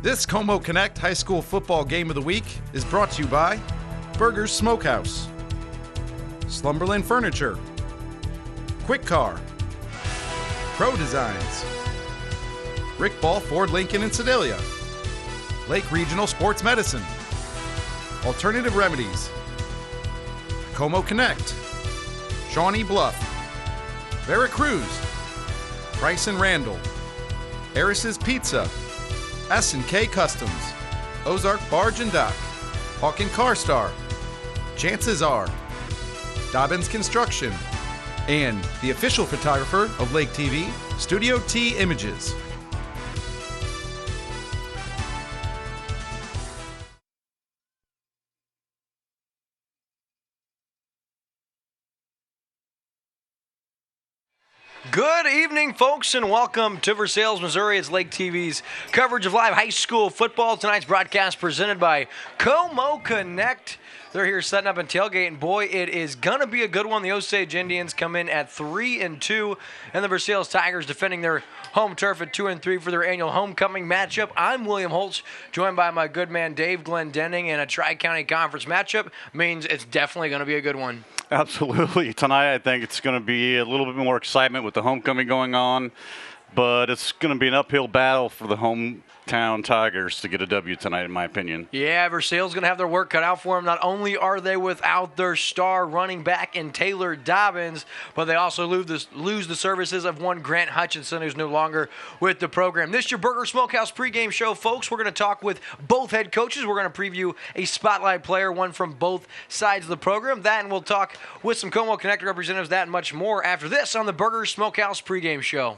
This Como Connect High School Football Game of the Week is brought to you by Burgers Smokehouse, Slumberland Furniture, Quick Car, Pro Designs, Rick Ball Ford Lincoln in Sedalia, Lake Regional Sports Medicine, Alternative Remedies, Como Connect, Shawnee Bluff, Veracruz, Price and Randall, Harris's Pizza, S&K Customs, Ozark Barge and Dock, Hawk and Car Star, Chances Are, Dobbins Construction, and the official photographer of Lake TV, Studio T Images. Good evening, folks, and welcome to Versailles, Missouri. It's Lake TV's coverage of live high school football. Tonight's broadcast presented by Como Connect. They're here setting up and tailgating. Boy, it is going to be a good one. The Osage Indians come in at 3-2, and the Versailles Tigers defending their home turf at 2-3 for their annual homecoming matchup. I'm William Holtz, joined by my good man Dave Glendenning, and a Tri-County Conference matchup means it's definitely going to be a good one. Absolutely. Tonight, I think it's going to be a little bit more excitement with the homecoming going on, but it's going to be an uphill battle for the hometown Tigers to get a W tonight, in my opinion. Yeah, Versailles is going to have their work cut out for them. Not only are they without their star running back in Taylor Dobbins, but they also lose the services of one Grant Hutchinson, who's no longer with the program. This is your Burger Smokehouse pregame show, folks. We're going to talk with both head coaches. We're going to preview a spotlight player, one from both sides of the program. That, and we'll talk with some Como Connect representatives, that and much more after this on the Burger Smokehouse pregame show.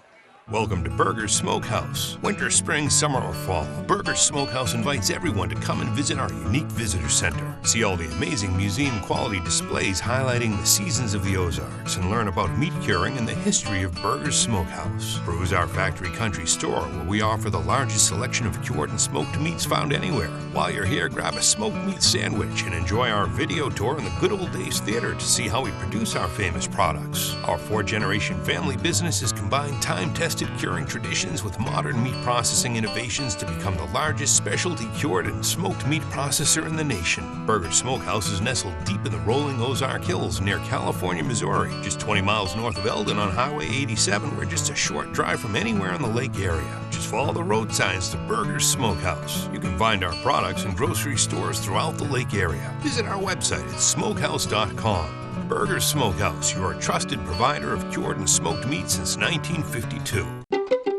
Welcome to Burger Smokehouse. Winter, spring, summer, or fall, Burger Smokehouse invites everyone to come and visit our unique visitor center. See all the amazing museum-quality displays highlighting the seasons of the Ozarks and learn about meat curing and the history of Burger's Smokehouse. Peruse our factory country store where we offer the largest selection of cured and smoked meats found anywhere. While you're here, grab a smoked meat sandwich and enjoy our video tour in the Good Old Days Theater to see how we produce our famous products. Our four-generation family business has combined time-tested curing traditions with modern meat processing innovations to become the largest specialty cured and smoked meat processor in the nation. Burger Smokehouse is nestled deep in the rolling Ozark Hills near California, Missouri, just 20 miles north of Eldon on Highway 87. We're just a short drive from anywhere in the lake area. Just follow the road signs to Burger's Smokehouse. You can find our products in grocery stores throughout the lake area. Visit our website at smokehouse.com. Burger Smokehouse, your trusted provider of cured and smoked meat since 1952.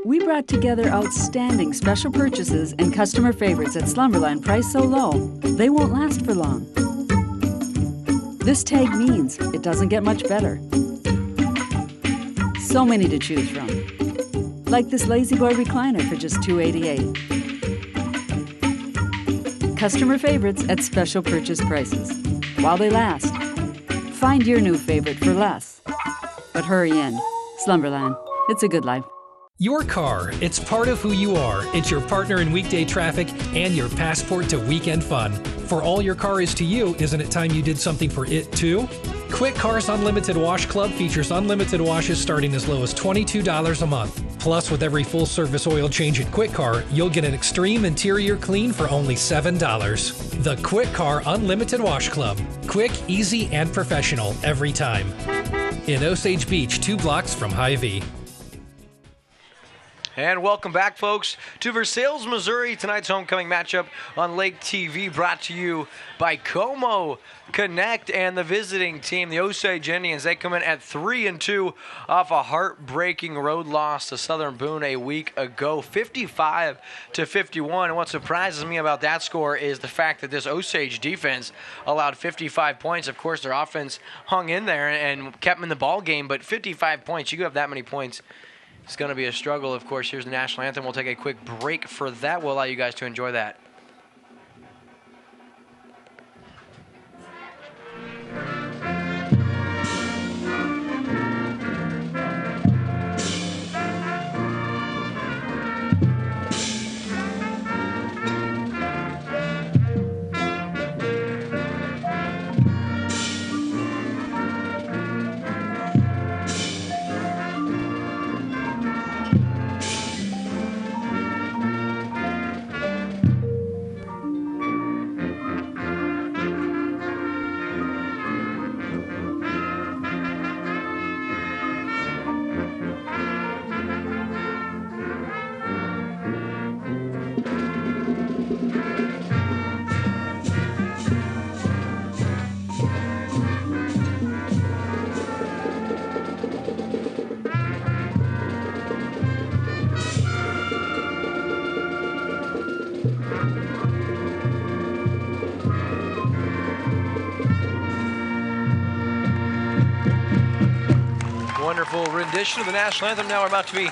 We brought together outstanding special purchases and customer favorites at Slumberland priced so low, they won't last for long. This tag means it doesn't get much better. So many to choose from. Like this Lazy Boy recliner for just $288. Customer favorites at special purchase prices. While they last. Find your new favorite for less. But hurry in. Slumberland. It's a good life. Your car, it's part of who you are. It's your partner in weekday traffic and your passport to weekend fun. For all your car is to you, isn't it time you did something for it too? Quick Car's Unlimited Wash Club features unlimited washes starting as low as $22 a month. Plus, with every full-service oil change at Quick Car, you'll get an extreme interior clean for only $7. The Quick Car Unlimited Wash Club. Quick, easy, and professional every time. In Osage Beach, 2 blocks from Hy-Vee. And welcome back, folks, to Versailles, Missouri. Tonight's homecoming matchup on Lake TV, brought to you by Como Connect and the visiting team, the Osage Indians. They come in at 3-2 off a heartbreaking road loss to Southern Boone a week ago, 55-51. And what surprises me about that score is the fact that this Osage defense allowed 55 points. Of course, their offense hung in there and kept them in the ball game, but 55 points, you have that many points, it's going to be a struggle. Of course, here's the national anthem. We'll take a quick break for that. We'll allow you guys to enjoy that. Wonderful rendition of the national anthem. Now we're about to be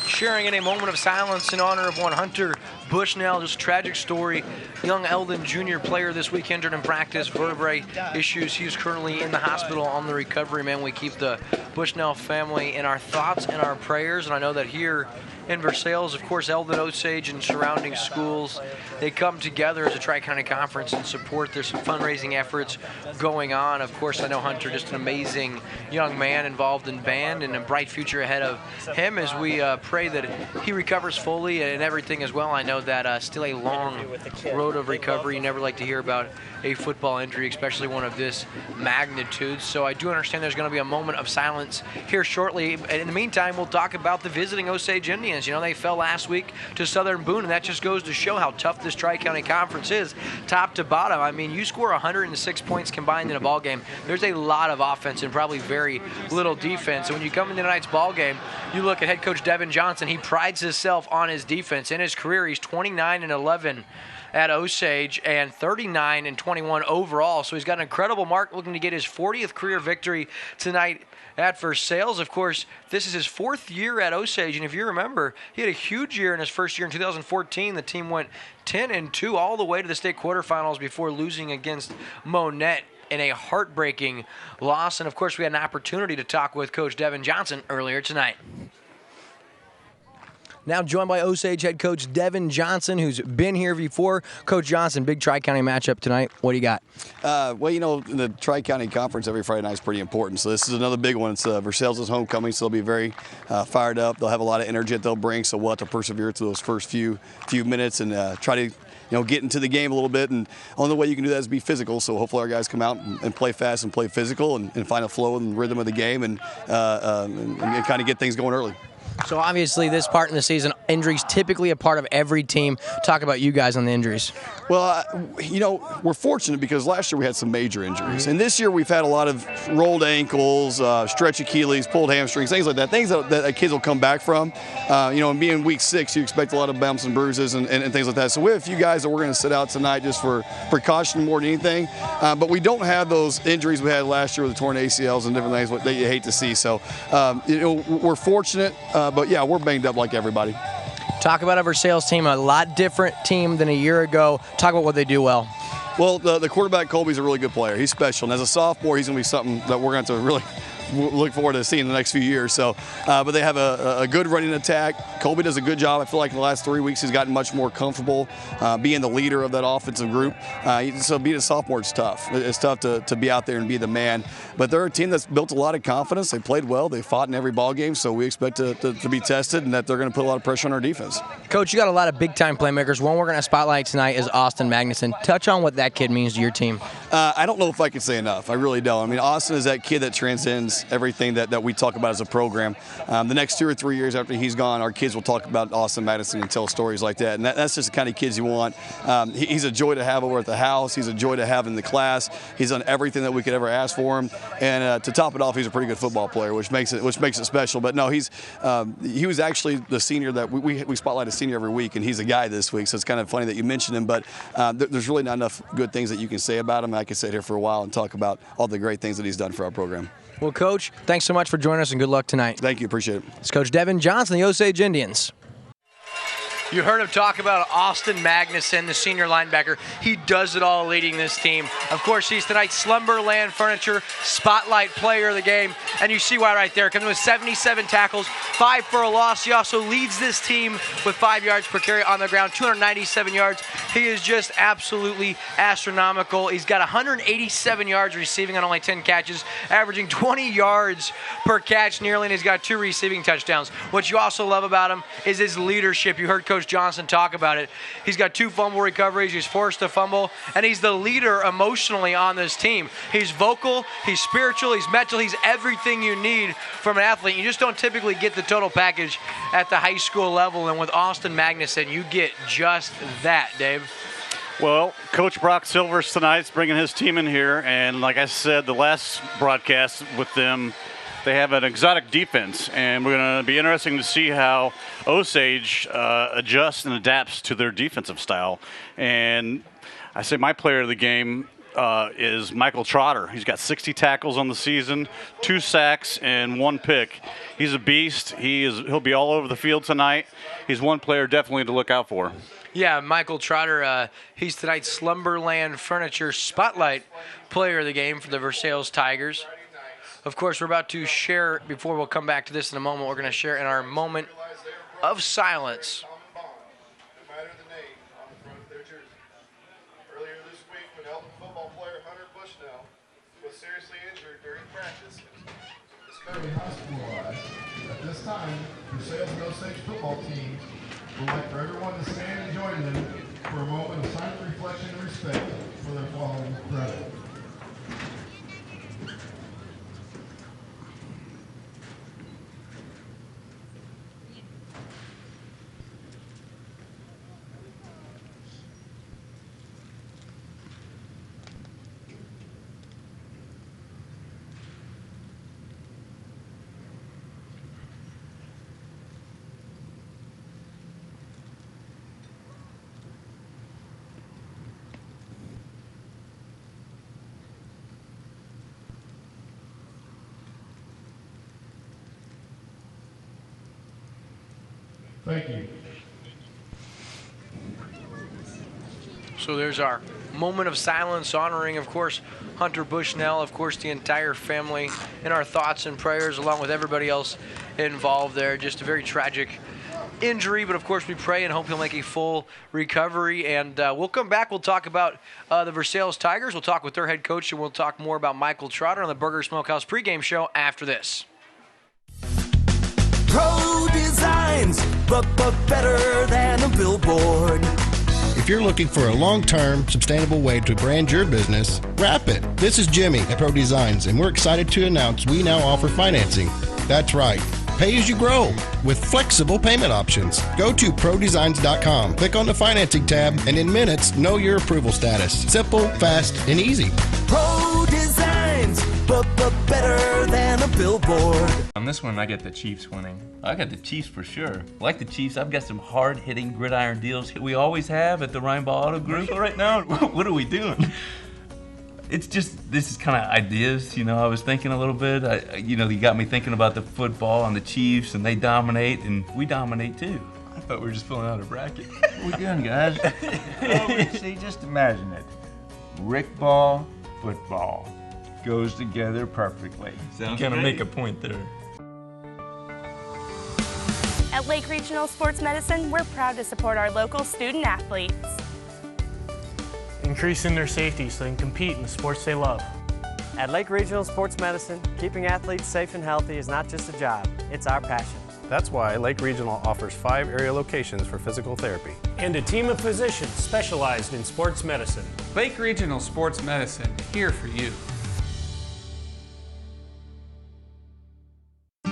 sharing in a moment of silence in honor of one Hunter Bushnell. Just a tragic story. Young Eldon Jr. player this week injured in practice, vertebrae issues. He's currently in the hospital on the recovery. Man, we keep the Bushnell family in our thoughts and our prayers. And I know that here in Versailles, of course, Eldon, Osage, and surrounding schools, they come together as a Tri-County Conference and support. There's some fundraising efforts going on. Of course, I know Hunter, just an amazing young man involved in band and a bright future ahead of him as we pray that he recovers fully and everything as well. I know that still a long road of recovery. You never like to hear about a football injury, especially one of this magnitude. So I do understand there's going to be a moment of silence here shortly. And in the meantime, we'll talk about the visiting Osage Indians. You know, they fell last week to Southern Boone, and that just goes to show how tough this Tri-County Conference is, top to bottom. I mean, you score 106 points combined in a ball game. There's a lot of offense and probably very little defense. And when you come into tonight's ball game, you look at head coach Devin Johnson. He prides himself on his defense. In his career, he's 29-11 at Osage and 39-21 overall. So he's got an incredible mark, looking to get his 40th career victory tonight at Versailles. Of course, this is his 4th year at Osage, and if you remember, he had a huge year in his first year in 2014. The team went 10-2 all the way to the state quarterfinals before losing against Monette in a heartbreaking loss. And of course, we had an opportunity to talk with Coach Devin Johnson earlier tonight. Now joined by Osage head coach Devin Johnson, who's been here before. Coach Johnson, big Tri-County matchup tonight. What do you got? Well, you know, the Tri-County Conference every Friday night is pretty important. So this is another big one. It's Versailles' homecoming, so they'll be very fired up. They'll have a lot of energy that they'll bring, so we'll have to persevere through those first few minutes and try to get into the game a little bit. And the only way you can do that is be physical. So hopefully our guys come out and play fast and play physical and find a flow and rhythm of the game and kind of get things going early. So obviously this part in the season, injuries typically a part of every team. Talk about you guys on the injuries. Well, we're fortunate because last year we had some major injuries. And this year we've had a lot of rolled ankles, stretch Achilles, pulled hamstrings, things like that, things that kids will come back from. And being week 6, you expect a lot of bumps and bruises and things like that. So we have a few guys that we're going to sit out tonight just for precaution more than anything. But we don't have those injuries we had last year with the torn ACLs and different things that you hate to see. So, we're fortunate. But yeah, we're banged up like everybody. Talk about a Versailles team, a lot different team than a year ago. Talk about what they do well. Well, the quarterback, Colby's a really good player. He's special. And as a sophomore, he's going to be something that we're going to really look forward to seeing in the next few years. So, but they have a good running attack. Colby does a good job. I feel like in the last 3 weeks he's gotten much more comfortable being the leader of that offensive group. So being a sophomore is tough. It's tough to be out there and be the man. But they're a team that's built a lot of confidence. They played well. They fought in every ball game. So we expect to be tested and that they're going to put a lot of pressure on our defense. Coach, you got a lot of big-time playmakers. One we're going to spotlight tonight is Austin Magnuson. Touch on what that kid means to your team. I don't know if I can say enough. I really don't. I mean, Austin is that kid that transcends everything that we talk about as a program. The next 2 or 3 years after he's gone, our kids will talk about Austin Magnuson and tell stories like that. And that's just the kind of kids you want. He's a joy to have over at the house. He's a joy to have in the class. He's done everything that we could ever ask for him. And to top it off, he's a pretty good football player, which makes it special. But no, he was actually the senior that we spotlight a senior every week, and he's a guy this week. So it's kind of funny that you mentioned him. But there's really not enough good things that you can say about him. I could sit here for a while and talk about all the great things that he's done for our program. Well, Coach, thanks so much for joining us, and good luck tonight. Thank you. Appreciate it. It's Coach Devin Johnson, the Osage Indians. You heard him talk about Austin Magnuson, the senior linebacker. He does it all leading this team. Of course, he's tonight's Slumberland Furniture Spotlight Player of the game, and you see why right there. Coming with 77 tackles, 5 for a loss. He also leads this team with 5 yards per carry on the ground, 297 yards. He is just absolutely astronomical. He's got 187 yards receiving on only 10 catches, averaging 20 yards per catch nearly, and he's got 2 receiving touchdowns. What you also love about him is his leadership. You heard Coach Johnson talk about it. He's got 2 fumble recoveries. He's forced a fumble, and he's the leader emotionally on this team. He's vocal, he's spiritual, he's mental, he's everything you need from an athlete. You just don't typically get the total package at the high school level, and with Austin Magnuson, you get just that, Dave. Well, Coach Brock Silvers tonight's bringing his team in here, and like I said, the last broadcast with them, they have an exotic defense, and we're going to be interesting to see how Osage adjusts and adapts to their defensive style. And I say my player of the game is Michael Trotter. He's got 60 tackles on the season, 2 sacks, and 1 pick. He's a beast. He'll be all over the field tonight. He's one player definitely to look out for. Yeah, Michael Trotter, he's tonight's Slumberland Furniture Spotlight player of the game for the Versailles Tigers. Of course, we're about to share, before we'll come back to this in a moment, we're going to share in our moment of silence. Hospitalized. At this time, Versailles and Osage football teams would like for everyone to stand and join them for a moment of silent reflection and respect for their fallen brother. Thank you. So there's our moment of silence honoring, of course, Hunter Bushnell, of course, the entire family, in our thoughts and prayers, along with everybody else involved there. Just a very tragic injury, but of course we pray and hope he'll make a full recovery. And we'll come back. We'll talk about the Versailles Tigers. We'll talk with their head coach, and we'll talk more about Michael Trotter on the Burger Smokehouse pregame show after this. Pro Designs, but better than a billboard. If you're looking for a long-term, sustainable way to brand your business, wrap it. This is Jimmy at Pro Designs, and we're excited to announce we now offer financing. That's right. Pay as you grow with flexible payment options. Go to prodesigns.com, click on the financing tab, and in minutes, know your approval status. Simple, fast, and easy. Pro Designs, but better than a billboard. On this one, I get the Chiefs winning. I got the Chiefs for sure. Like the Chiefs, I've got some hard-hitting gridiron deals we always have at the Rhineball Auto Group. Right now, what are we doing? It's just, this is kind of ideas, I was thinking a little bit. You got me thinking about the football and the Chiefs, and they dominate, and we dominate too. I thought we were just filling out a bracket. What we doing, guys? See, just imagine it. Rick ball, football goes together perfectly. Sounds gonna make a point there. At Lake Regional Sports Medicine, we're proud to support our local student athletes. Increasing their safety so they can compete in the sports they love. At Lake Regional Sports Medicine, keeping athletes safe and healthy is not just a job, it's our passion. That's why Lake Regional offers 5 area locations for physical therapy. And a team of physicians specialized in sports medicine. Lake Regional Sports Medicine, here for you.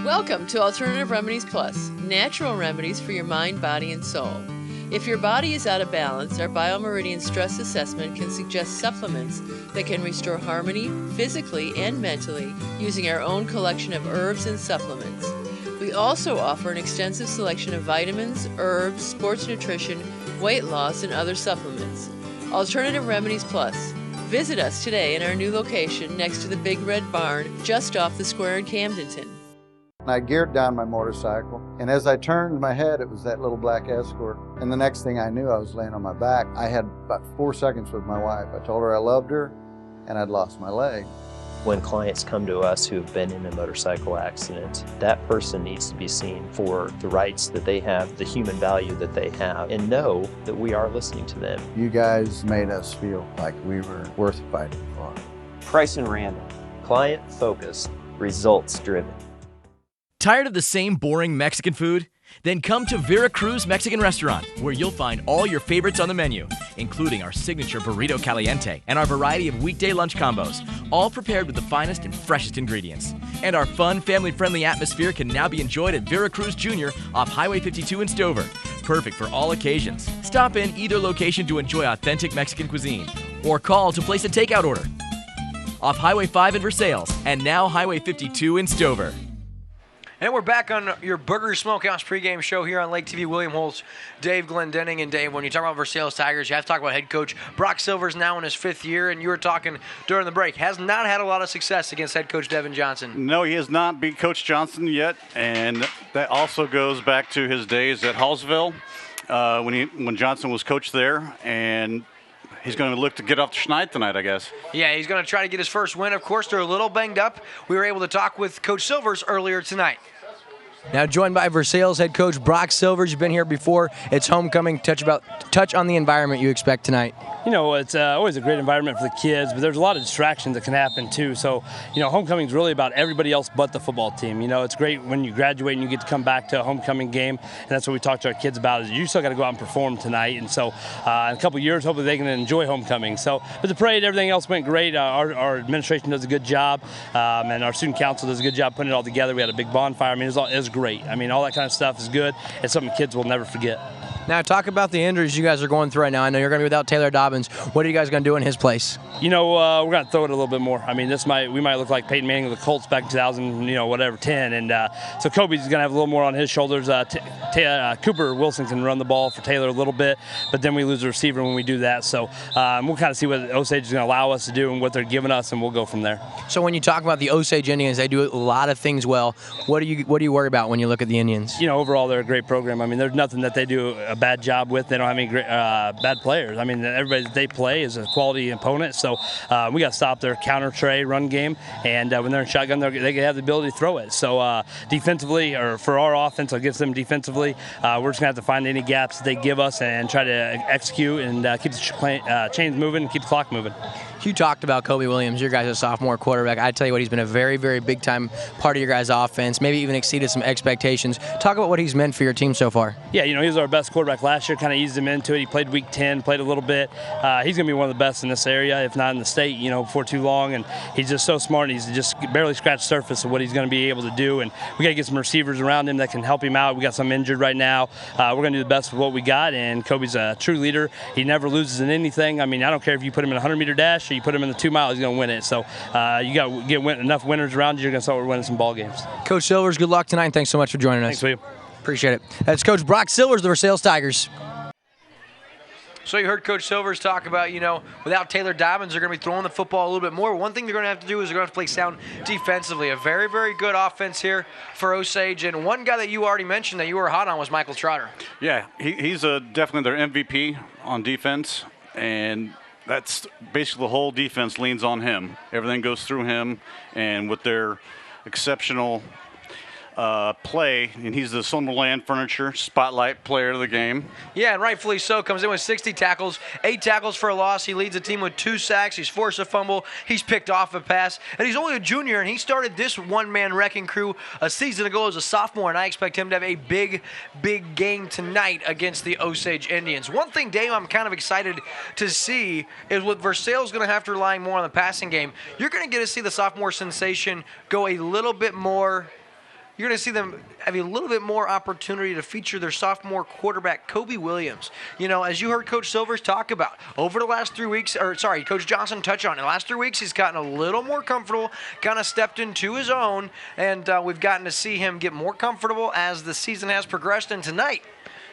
Welcome to Alternative Remedies Plus, natural remedies for your mind, body, and soul. If your body is out of balance, our Biomeridian Stress Assessment can suggest supplements that can restore harmony physically and mentally using our own collection of herbs and supplements. We also offer an extensive selection of vitamins, herbs, sports nutrition, weight loss, and other supplements. Alternative Remedies Plus. Visit us today in our new location next to the Big Red Barn, just off the square in Camdenton. I geared down my motorcycle, and as I turned my head, it was that little black Escort. And the next thing I knew, I was laying on my back. I had about 4 seconds with my wife. I told her I loved her, and I'd lost my leg. When clients come to us who have been in a motorcycle accident, that person needs to be seen for the rights that they have, the human value that they have, and know that we are listening to them. You guys made us feel like we were worth fighting for. Price and Randall. Client-focused, results-driven. Tired of the same boring Mexican food? Then come to Veracruz Mexican Restaurant, where you'll find all your favorites on the menu, including our signature burrito caliente and our variety of weekday lunch combos, all prepared with the finest and freshest ingredients. And our fun, family-friendly atmosphere can now be enjoyed at Veracruz Jr. off Highway 52 in Stover. Perfect for all occasions. Stop in either location to enjoy authentic Mexican cuisine, or call to place a takeout order. Off Highway 5 in Versailles, and now Highway 52 in Stover. And we're back on your Burger Smokehouse pregame show here on Lake TV. William Holtz, Dave Glendenning. And Dave, when you talk about Versailles Tigers, you have to talk about head coach Brock Silver's now in his 5th year, and you were talking during the break, has not had a lot of success against head coach Devin Johnson. No, he has not beat Coach Johnson yet, and that also goes back to his days at Hallsville when Johnson was coach there, and he's going to look to get off the schneid tonight, I guess. Yeah, he's going to try to get his first win. Of course, they're a little banged up. We were able to talk with Coach Silvers earlier tonight. Now joined by Versailles head coach Brock Silvers. You've been here before. It's homecoming. Touch on the environment you expect tonight. You know, it's always a great environment for the kids, but there's a lot of distractions that can happen too. So, you know, homecoming is really about everybody else but the football team. You know, it's great when you graduate and you get to come back to a homecoming game, and that's what we talk to our kids about. Is you still got to go out and perform tonight, and so in a couple of years, hopefully they can enjoy homecoming. So, but the parade, everything else went great. Our administration does a good job, and our student council does a good job putting it all together. We had a big bonfire. I mean, it was great. I mean, all that kind of stuff is good. It's something kids will never forget. Now, talk about the injuries you guys are going through right now. I know you're going to be without Taylor Dobbins. What are you guys going to do in his place? You know, we're going to throw it a little bit more. I mean, we might look like Peyton Manning with the Colts back in 2010. And so Kobe's going to have a little more on his shoulders. Cooper Wilson can run the ball for Taylor a little bit, but then we lose a receiver when we do that. So we'll kind of see what Osage is going to allow us to do and what they're giving us, and we'll go from there. So when you talk about the Osage Indians, they do a lot of things well. What do you worry about when you look at the Indians? You know, overall, they're a great program. I mean, there's nothing that they do a bad job with. They don't have any great, bad players. I mean, everybody that they play is a quality opponent. So we got to stop their counter tray run game, and when they're in shotgun, they have the ability to throw it. So defensively, or for our offense, against them defensively, we're just going to have to find any gaps that they give us and try to execute and keep the chains moving and keep the clock moving. You talked about Kobe Williams, your guys' sophomore quarterback. I tell you what, he's been a very, very big-time part of your guys' offense, maybe even exceeded some expectations. Talk about what he's meant for your team so far. Yeah, you know, he was our best quarterback last year, kind of eased him into it. He played week 10, played a little bit. He's going to be one of the best in this area, if not in the state, you know, before too long. And he's just so smart. He's just barely scratched the surface of what he's going to be able to do. And we got to get some receivers around him that can help him out. We got some injured right now. We're going to do the best with what we got. And Kobe's a true leader. He never loses in anything. I mean, I don't care if you put him in a 100-meter dash or you put him in the 2-mile. He's going to win it. So you got to get enough winners around you. You're going to start winning some ball games. Coach Silvers, good luck tonight. Thanks so much for joining us. Thanks, William. Appreciate it. That's Coach Brock Silvers, the Versailles Tigers. So you heard Coach Silvers talk about, you know, without Taylor Dobbins, they're going to be throwing the football a little bit more. One thing they're going to have to do is they're going to have to play sound defensively. A very, very good offense here for Osage. And one guy that you already mentioned that you were hot on was Michael Trotter. Yeah, he's definitely their MVP on defense, and that's basically the whole defense leans on him. Everything goes through him, and with their exceptional play, and he's the Summerland Furniture Spotlight Player of the game. Yeah, and rightfully so. Comes in with 60 tackles, 8 tackles for a loss. He leads the team with 2 sacks. He's forced a fumble. He's picked off a pass. And he's only a junior, and he started this one-man wrecking crew a season ago as a sophomore, and I expect him to have a big, big game tonight against the Osage Indians. One thing, Dave, I'm kind of excited to see is with Versailles going to have to rely more on the passing game. You're going to get to see the sophomore sensation go a little bit more. You're going to see them have a little bit more opportunity to feature their sophomore quarterback, Kobe Williams. You know, as you heard Coach Silvers talk about, over the last 3 weeks, Coach Johnson touched on it. The last 3 weeks, he's gotten a little more comfortable, kind of stepped into his own, and we've gotten to see him get more comfortable as the season has progressed. And tonight,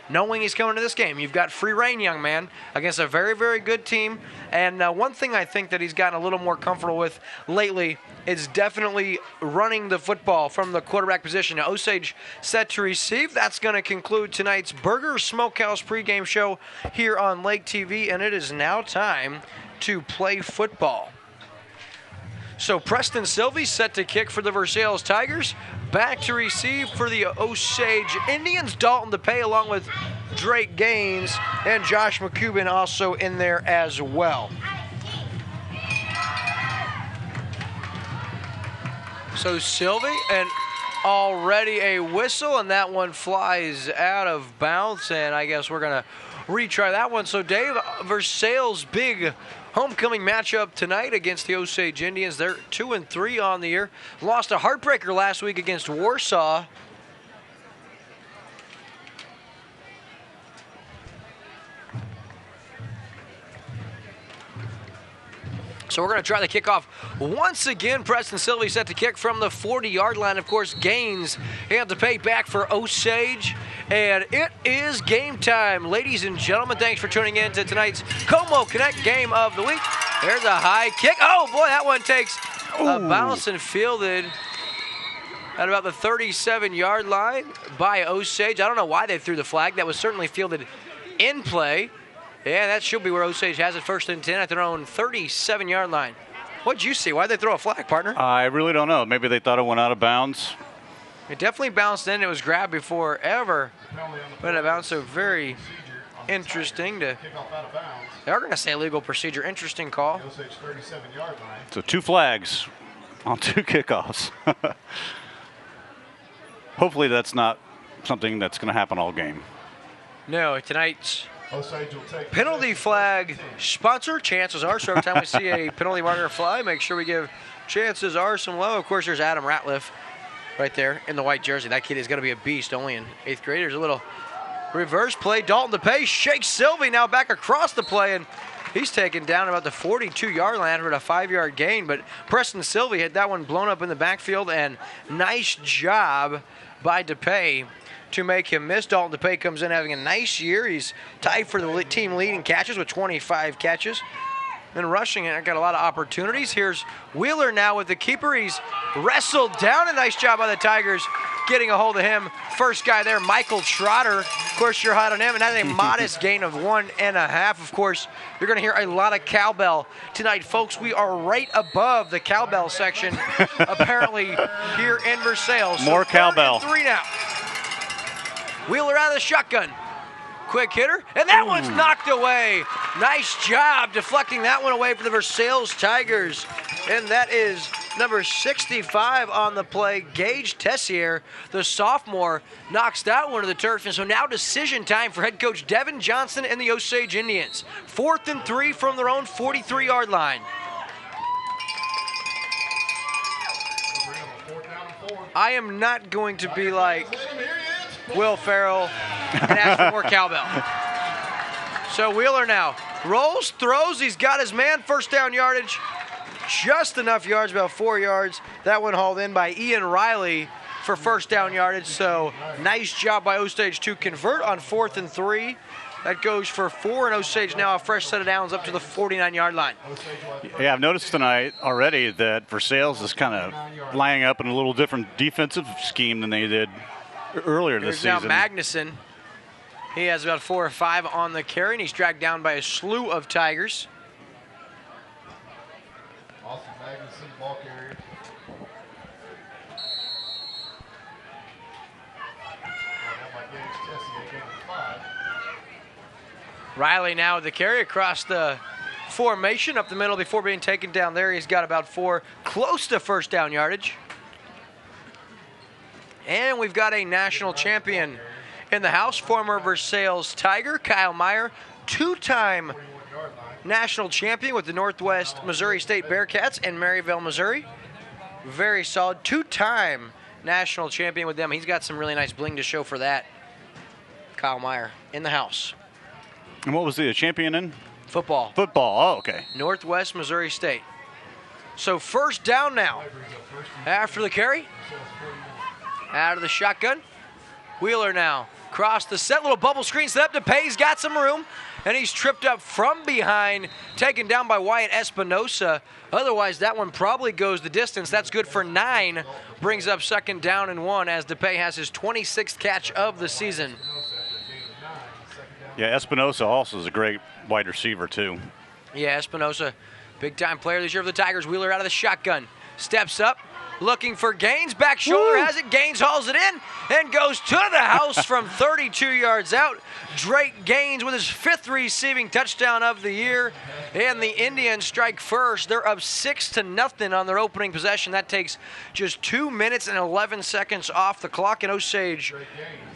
knowing he's coming to this game, you've got free reign, young man, against a very, very good team. And one thing I think that he's gotten a little more comfortable with lately is definitely running the football from the quarterback position. Now, Osage set to receive. That's going to conclude tonight's Burger Smokehouse pregame show here on Lake TV, and it is now time to play football. So Preston Sylvie set to kick for the Versailles Tigers. Back to receive for the Osage Indians. Dalton DePay along with Drake Gaines and Josh McCubbin also in there as well. So Sylvie, and already a whistle, and that one flies out of bounds, and I guess we're going to retry that one. So Dave, Versailles' big homecoming matchup tonight against the Osage Indians. They're 2-3 on the year. Lost a heartbreaker last week against Warsaw. So So we're going to try the kickoff once again. Preston Sylvie set to kick from the 40-yard line. Of course, Gaines and DePay back for Osage. And it is game time. Ladies and gentlemen, thanks for tuning in to tonight's Como Connect game of the week. There's a high kick. Oh, boy, that one takes a bounce and fielded at about the 37-yard line by Osage. I don't know why they threw the flag. That was certainly fielded in play. Yeah, that should be where Osage has it, 1st and 10 at their own 37-yard line. What'd you see? Why'd they throw a flag, partner? I really don't know. Maybe they thought it went out of bounds. It definitely bounced in. It was grabbed before ever. But it bounced, so very interesting. They are going to say legal procedure. Interesting call. So 2 flags on 2 kickoffs. Hopefully that's not something that's going to happen all game. No, tonight's penalty flag sponsor, chances are. So every time we see a penalty marker fly, make sure we give chances are some love. Of course, there's Adam Ratliff right there in the white jersey. That kid is going to be a beast, only in 8th grade. There's a little reverse play. Dalton DePay shakes Sylvie now back across the play, and he's taken down about the 42-yard line for a 5-yard gain. But Preston Sylvie had that one blown up in the backfield, and nice job by DePay to make him miss. Dalton DePay comes in having a nice year. He's tied for the team leading catches with 25 catches. And rushing it, got a lot of opportunities. Here's Wheeler now with the keeper. He's wrestled down. A nice job by the Tigers getting a hold of him. First guy there, Michael Trotter. Of course, you're hot on him, and that's a modest gain of 1.5. Of course, you're going to hear a lot of cowbell tonight, folks. We are right above the cowbell section, apparently, here in Versailles. More cowbell. 3 now. Wheeler out of the shotgun. Quick hitter, and that one's knocked away. Nice job deflecting that one away from the Versailles Tigers. And that is number 65 on the play, Gage Tessier, the sophomore, knocks that one to the turf. And so now decision time for head coach Devin Johnson and the Osage Indians. 4th and 3 from their own 43-yard line. I am not going to be like Will Ferrell and ask for more cowbell. So Wheeler now rolls, throws. He's got his man. 1st down yardage. Just enough yards, about 4 yards. That one hauled in by Ian Riley for 1st down yardage. So nice job by Osage to convert on 4th and 3. That goes for 4, and Osage now a fresh set of downs up to the 49-yard line. Yeah, I've noticed tonight already that Versailles is kind of lining up in a little different defensive scheme than they did earlier this season. Now Magnuson. He has about 4 or 5 on the carry, and he's dragged down by a slew of Tigers. Austin Magnuson, ball carrier. Riley now with the carry across the formation up the middle before being taken down there. He's got about 4, close to 1st down yardage. And we've got a national champion in the house, former Versailles Tiger, Kyle Meyer, 2-time national champion with the Northwest Missouri State Bearcats in Maryville, Missouri. Very solid. 2-time national champion with them. He's got some really nice bling to show for that. Kyle Meyer in the house. And what was he a champion in? Football. Football, oh, okay. Northwest Missouri State. So 1st down now. After the carry. Out of the shotgun. Wheeler now. Cross the set. Little bubble screen set up. DePay's got some room. And he's tripped up from behind. Taken down by Wyatt Espinosa. Otherwise, that one probably goes the distance. That's good for 9. Brings up 2nd down and 1 as DePay has his 26th catch of the season. Yeah, Espinosa also is a great wide receiver, too. Yeah, Espinosa, big-time player this year for the Tigers. Wheeler out of the shotgun. Steps up, looking for Gaines. Back shoulder has it. Gaines hauls it in and goes to the house from 32 yards out. Drake Gaines with his 5th receiving touchdown of the year. And the Indians strike first. They're up 6-0 on their opening possession. That takes just 2 minutes and 11 seconds off the clock. And Osage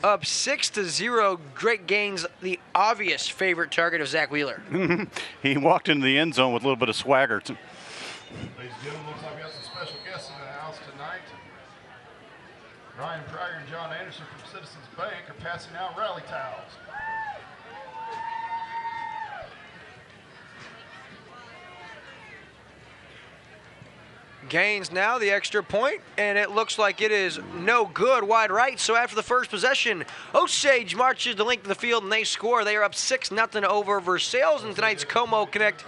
up 6-0. Drake Gaines, the obvious favorite target of Zach Wheeler. He walked into the end zone with a little bit of swagger. Ladies and gentlemen, looks like we have some special guests in the house tonight. Ryan Pryor and John Anderson from Citizens Bank are passing out rally towels. gains now the extra point, and it looks like it is no good, wide right. So after the first possession, Osage marches the length of the field, and they score. They are up 6-0 over Versailles in tonight's Como Connect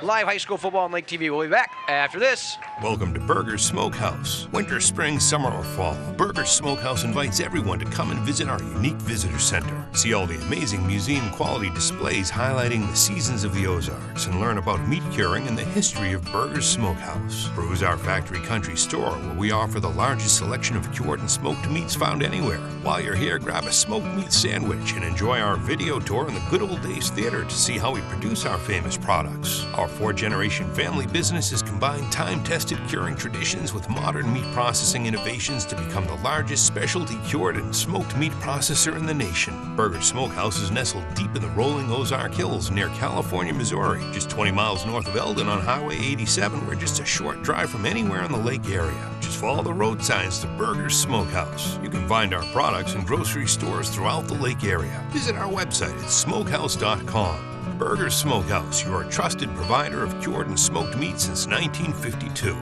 live high school football on Lake TV. We'll be back after this. Welcome to Burger's Smokehouse. Winter, spring, summer, or fall, Burger's Smokehouse invites everyone to come and visit our unique visitor center. See all the amazing museum-quality displays highlighting the seasons of the Ozarks and learn about meat curing and the history of Burger's Smokehouse. Peruse our factory country store where we offer the largest selection of cured and smoked meats found anywhere. While you're here, grab a smoked meat sandwich and enjoy our video tour in the Good Old Days Theater to see how we produce our famous products. Our 4-generation family business has combined time-tested curing traditions with modern meat processing innovations to become the largest specialty cured and smoked meat processor in the nation. Burger Smokehouse is nestled deep in the rolling Ozark Hills near California, Missouri, just 20 miles north of Eldon on Highway 87. We're just a short drive from anywhere in the lake area. Just follow the road signs to Burger's Smokehouse. You can find our products in grocery stores throughout the lake area. Visit our website at smokehouse.com. Burger's Smokehouse, your trusted provider of cured and smoked meat since 1952.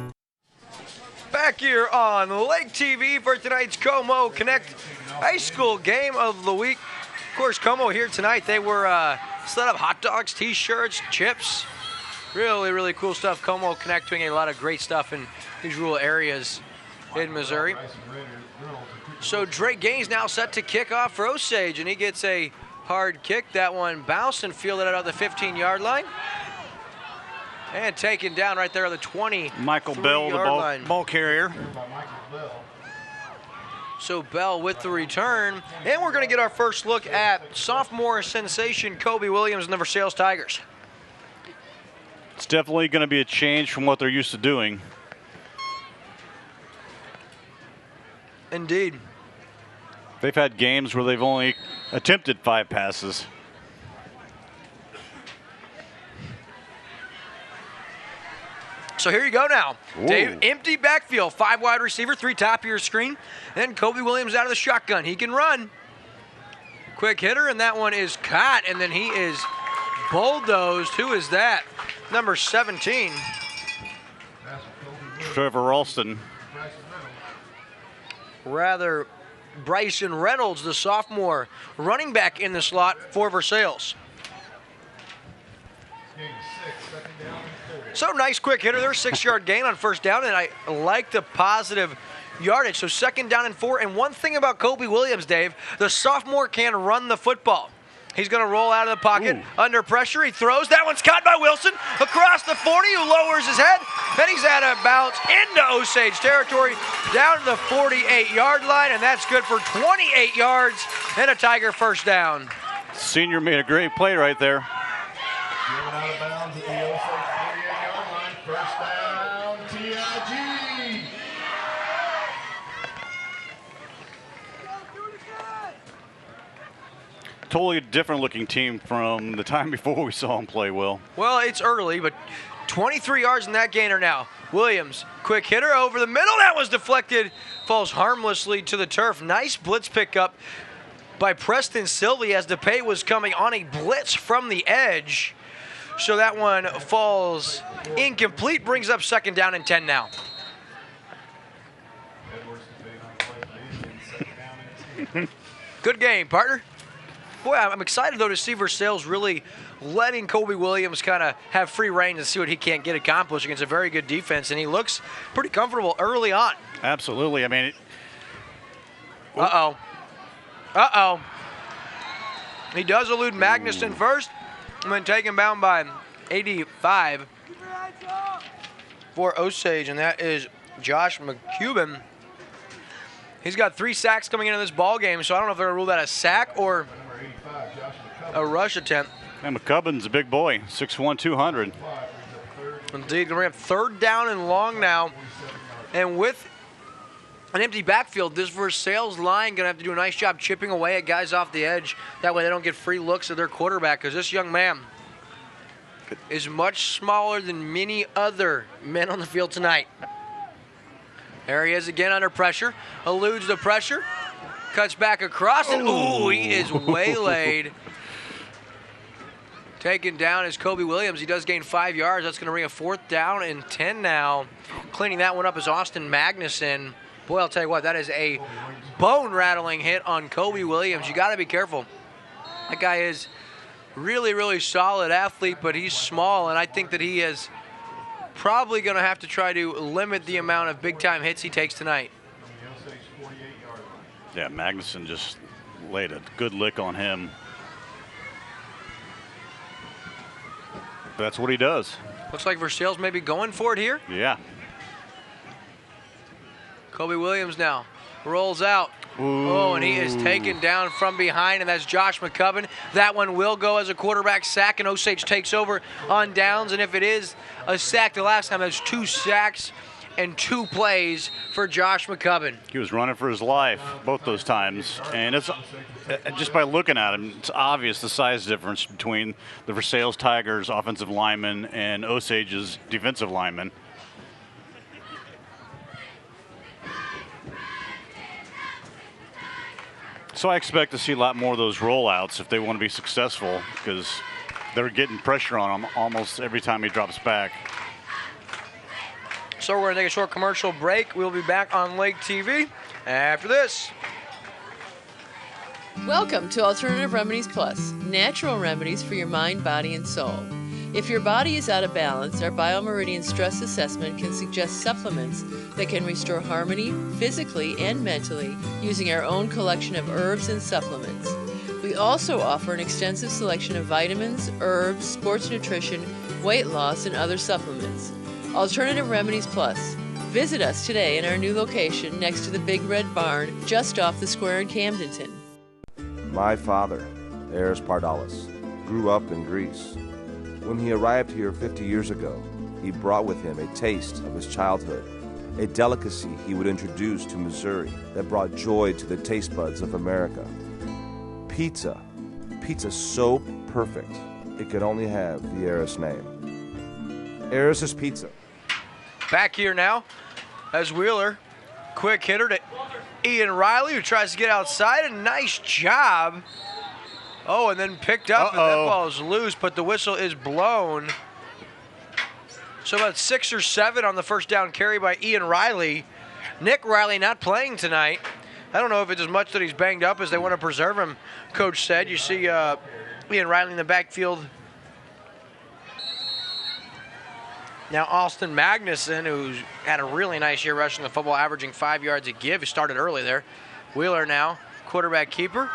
Back here on Lake TV for tonight's Como Connect High School Game of the Week. Of course, Como here tonight, they were set up hot dogs, t-shirts, chips. Really, really cool stuff. Como Connect doing a lot of great stuff in these rural areas in Missouri. So Drake Gaines now set to kick off for Osage, and he gets a hard kick. That one bounced and fielded out the 15-yard line. And taken down right there on the 20. Michael Bell, the ball carrier. So Bell with the return. And we're going to get our first look at sophomore sensation Kobe Williams and the Versailles Tigers. It's definitely going to be a change from what they're used to doing. Indeed. They've had games where they've only attempted 5 passes. So here you go now. Ooh. Dave, empty backfield, 5 wide receiver, 3 top of your screen. Then Kobe Williams out of the shotgun. He can run. Quick hitter, and that one is caught, and then he is bulldozed. Who is that? Number 17. Trevor Ralston. Rather, Bryson Reynolds, the sophomore running back in the slot for Versailles. So nice quick hitter there, 6-yard gain on first down, and I like the positive yardage. So 2nd down and 4, and one thing about Kobe Williams, Dave, the sophomore can run the football. He's going to roll out of the pocket. Under pressure. He throws. That one's caught by Wilson across the 40, who lowers his head. Then he's out of bounds into Osage territory, down to the 48-yard line, and that's good for 28 yards and a Tiger first down. Senior made a great play right there. Given out of bounds at the Osage 48-yard line. First down, TIG. Totally different looking team from the time before we saw him play well. Well, it's early, but 23 yards in that gainer now. Williams, quick hitter over the middle. That was deflected. Falls harmlessly to the turf. Nice blitz pickup by Preston Sylvie as DePay was coming on a blitz from the edge. So that one falls incomplete. Brings up 2nd down and 10 now. Good game, partner. Boy, I'm excited, though, to see Versailles really letting Kobe Williams kind of have free reign and see what he can get accomplished against a very good defense, and he looks pretty comfortable early on. Absolutely. I mean, Uh-oh. He does elude Magnuson first, and then taken down by 85 for Osage, and that is Josh McCubbin. He's got 3 sacks coming into this ball game, so I don't know if they're going to rule that a sack or a rush attempt. And McCubbin's a big boy, 6'1", 200. Indeed, going to have 3rd down and long now. And with an empty backfield, this Versailles line going to have to do a nice job chipping away at guys off the edge. That way they don't get free looks at their quarterback, because this young man is much smaller than many other men on the field tonight. There he is again under pressure. Eludes the pressure. Cuts back across, and ooh, he is waylaid. Taken down is Kobe Williams. He does gain 5 yards. That's going to bring a 4th down and 10 now. Cleaning that one up is Austin Magnuson. Boy, I'll tell you what, that is a bone-rattling hit on Kobe Williams. You got to be careful. That guy is really, really solid athlete, but he's small, and I think that he is probably going to have to try to limit the amount of big-time hits he takes tonight. Yeah, Magnuson just laid a good lick on him. That's what he does. Looks like Versailles may be going for it here. Yeah. Kobe Williams now rolls out. Ooh. Oh, and he is taken down from behind, and that's Josh McCubbin. That one will go as a quarterback sack, and Osage takes over on downs. And if it is a sack the last time, that's 2 sacks and 2 plays for Josh McCubbin. He was running for his life both those times, and it's just by looking at him, it's obvious the size difference between the Versailles Tigers offensive lineman and Osage's defensive lineman. So I expect to see a lot more of those rollouts if they want to be successful, because they're getting pressure on him almost every time he drops back. So we're going to take a short commercial break. We'll be back on Lake TV after this. Welcome to Alternative Remedies Plus, natural remedies for your mind, body, and soul. If your body is out of balance, our Biomeridian Stress Assessment can suggest supplements that can restore harmony physically and mentally using our own collection of herbs and supplements. We also offer an extensive selection of vitamins, herbs, sports nutrition, weight loss, and other supplements. Alternative Remedies Plus. Visit us today in our new location next to the Big Red Barn, just off the square in Camdenton. My father, Eris Pardalis, grew up in Greece. When he arrived here 50 years ago, he brought with him a taste of his childhood, a delicacy he would introduce to Missouri that brought joy to the taste buds of America. Pizza. Pizza so perfect, it could only have the Eris name. Eris's Pizza. Back here now as Wheeler, quick hitter to Ian Riley, who tries to get outside. A nice job. Oh, and then picked up, and that ball is loose, but the whistle is blown. So about 6 or 7 on the first down carry by Ian Riley. Nick Riley not playing tonight. I don't know if it's as much that he's banged up as they want to preserve him, Coach said. You see Ian Riley in the backfield. Now Austin Magnuson, who's had a really nice year rushing the football, averaging 5 yards a give. He started early there. Wheeler now, quarterback keeper.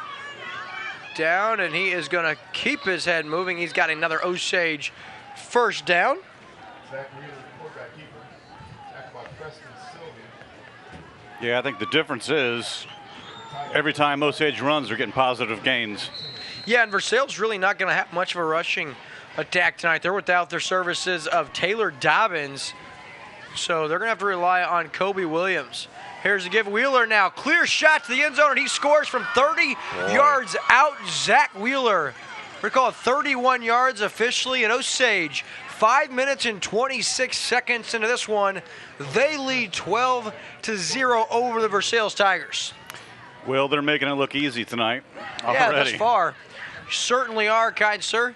Down, and he is going to keep his head moving. He's got another Osage first down. Yeah, I think the difference is every time Osage runs, they're getting positive gains. Yeah, and Versailles really not going to have much of a rushing attack tonight. They're without their services of Taylor Dobbins, so they're going to have to rely on Kobe Williams. Here's the give. Wheeler now. Clear shot to the end zone, and he scores from 30 yards out. Zach Wheeler. We're going to call it 31 yards officially. And Osage, 5 minutes and 26 seconds into this one. They lead 12-0 over the Versailles Tigers. Well, they're making it look easy tonight already. Yeah, thus far. Certainly are, kind sir.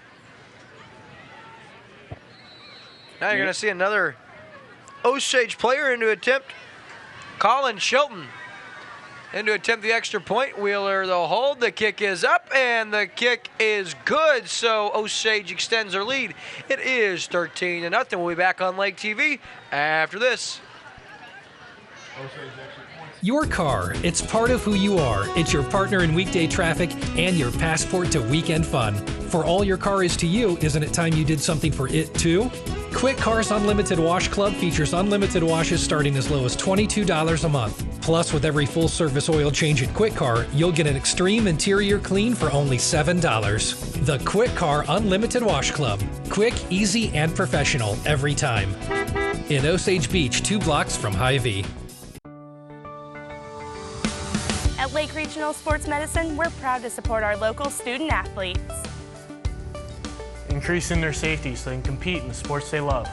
Now you're going to see another Osage player into attempt. Colin Chilton in to attempt the extra point. Wheeler, the hold. The kick is up, and the kick is good. So Osage extends their lead. It is 13-0. We'll be back on Lake TV after this. Your car, it's part of who you are. It's your partner in weekday traffic and your passport to weekend fun. For all your car is to you, isn't it time you did something for it too? Quick Car's Unlimited Wash Club features unlimited washes starting as low as $22 a month. Plus, with every full-service oil change at Quick Car, you'll get an extreme interior clean for only $7. The Quick Car Unlimited Wash Club. Quick, easy, and professional every time. In Osage Beach, 2 blocks from Hy-Vee. At Lake Regional Sports Medicine, we're proud to support our local student athletes. Increasing their safety so they can compete in the sports they love.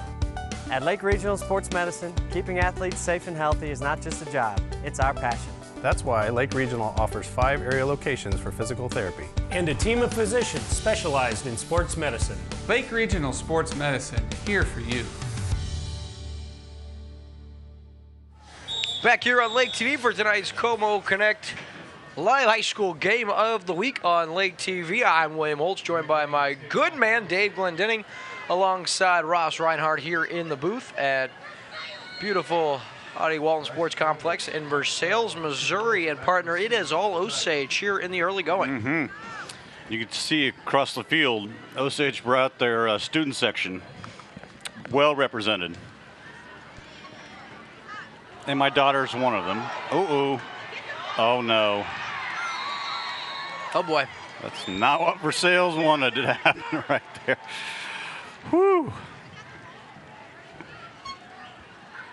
At Lake Regional Sports Medicine, keeping athletes safe and healthy is not just a job, it's our passion. That's why Lake Regional offers 5 area locations for physical therapy. And a team of physicians specialized in sports medicine. Lake Regional Sports Medicine, here for you. Back here on Lake TV for tonight's Como Connect Live High School Game of the Week on Lake TV. I'm William Holtz, joined by my good man, Dave Glendenning, alongside Ross Reinhardt here in the booth at beautiful Audie Walton Sports Complex in Versailles, Missouri. And partner, it is all Osage here in the early going. You can see across the field, Osage brought their student section well represented. And my daughter's one of them. Oh no. Oh boy. That's not what Versailles wanted to happen right there. Whew.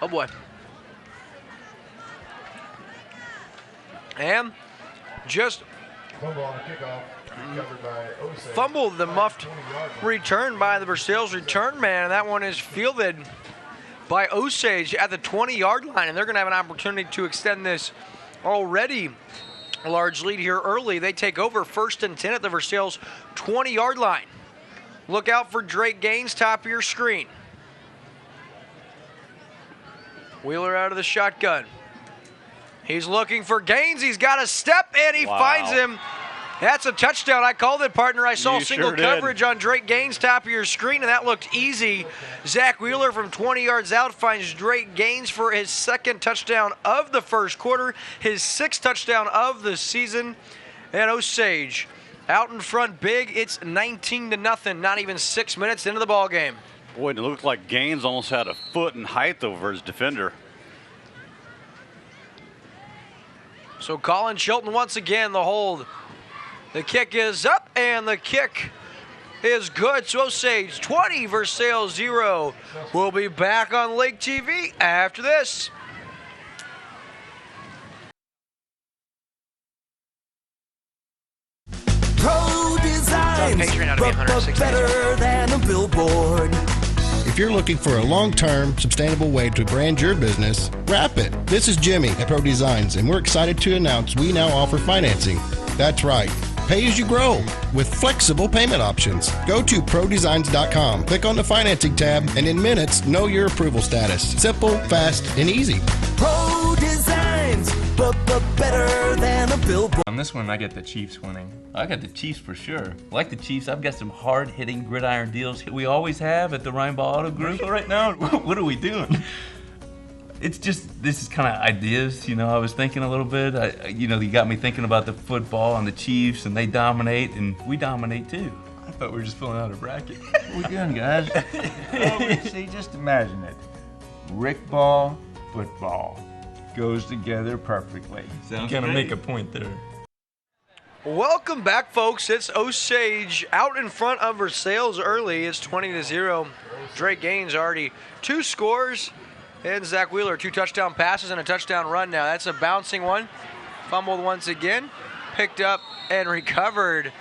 Oh boy. And just Fumble on the kickoff, recovered by Osage. fumbled the muffed return by the Versailles return man, and that one is fielded by Osage at the 20-yard line, and they're going to have an opportunity to extend this already large lead here early. They take over 1st and 10 at the Versailles 20-yard line. Look out for Drake Gaines, top of your screen. Wheeler out of the shotgun. He's looking for Gaines. He's got a step, and he finds him. That's a touchdown. I called it, partner. I saw single coverage on Drake Gaines, top of your screen, and that looked easy. Zach Wheeler from 20 yards out finds Drake Gaines for his 2nd touchdown of the first quarter, his 6th touchdown of the season. And Osage out in front big. It's 19-0, not even 6 minutes into the ball game. Boy, it looked like Gaines almost had a foot in height over his defender. So Colin Chilton once again the hold. The kick is up, and the kick is good. So Osage 20, Versailles 0. We'll be back on Lake TV after this. Pro designs, but better than a billboard. If you're looking for a long-term, sustainable way to brand your business, wrap it. This is Jimmy at Pro Designs, and we're excited to announce we now offer financing. That's right. Pay as you grow with flexible payment options. Go to prodesigns.com, click on the financing tab, and in minutes, know your approval status. Simple, fast, and easy. Pro designs, but better than a billboard. On this one, I get the Chiefs winning. I got the Chiefs for sure. Like the Chiefs, I've got some hard-hitting gridiron deals we always have at the Rhinebeck Auto Group. Right now, what are we doing? It's just, this is kind of ideas, I was thinking a little bit. You got me thinking about the football and the Chiefs, and they dominate, and we dominate too. I thought we were just filling out a bracket. What are we doing, guys? See, just imagine it. Rick ball, football goes together perfectly. Sounds kind of make a point there. Welcome back, folks. It's Osage out in front of Versailles early. It's 20-0. Drake Gaines already 2 scores. And Zach Wheeler, 2 touchdown passes and a touchdown run now. That's a bouncing one. Fumbled once again. Picked up and recovered.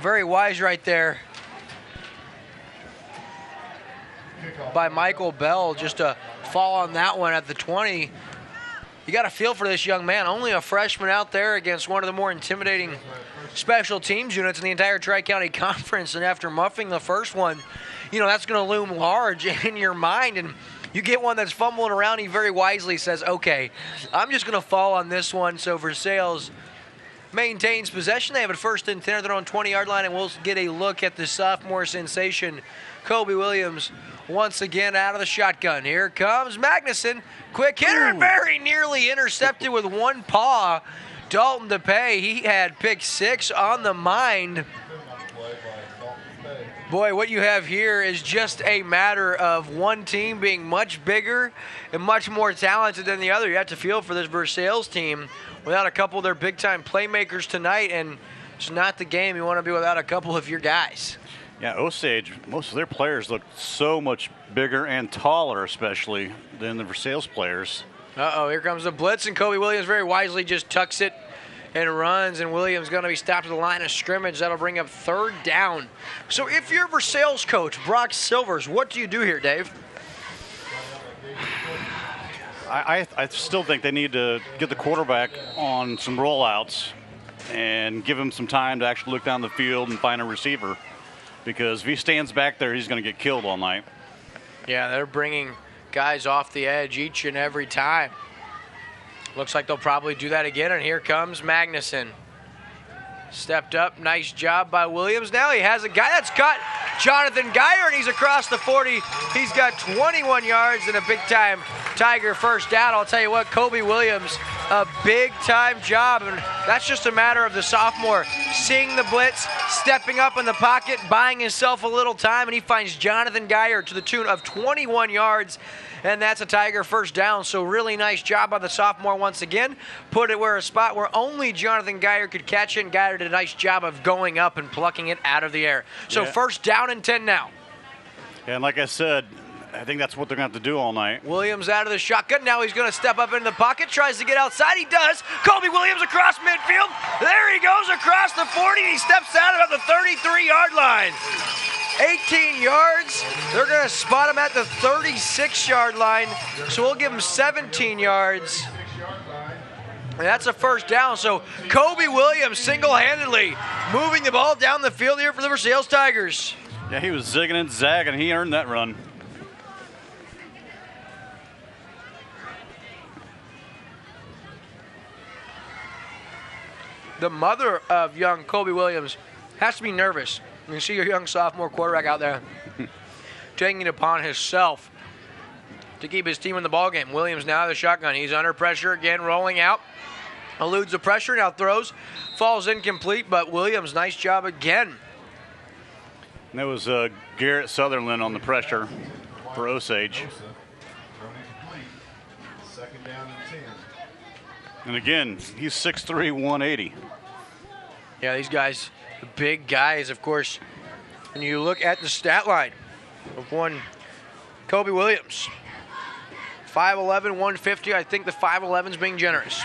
Very wise right there by Michael Bell. Just a fall on that one at the 20. You got a feel for this young man. Only a freshman out there against one of the more intimidating special teams units in the entire Tri-County Conference. And after muffing the first one, that's going to loom large in your mind. And you get one that's fumbling around, he very wisely says, okay, I'm just going to fall on this one. So Versailles maintains possession. They have it 1st and 10 at their own 20-yard line, and we'll get a look at the sophomore sensation, Kobe Williams, once again out of the shotgun. Here comes Magnuson. Quick hitter and very nearly intercepted with one paw. Dalton DePay, he had pick 6 on the mind. Boy, what you have here is just a matter of one team being much bigger and much more talented than the other. You have to feel for this Versailles team without a couple of their big-time playmakers tonight, and it's not the game you want to be without a couple of your guys. Yeah, Osage, most of their players look so much bigger and taller, especially, than the Versailles players. Uh-oh, here comes the blitz, and Kobe Williams very wisely just tucks it and runs, and Williams going to be stopped at the line of scrimmage. That'll bring up 3rd down. So if you're Versailles coach, Brock Silvers, what do you do here, Dave? I still think they need to get the quarterback on some rollouts and give him some time to actually look down the field and find a receiver. Because if he stands back there, he's going to get killed all night. Yeah, they're bringing guys off the edge each and every time. Looks like they'll probably do that again, and here comes Magnuson. Stepped up, nice job by Williams. Now he has a guy that's got Jonathan Geyer, and he's across the 40. He's got 21 yards and a big-time Tiger first down. I'll tell you what, Kobe Williams, a big-time job, and that's just a matter of the sophomore seeing the blitz, stepping up in the pocket, buying himself a little time, and he finds Jonathan Geyer to the tune of 21 yards, and that's a Tiger first down. So really nice job by the sophomore once again. Put it where a spot where only Jonathan Geyer could catch it, and Geyer did a nice job of going up and plucking it out of the air. So first down and 10 now. Yeah, and like I said, I think that's what they're going to have to do all night. Williams out of the shotgun. Now he's going to step up into the pocket, tries to get outside. He does. Kobe Williams across midfield. There he goes across the 40. He steps out about the 33-yard line. 18 yards. They're going to spot him at the 36-yard line. So we'll give him 17 yards. And that's a first down. So Kobe Williams single-handedly moving the ball down the field here for the Versailles Tigers. Yeah, he was zigging and zagging. He earned that run. The mother of young Kobe Williams has to be nervous. You can see your young sophomore quarterback out there taking it upon himself to keep his team in the ballgame. Williams now the shotgun. He's under pressure again, rolling out. Eludes the pressure, now throws. Falls incomplete, but Williams, nice job again. And that was Garrett Sutherland on the pressure for Osage. Second down and 10. And again, he's 6'3", 180. Yeah, these guys, the big guys, of course. And you look at the stat line of one Kobe Williams. 5'11", 150. I think the 5'11's being generous.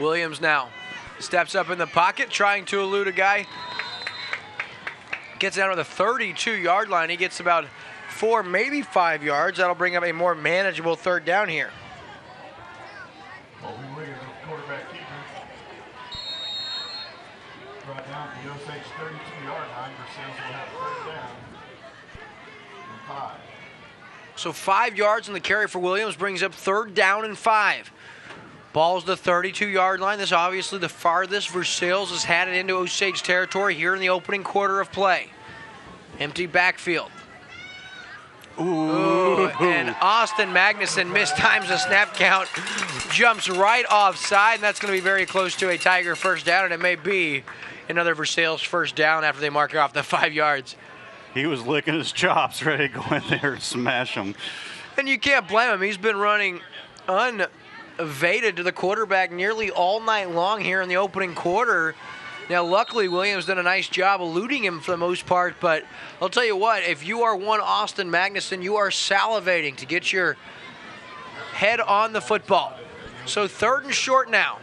Williams now steps up in the pocket, trying to elude a guy. Gets down to the 32-yard line. He gets about 4, maybe 5 yards. That'll bring up a more manageable third down here. Kobe Williams, quarterback keeper. Brought down to the Osage 32-yard line. Versailles will have third down and 5. So 5 yards on the carry for Williams brings up third down and 5. Ball's the 32-yard line. This is obviously the farthest Versailles has had it into Osage territory here in the opening quarter of play. Empty backfield. Ooh, and Austin Magnuson mistimes the snap count, jumps right offside, and that's going to be very close to a Tiger first down, and it may be another Versailles first down after they mark off the 5 yards. He was licking his chops, ready to go in there and smash him. And you can't blame him. He's been running unevaded to the quarterback nearly all night long here in the opening quarter. Now, luckily, Williams done a nice job eluding him for the most part, but I'll tell you what, if you are one Austin Magnuson, you are salivating to get your head on the football. So third and short now.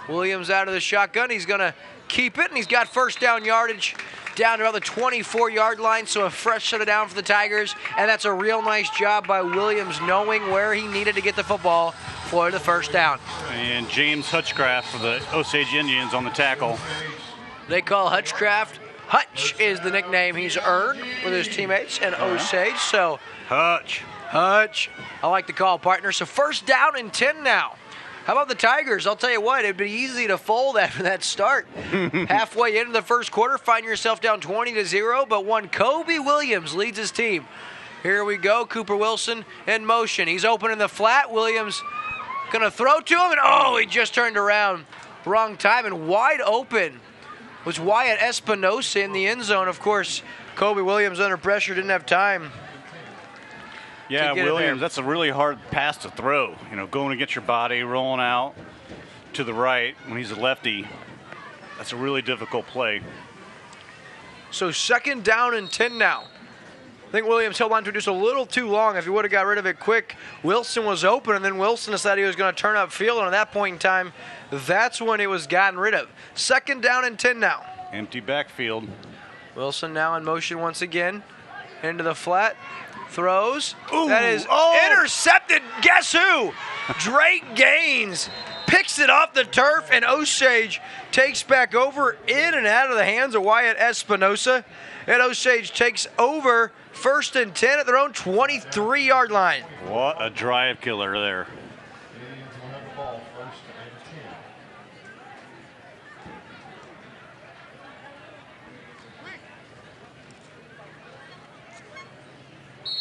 Williams out of the shotgun. He's going to keep it, and he's got first down yardage down to about the 24-yard line, so a fresh set of down for the Tigers, and that's a real nice job by Williams knowing where he needed to get the football for the first down. And James Hutchcraft for the Osage Indians on the tackle. They call Hutchcraft. Hutch is the nickname he's earned with his teammates in Osage, so Hutch. I like to call partner. So first down and 10 now. How about the Tigers? I'll tell you what, it'd be easy to fold after that start. Halfway into the first quarter, find yourself down 20-0, but one Kobe Williams leads his team. Here we go, Cooper Wilson in motion. He's open in the flat. Williams going to throw to him, and he just turned around. Wrong time, and wide open was Wyatt Espinosa in the end zone. Of course, Kobe Williams under pressure, didn't have time. Yeah, Williams, that's a really hard pass to throw. You know, going against your body, rolling out to the right when he's a lefty. That's a really difficult play. So second down and 10 now. I think Williams held on to it just a little too long. If he would have got rid of it quick, Wilson was open, and then Wilson decided he was going to turn upfield, and at that point in time, that's when it was gotten rid of. Second down and 10 now. Empty backfield. Wilson now in motion once again. Into the flat. Throws. Ooh, That is intercepted. Guess who? Drake Gaines picks it off the turf, and Osage takes back over in and out of the hands of Wyatt Espinosa. And Osage takes over 1st and 10 at their own 23-yard line. What a drive killer there. Indians will have the ball 1st and 10.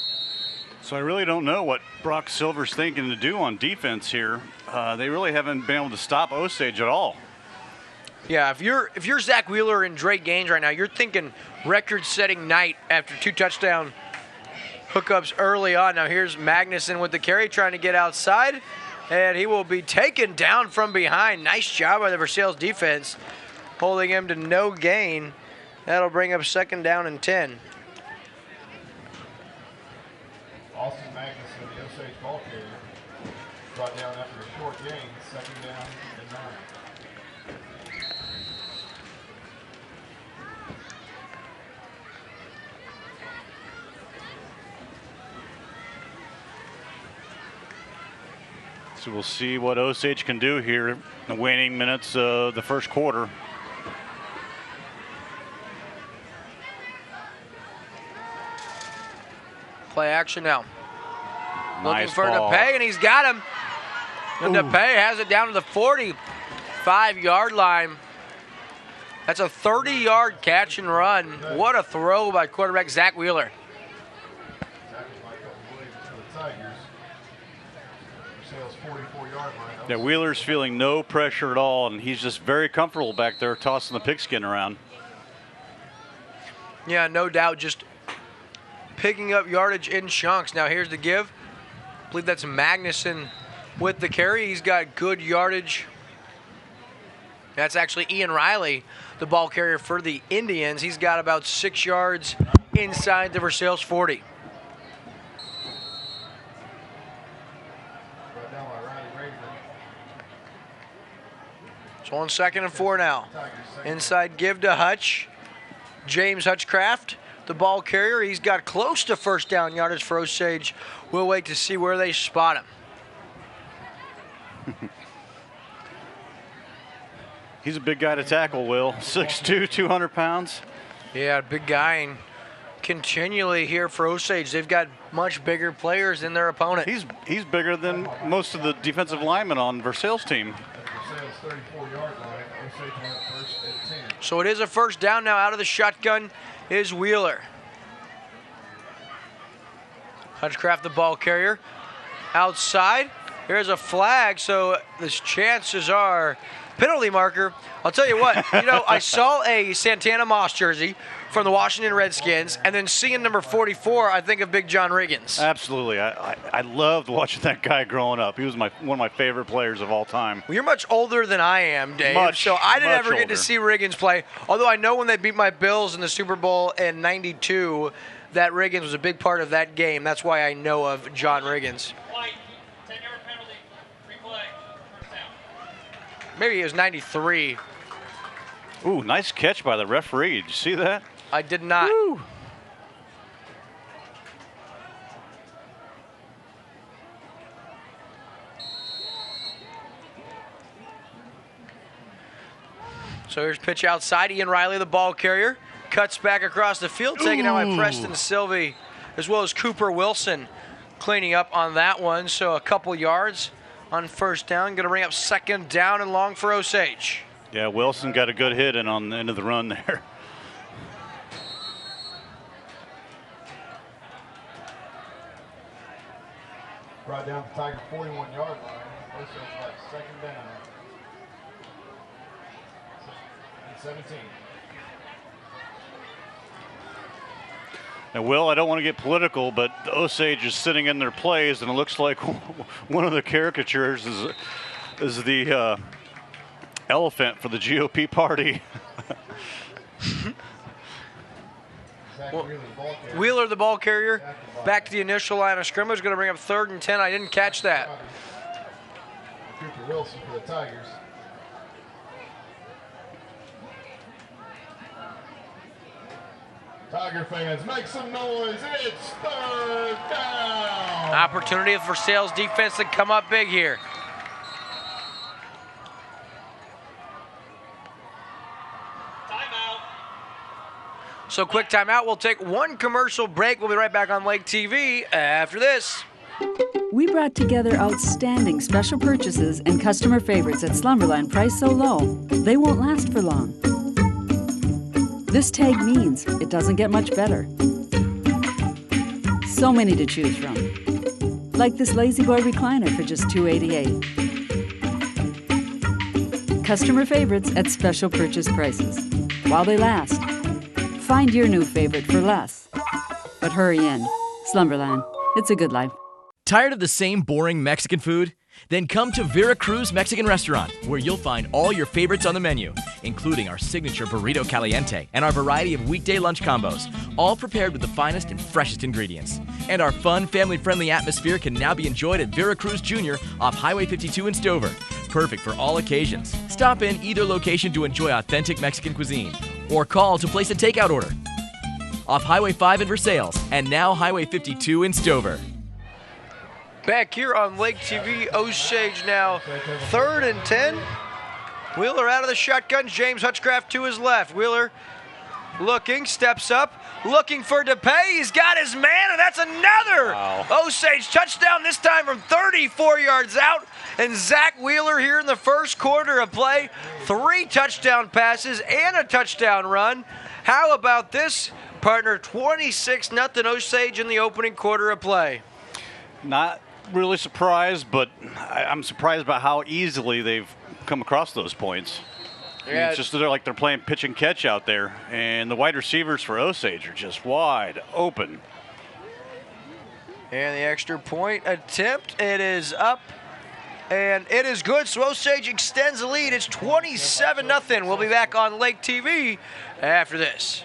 So I really don't know what Brock Silver's thinking to do on defense here. They really haven't been able to stop Osage at all. Yeah, if you're Zach Wheeler and Drake Gaines right now, you're thinking record-setting night after 2 touchdown hookups early on. Now here's Magnuson with the carry, trying to get outside, and he will be taken down from behind. Nice job by the Versailles defense, holding him to no gain. That'll bring up 2nd down and 10. Austin Magnuson, the Osage ball carrier, brought down after a short gain, 2nd down and 9. So we'll see what Osage can do here in the waning minutes of the 1st quarter. Play action now. Nice Looking for ball. DePay, and he's got him. And DePay has it down to the 45-yard line. That's a 30-yard catch and run. What a throw by quarterback Zach Wheeler. Yeah, Wheeler's feeling no pressure at all, and he's just very comfortable back there tossing the pigskin around. Yeah, no doubt, just picking up yardage in chunks. Now here's the give. I believe that's Magnuson with the carry. He's got good yardage. That's actually Ian Riley, the ball carrier for the Indians. He's got about 6 yards inside the Versailles 40. So on 2nd and 4 now. Inside give to Hutch. James Hutchcraft, the ball carrier. He's got close to 1st down yardage for Osage. We'll wait to see where they spot him. He's a big guy to tackle, Will. 6'2", 200 pounds. Yeah, big guy, and continually here for Osage. They've got much bigger players than their opponent. He's bigger than most of the defensive linemen on Versailles' team. Versailles 34-yard line. Osage will have 1st and 10. So it is a 1st down now. Out of the shotgun is Wheeler. Hutchcraft, the ball carrier. Outside, there's a flag, so the chances are penalty marker. I'll tell you what, I saw a Santana Moss jersey from the Washington Redskins, and then seeing number 44, I think of Big John Riggins. Absolutely. I loved watching that guy growing up. He was one of my favorite players of all time. Well, you're much older than I am, Dave, so I didn't ever get to see Riggins play, although I know when they beat my Bills in the Super Bowl in '92, that Riggins was a big part of that game. That's why I know of John Riggins. Maybe it was 93. Ooh, nice catch by the referee. Did you see that? I did not. Woo. So here's pitch outside. Ian Riley, the ball carrier, cuts back across the field, taken out by Preston Sylvie, as well as Cooper Wilson cleaning up on that one. So a couple yards on 1st down. Going to bring up 2nd down and long for Osage. Yeah, Wilson got a good hit in on the end of the run there. Brought down the Tiger 41-yard line. Osage like 2nd down. And 17. And Will, I don't want to get political, but the Osage is sitting in their plays, and it looks like one of the caricatures is the elephant for the GOP party. Wheeler, the ball carrier, back to the initial line of scrimmage, going to bring up 3rd and 10. I didn't catch that. Cooper Wilson for the Tigers. Tiger fans, make some noise. It's third down. Opportunity for Versailles defense to come up big here. So quick timeout. We'll take one commercial break. We'll be right back on Lake TV after this. We brought together outstanding special purchases and customer favorites at Slumberland priced so low, they won't last for long. This tag means it doesn't get much better. So many to choose from. Like this Lazy Boy recliner for just $288. Customer favorites at special purchase prices. While they last. Find your new favorite for less. But hurry in. Slumberland. It's a good life. Tired of the same boring Mexican food? Then come to Veracruz Mexican Restaurant, where you'll find all your favorites on the menu, including our signature burrito caliente and our variety of weekday lunch combos, all prepared with the finest and freshest ingredients. And our fun, family-friendly atmosphere can now be enjoyed at Veracruz Jr. off Highway 52 in Stover. Perfect for all occasions. Stop in either location to enjoy authentic Mexican cuisine, or call to place a takeout order. Off Highway 5 in Versailles, and now Highway 52 in Stover. Back here on Lake TV, Osage now 3rd and 10. Wheeler out of the shotgun. James Hutchcraft to his left. Wheeler looking, steps up, looking for DePay. He's got his man, and that's another Osage touchdown, this time from 34 yards out. And Zach Wheeler here in the first quarter of play. 3 touchdown passes and a touchdown run. How about this, partner? 26-0 Osage in the opening quarter of play. Not really surprised, but I'm surprised by how easily they've come across those points. Yeah. It's just they're playing pitch and catch out there, and the wide receivers for Osage are just wide open. And the extra point attempt, it is up, and it is good. So Osage extends the lead. It's 27-0. We'll be back on Lake TV after this.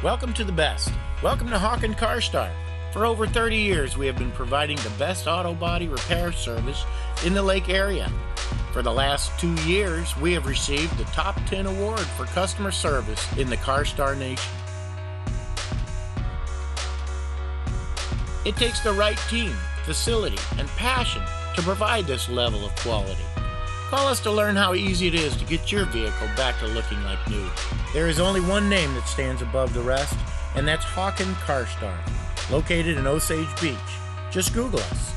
Welcome to the best. Welcome to Hawken Car Star. For over 30 years, we have been providing the best auto body repair service in the Lake area. For the last 2 years, we have received the Top 10 award for customer service in the Car Star Nation. It takes the right team, facility, and passion to provide this level of quality. Call us to learn how easy it is to get your vehicle back to looking like new. There is only one name that stands above the rest, and that's Hawken Car Star, located in Osage Beach. Just Google us.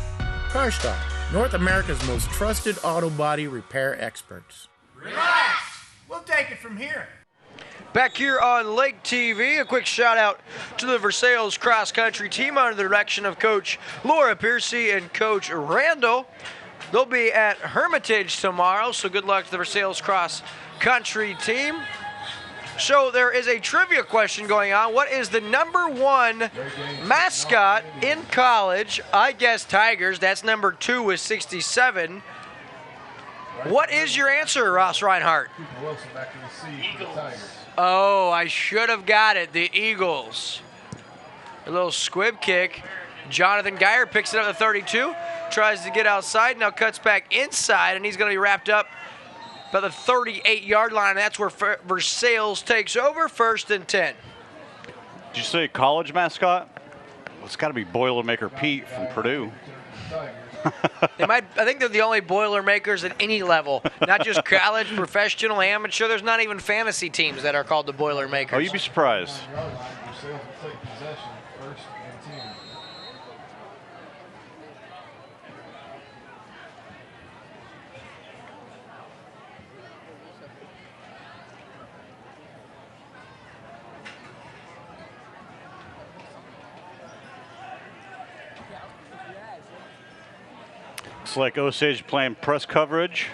Car Star, North America's most trusted auto body repair experts. Relax! We'll take it from here. Back here on Lake TV, a quick shout out to the Versailles cross country team under the direction of Coach Laura Piercy and Coach Randall. They'll be at Hermitage tomorrow, so good luck to the Versailles cross country team. So there is a trivia question going on. What is the #1 mascot in college? I guess Tigers. That's #2 with 67. What is your answer, Ross Reinhardt? Oh, I should have got it. The Eagles. A little squib kick. Jonathan Geyer picks it up at 32. Tries to get outside. Now cuts back inside, and he's going to be wrapped up about the 38-yard line. That's where Versailles takes over, 1st and 10. Did you say college mascot? Well, it's got to be Boilermaker Pete from Purdue. I think they're the only Boilermakers at any level, not just college, professional, amateur. There's not even fantasy teams that are called the Boilermakers. Oh, you'd be surprised. Looks like Osage playing press coverage.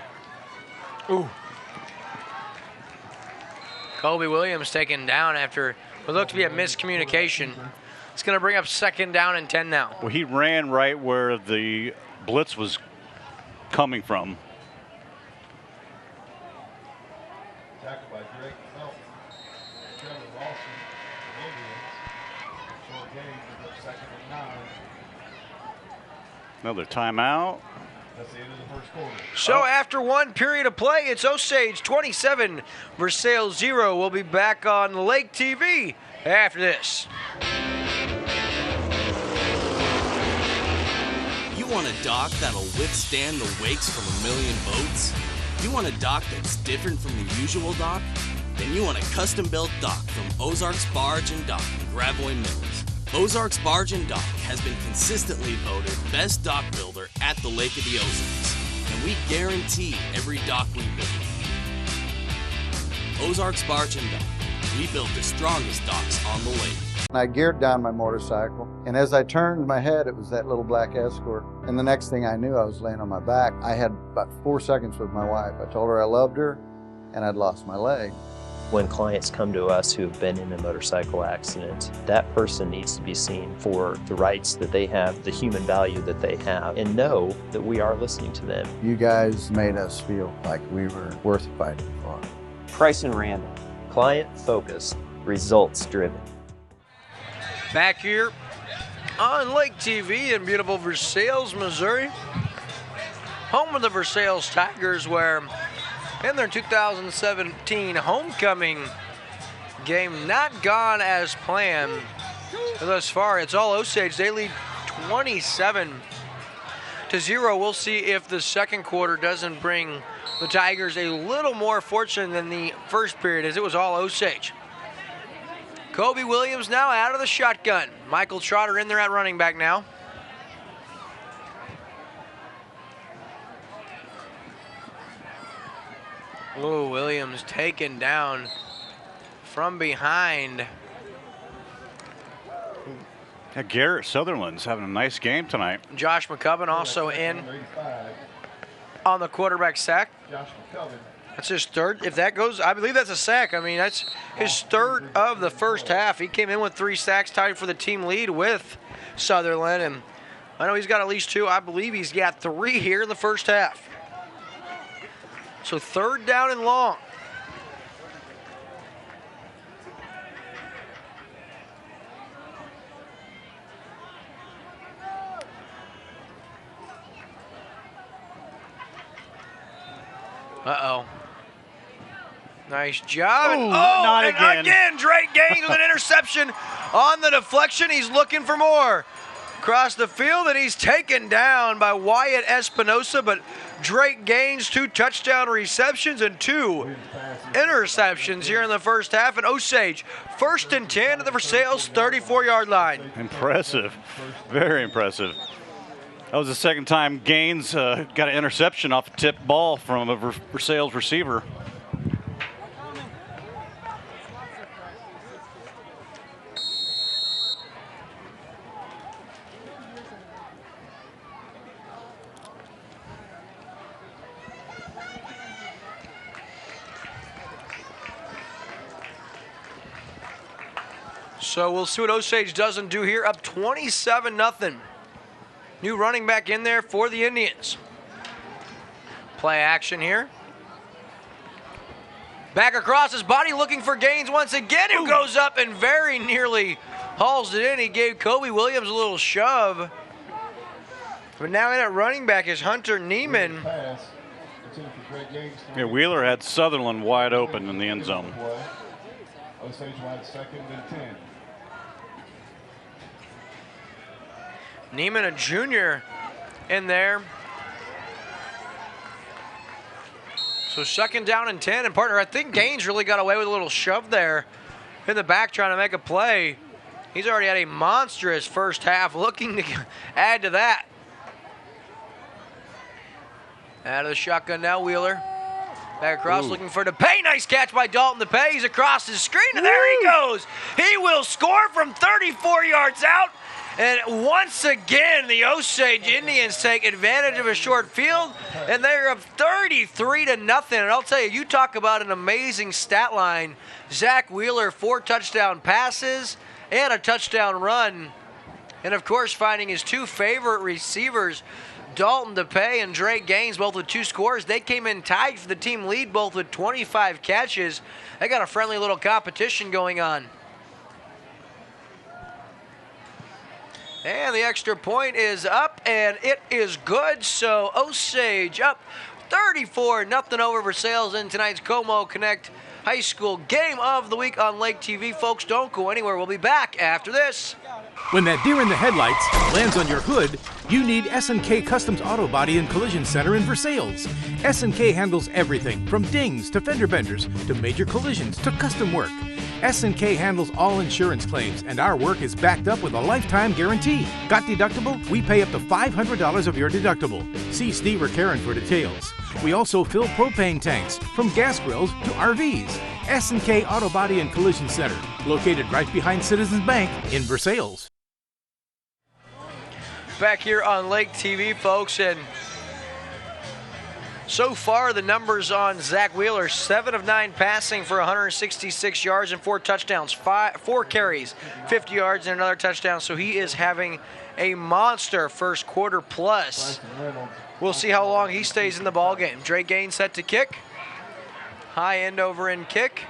Ooh. Kobe Williams taken down after what looked to be a miscommunication. It's going to bring up 2nd down and 10 now. Well, he ran right where the blitz was coming from. Tackled by Drake Phelps. Trevor Lawson, Indians. Short game, 2nd and 9. Another timeout. That's the end of the first quarter. So after one period of play, it's Osage 27, Versailles 0. We'll be back on Lake TV after this. You want a dock that'll withstand the wakes from a million boats? You want a dock that's different from the usual dock? Then you want a custom-built dock from Ozarks Barge and Dock in Gravois Mills. Ozarks Barge and Dock has been consistently voted best dock builder at the Lake of the Ozarks, and we guarantee every dock we build. Ozarks Barge and Dock. We build the strongest docks on the lake. I geared down my motorcycle, and as I turned my head, it was that little black Escort. And the next thing I knew, I was laying on my back. I had about 4 seconds with my wife. I told her I loved her, and I'd lost my leg. When clients come to us who have been in a motorcycle accident, that person needs to be seen for the rights that they have, the human value that they have, and know that we are listening to them. You guys made us feel like we were worth fighting for. Price and Randall, client-focused, results-driven. Back here on Lake TV in beautiful Versailles, Missouri. Home of the Versailles Tigers, where in their 2017 homecoming game, not gone as planned thus far. It's all Osage. They lead 27-0. We'll see if the second quarter doesn't bring the Tigers a little more fortune than the first period, as it was all Osage. Kobe Williams now out of the shotgun. Michael Trotter in there at running back now. Oh, Williams taken down from behind. Yeah, Garrett Sutherland's having a nice game tonight. Josh McCubbin also in on the quarterback sack. Josh McCubbin. That's his third. If that goes, I believe that's a sack. I mean, that's his third of the first half. He came in with 3 sacks, tied for the team lead with Sutherland. And I know he's got at least 2. I believe he's got 3 here in the first half. So third down and long. Uh-oh. Nice job. Ooh, not and again. Drake Gaines with an interception on the deflection. He's looking for more. Across the field, and he's taken down by Wyatt Espinosa, but Drake Gaines 2 touchdown receptions and 2 interceptions here in the first half. And Osage, 1st and 10 at the Versailles 34-yard line. Impressive. Very impressive. That was the second time Gaines got an interception off a tipped ball from a Versailles receiver. So we'll see what Osage doesn't do here. Up 27-0. New running back in there for the Indians. Play action here. Back across his body, looking for Gaines once again, who goes up and very nearly hauls it in. He gave Kobe Williams a little shove. But now in at running back is Hunter Neiman. Yeah, Wheeler had Sutherland wide open in the end zone. Osage wide 2nd and 10. Neiman, a junior, in there. So 2nd down and 10. And partner, I think Gaines really got away with a little shove there in the back trying to make a play. He's already had a monstrous first half, looking to add to that. Out of the shotgun now, Wheeler. Back across, looking for DePay. Nice catch by Dalton DePay. He's across his screen, and there he goes. He will score from 34 yards out. And once again, the Osage Indians take advantage of a short field, and they're up 33-0. And I'll tell you, you talk about an amazing stat line. Zach Wheeler, 4 touchdown passes and a touchdown run. And, of course, finding his 2 favorite receivers, Dalton DePay and Drake Gaines, both with 2 scores. They came in tied for the team lead, both with 25 catches. They got a friendly little competition going on. And the extra point is up, and it is good. So Osage up 34-0 over Versailles in tonight's Como Connect High School Game of the Week on Lake TV. Folks, don't go anywhere. We'll be back after this. When that deer in the headlights lands on your hood, you need S&K Customs Auto Body and Collision Center in Versailles. S&K handles everything from dings to fender benders to major collisions to custom work. S&K handles all insurance claims, and our work is backed up with a lifetime guarantee. Got deductible? We pay up to $500 of your deductible. See Steve or Karen for details. We also fill propane tanks, from gas grills to RVs. S&K Auto Body and Collision Center, located right behind Citizens Bank in Versailles. Back here on Lake TV, folks, and so far the numbers on Zach Wheeler: 7 of 9 passing for 166 yards and 4 touchdowns, 4 carries, 50 yards and another touchdown. So he is having a monster first quarter plus. We'll see how long he stays in the ball game. Drake Gaines set to kick. High end over in kick.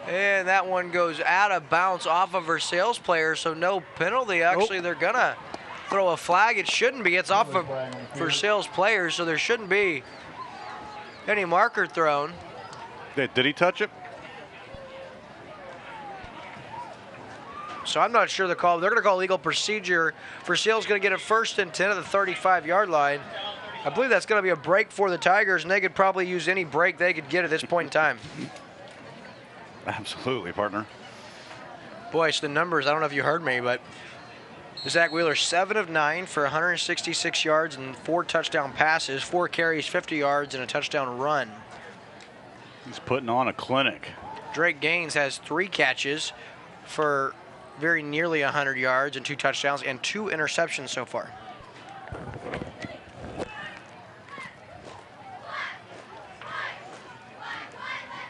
And that one goes out of bounds off of Versailles player, so no penalty. Actually, they're going to throw a flag. It shouldn't be. It's off of Versailles players, so there shouldn't be any marker thrown. Did he touch it? So I'm not sure the call. They're going to call legal procedure. Versailles is going to get it 1st and 10 at the 35-yard line. I believe that's going to be a break for the Tigers, and they could probably use any break they could get at this point in time. Absolutely, partner. Boy, it's the numbers. I don't know if you heard me, but Zach Wheeler, 7 of 9 for 166 yards and 4 touchdown passes, 4 carries, 50 yards, and a touchdown run. He's putting on a clinic. Drake Gaines has 3 catches for very nearly 100 yards and 2 touchdowns and 2 interceptions so far.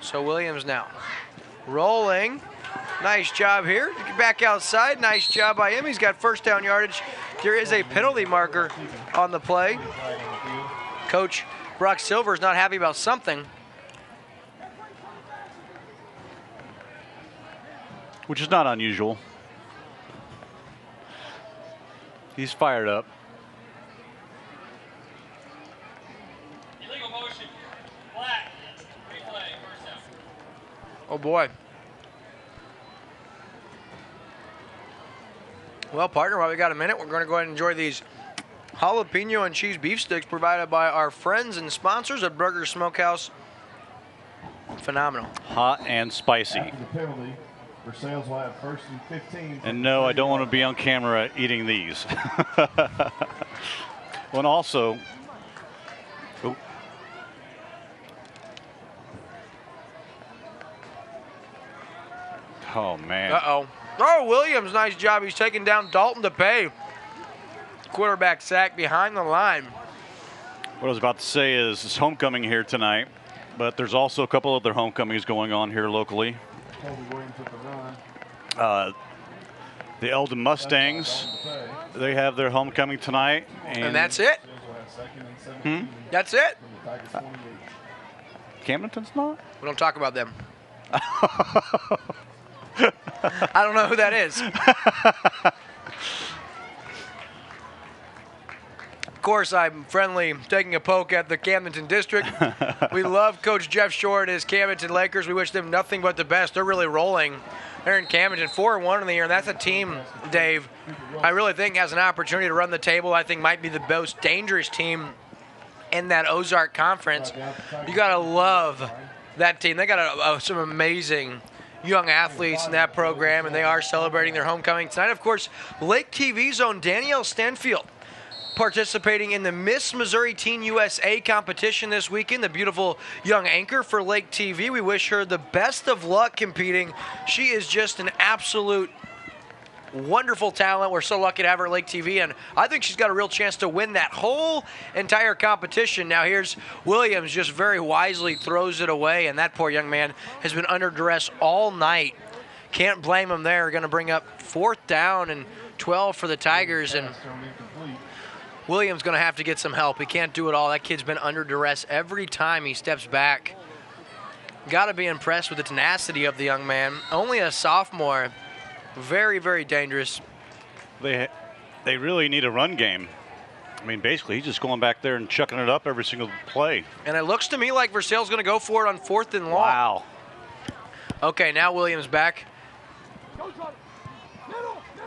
So Williams now rolling. Nice job here. Back outside. Nice job by him. He's got first down yardage. There is a penalty marker on the play. Coach Brock Silver is not happy about something. Which is not unusual. He's fired up. Illegal motion. Flag. Replay. First down. Oh boy. Well, partner, while we got a minute, we're going to go ahead and enjoy these jalapeno and cheese beef sticks provided by our friends and sponsors at Burger Smokehouse. Phenomenal. Hot and spicy. After the penalty, Versailles will have 1st and 15. And no, I don't want to be on camera eating these. Well, and also, oh man. Uh-oh. Oh, Williams, nice job. He's taking down Dalton to pay. Quarterback sack behind the line. What I was about to say is it's homecoming here tonight, but there's also a couple other homecomings going on here locally. The Eldon Mustangs, they have their homecoming tonight. And that's it? That's it? Camdenton's not? We don't talk about them. I don't know who that is. Of course, I'm friendly taking a poke at the Camdenton District. We love Coach Jeff Shore and his Camdenton Lakers. We wish them nothing but the best. They're really rolling. They're in Camdenton, 4-1 in the year, and that's a team, Dave, I really think has an opportunity to run the table. I think might be the most dangerous team in that Ozark Conference. You got to love that team. They got some amazing young athletes in that program, and they are celebrating their homecoming tonight. Of course, Lake TV's own Danielle Stanfield participating in the Miss Missouri Teen USA competition this weekend, the beautiful young anchor for Lake TV. We wish her the best of luck competing. She is just an absolute wonderful talent. We're so lucky to have her at Lake TV, and I think she's got a real chance to win that whole entire competition. Now here's Williams, just very wisely throws it away, and that poor young man has been under duress all night. Can't blame him there. Going to bring up 4th down and 12 for the Tigers, and Williams going to have to get some help. He can't do it all. That kid's been under duress every time he steps back. Got to be impressed with the tenacity of the young man. Only a sophomore. Very, very dangerous. They They really need a run game. I mean, basically, he's just going back there and chucking it up every single play. And it looks to me like Versailles going to go for it on 4th and long. Wow. Okay, now Williams back.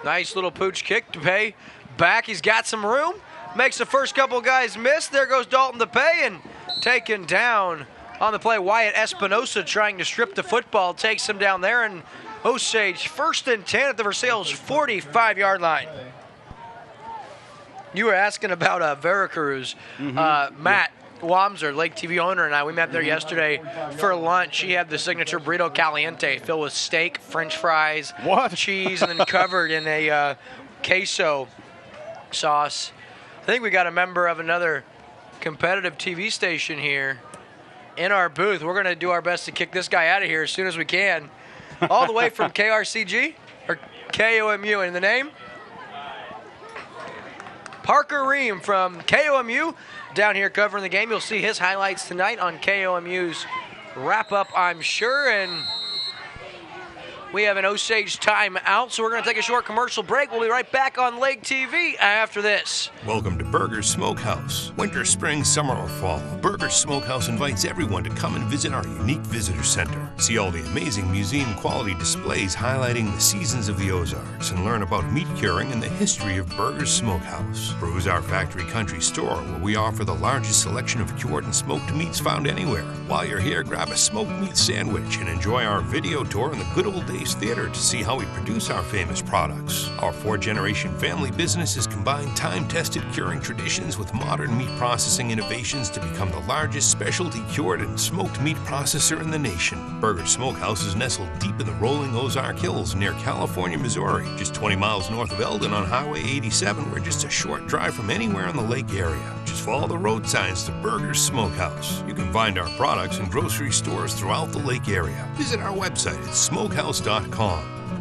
Nice little pooch kick to Pay. Back, he's got some room. Makes the first couple guys miss. There goes Dalton to Pay, and taken down on the play. Wyatt Espinosa trying to strip the football. Takes him down there, and Osage 1st and 10 at the Versailles 45-yard line. You were asking about Veracruz. Matt Wamser, Lake TV owner, and I, we met there yesterday for lunch. He had the signature burrito caliente filled with steak, French fries, cheese, and then covered in a queso sauce. I think we got a member of another competitive TV station here in our booth. We're going to do our best to kick this guy out of here as soon as we can. All the way from KRCG, or KOMU, and the name? Parker Ream from KOMU down here covering the game. You'll see his highlights tonight on KOMU's wrap-up, I'm sure. And we have an Osage timeout, so we're going to take a short commercial break. We'll be right back on Lake TV after this. Welcome to Burger's Smokehouse. Winter, spring, summer, or fall, Burger's Smokehouse invites everyone to come and visit our unique visitor center. See all the amazing museum-quality displays highlighting the seasons of the Ozarks and learn about meat curing and the history of Burger's Smokehouse. Peruse our factory country store where we offer the largest selection of cured and smoked meats found anywhere. While you're here, grab a smoked meat sandwich and enjoy our video tour in the good old days Theater to see how we produce our famous products. Our 4-generation family business has combined time-tested curing traditions with modern meat processing innovations to become the largest specialty cured and smoked meat processor in the nation. Burger's Smokehouse is nestled deep in the rolling Ozark Hills near California, Missouri, just 20 miles north of Eldon on Highway 87. We're just a short drive from anywhere in the lake area. Just follow the road signs to Burger's Smokehouse. You can find our products in grocery stores throughout the lake area. Visit our website at smokehouse.com.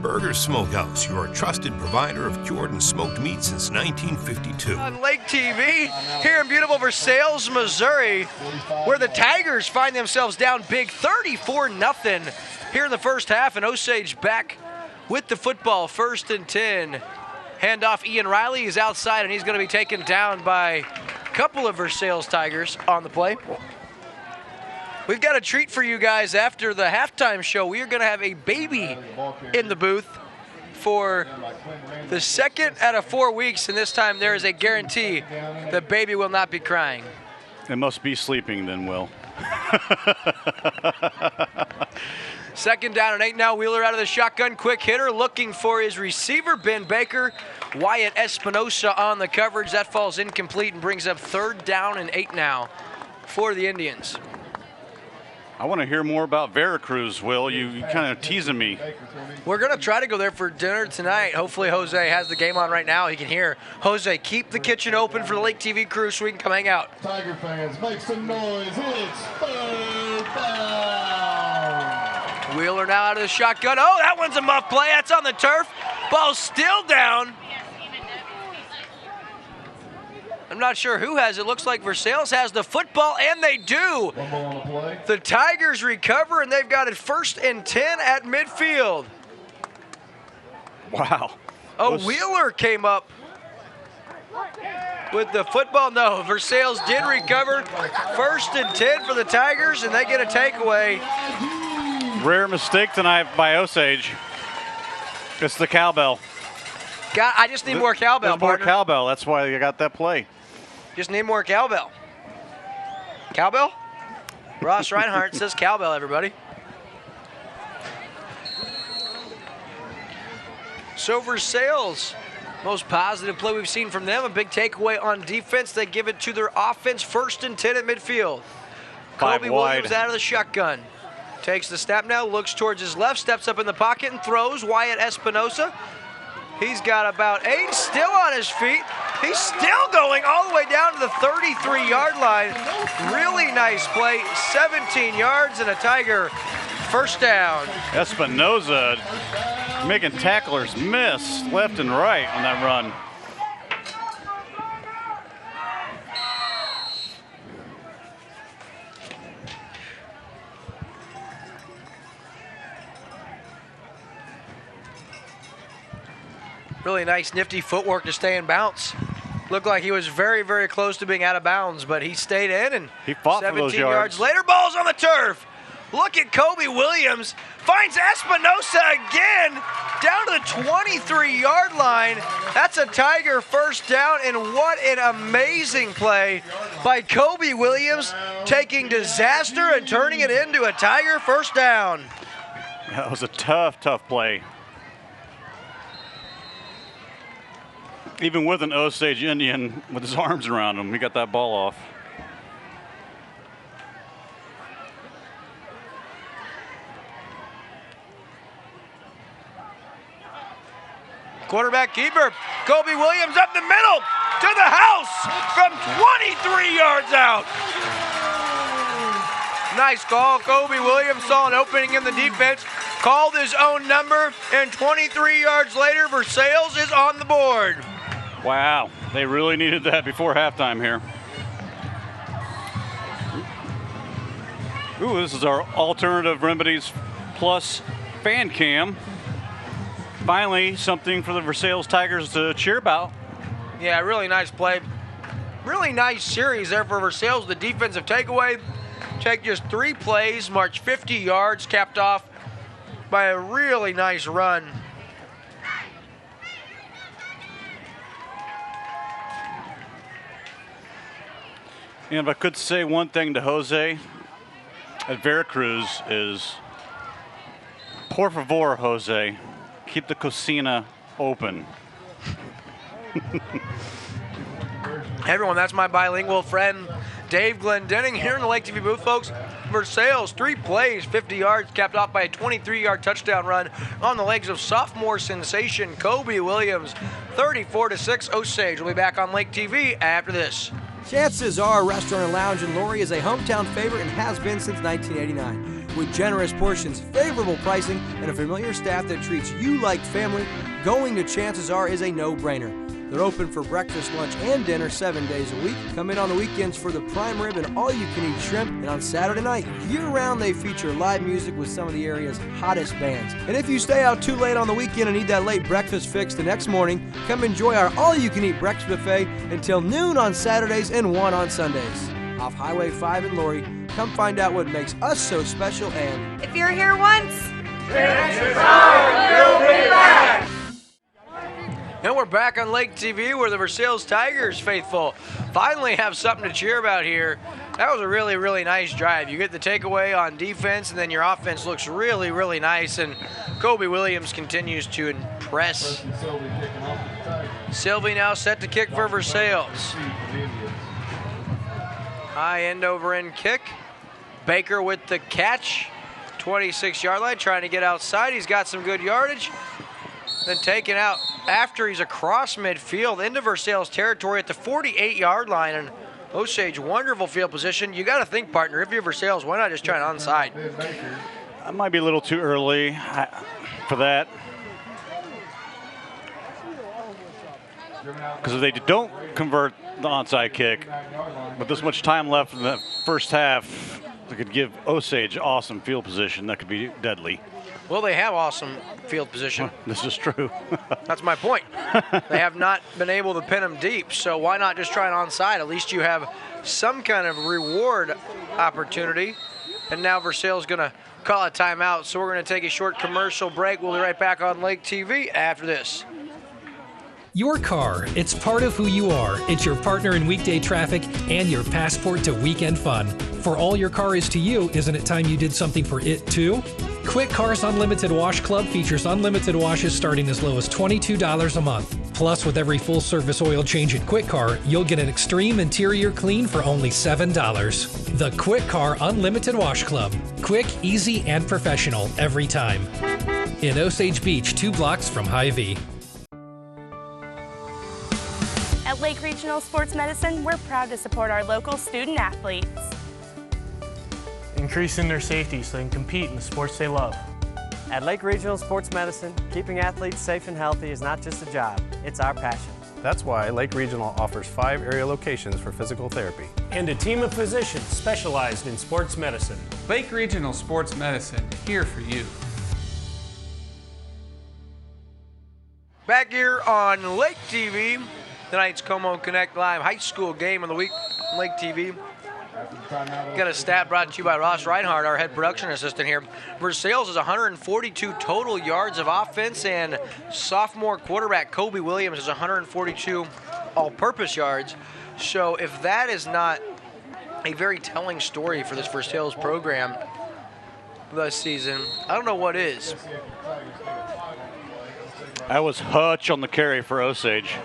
Burger's Smokehouse, your trusted provider of cured and smoked meat since 1952. On Lake TV, here in beautiful Versailles, Missouri, where the Tigers find themselves down big 34-0 here in the first half, and Osage back with the football, 1st and 10. Handoff, Ian Riley is outside, and he's going to be taken down by a couple of Versailles Tigers on the play. We've got a treat for you guys after the halftime show. We are going to have a baby in the booth for the 2nd out of 4 weeks, and this time there is a guarantee the baby will not be crying. It must be sleeping then, Will. 2nd down and 8 now. Wheeler out of the shotgun, quick hitter, looking for his receiver, Ben Baker. Wyatt Espinosa on the coverage. That falls incomplete and brings up 3rd down and 8 now for the Indians. I want to hear more about Veracruz, Will. You kind of teasing me. We're going to try to go there for dinner tonight. Hopefully Jose has the game on right now. He can hear. Jose, keep the kitchen open for the Lake TV crew so we can come hang out. Tiger fans, make some noise. It's 3rd down. Wheeler now out of the shotgun. Oh, that one's a muff play. That's on the turf. Ball's still down. I'm not sure who has it. Looks like Versailles has the football, and they do. One ball on the play. The Tigers recover, and they've got it 1st and 10 at midfield. Wow. Oh, Wheeler came up with the football. No, Versailles did recover. 1st and 10 for the Tigers, and they get a takeaway. Rare mistake tonight by Osage. It's the cowbell. I just need more cowbell, more partner. cowbell. That's why you got that play. Just need more cowbell. Cowbell? Ross Reinhardt says cowbell, everybody. So Versailles, most positive play we've seen from them. A big takeaway on defense. They give it to their offense. 1st and 10 at midfield. Kobe Williams out of the shotgun. Takes the snap now, looks towards his left, steps up in the pocket and throws. Wyatt Espinosa. He's got about 8, still on his feet. He's still going all the way down to the 33-yard line. Really nice play, 17 yards and a Tiger 1st down. Espinosa making tacklers miss left and right on that run. Really nice, nifty footwork to stay in bounce. Looked like he was very, very close to being out of bounds, but he stayed in, and he fought for those 17 yards. later, ball's on the turf. Look at Kobe Williams, finds Espinosa again, down to the 23-yard line. That's a Tiger first down, and what an amazing play by Kobe Williams, taking disaster and turning it into a Tiger first down. That was a tough, tough play. Even with an Osage Indian with his arms around him, he got that ball off. Quarterback keeper, Kobe Williams up the middle to the house from 23 yards out. Nice call. Kobe Williams saw an opening in the defense, called his own number, and 23 yards later, Versailles is on the board. Wow, they really needed that before halftime here. Ooh, this is our Alternative Remedies Plus fan cam. Finally, something for the Versailles Tigers to cheer about. Yeah, really nice play. Really nice series there for Versailles. The defensive takeaway. Take just 3 plays, march 50 yards, capped off by a really nice run. And if I could say one thing to Jose at Veracruz is, por favor, Jose, keep the cocina open. Everyone, that's my bilingual friend, Dave Glendenning, here in the Lake TV booth, folks. Versailles, 3 plays, 50 yards, capped off by a 23-yard touchdown run on the legs of sophomore sensation Kobe Williams. 34-6, Osage. We'll be back on Lake TV after this. Chances are Restaurant and Lounge in Laurie is a hometown favorite and has been since 1989. With generous portions, favorable pricing, and a familiar staff that treats you like family, going to Chances Are is a no-brainer. They're open for breakfast, lunch, and dinner 7 days a week. Come in on the weekends for the prime rib and all-you-can-eat shrimp. And on Saturday night, year-round, they feature live music with some of the area's hottest bands. And if you stay out too late on the weekend and need that late breakfast fix the next morning, come enjoy our all-you-can-eat breakfast buffet until noon on Saturdays and 1 on Sundays. Off Highway 5 in Laurie, come find out what makes us so special and... If you're here once, Chances are you'll be back! And we're back on Lake TV where the Versailles Tigers faithful finally have something to cheer about here. That was a really, really nice drive. You get the takeaway on defense, and then your offense looks really, really nice, and Kobe Williams continues to impress. Sylvie now set to kick for Versailles. High end over end kick. Baker with the catch. 26-yard line, trying to get outside. He's got some good yardage. Then taken out after he's across midfield into Versailles territory at the 48-yard line. And Osage, wonderful field position. You got to think, partner, if you're Versailles, why not just try an onside? That might be a little too early for that. Because if they don't convert the onside kick, with this much time left in the first half, they could give Osage awesome field position. That could be deadly. Well, they have awesome field position. This is true. That's my point. They have not been able to pin them deep, so why not just try an onside? At least you have some kind of reward opportunity. And now Versailles is going to call a timeout, so we're going to take a short commercial break. We'll be right back on Lake TV after this. Your car, it's part of who you are. It's your partner in weekday traffic and your passport to weekend fun. For all your car is to you, isn't it time you did something for it too? Quick Car's Unlimited Wash Club features unlimited washes starting as low as $22 a month. Plus, with every full-service oil change at Quick Car, you'll get an extreme interior clean for only $7. The Quick Car Unlimited Wash Club. Quick, easy, and professional every time. In Osage Beach, 2 blocks from Hy-Vee. at Lake Regional Sports Medicine, we're proud to support our local student athletes. Increasing their safety so they can compete in the sports they love. At Lake Regional Sports Medicine, keeping athletes safe and healthy is not just a job, it's our passion. That's why Lake Regional offers 5 area locations for physical therapy. And a team of physicians specialized in sports medicine. Lake Regional Sports Medicine, here for you. Back here on Lake TV, tonight's Como Connect Live high school game of the week on Lake TV. Got a stat brought to you by Ross Reinhardt, our head production assistant here. Versailles is 142 total yards of offense, and sophomore quarterback Kobe Williams is 142 all-purpose yards. So if that is not a very telling story for this Versailles program this season, I don't know what is. That was Hutch on the carry for Osage.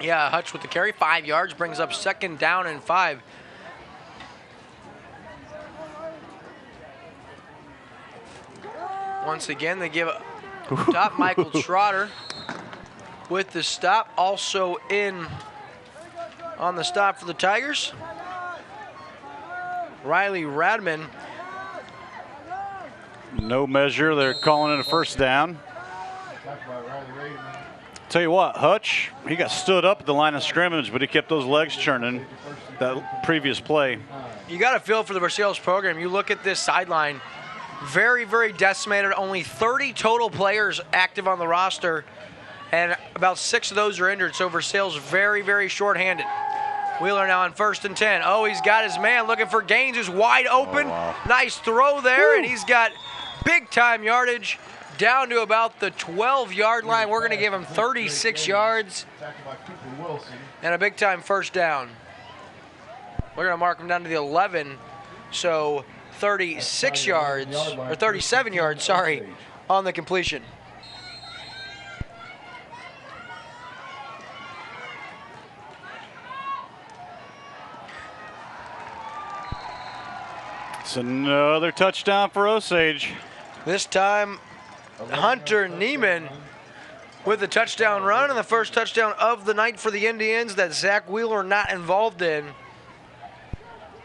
Yeah, Hutch with the carry, 5 yards, brings up 2nd down and 5. Once again, they give a stop. Michael Trotter with the stop, also in on the stop for the Tigers. Riley Radman. No measure, they're calling it a first down. Tell you what, Hutch, he got stood up at the line of scrimmage, but he kept those legs churning that previous play. You got to feel for the Versailles program. You look at this sideline, very, very decimated. Only 30 total players active on the roster, and about 6 of those are injured. So Versailles very, very shorthanded. Wheeler now on 1st and 10. Oh, he's got his man looking for Gaines, who's wide open. Oh, wow. Nice throw there, and he's got big-time yardage down to about the 12-yard line. We're going to give him 36 yards and a big-time first down. We're going to mark him down to the 11, so 36 yards, or 37 yards, sorry, on the completion. It's another touchdown for Osage. This time, Hunter Neiman with a touchdown run, and the first touchdown of the night for the Indians that Zach Wheeler not involved in.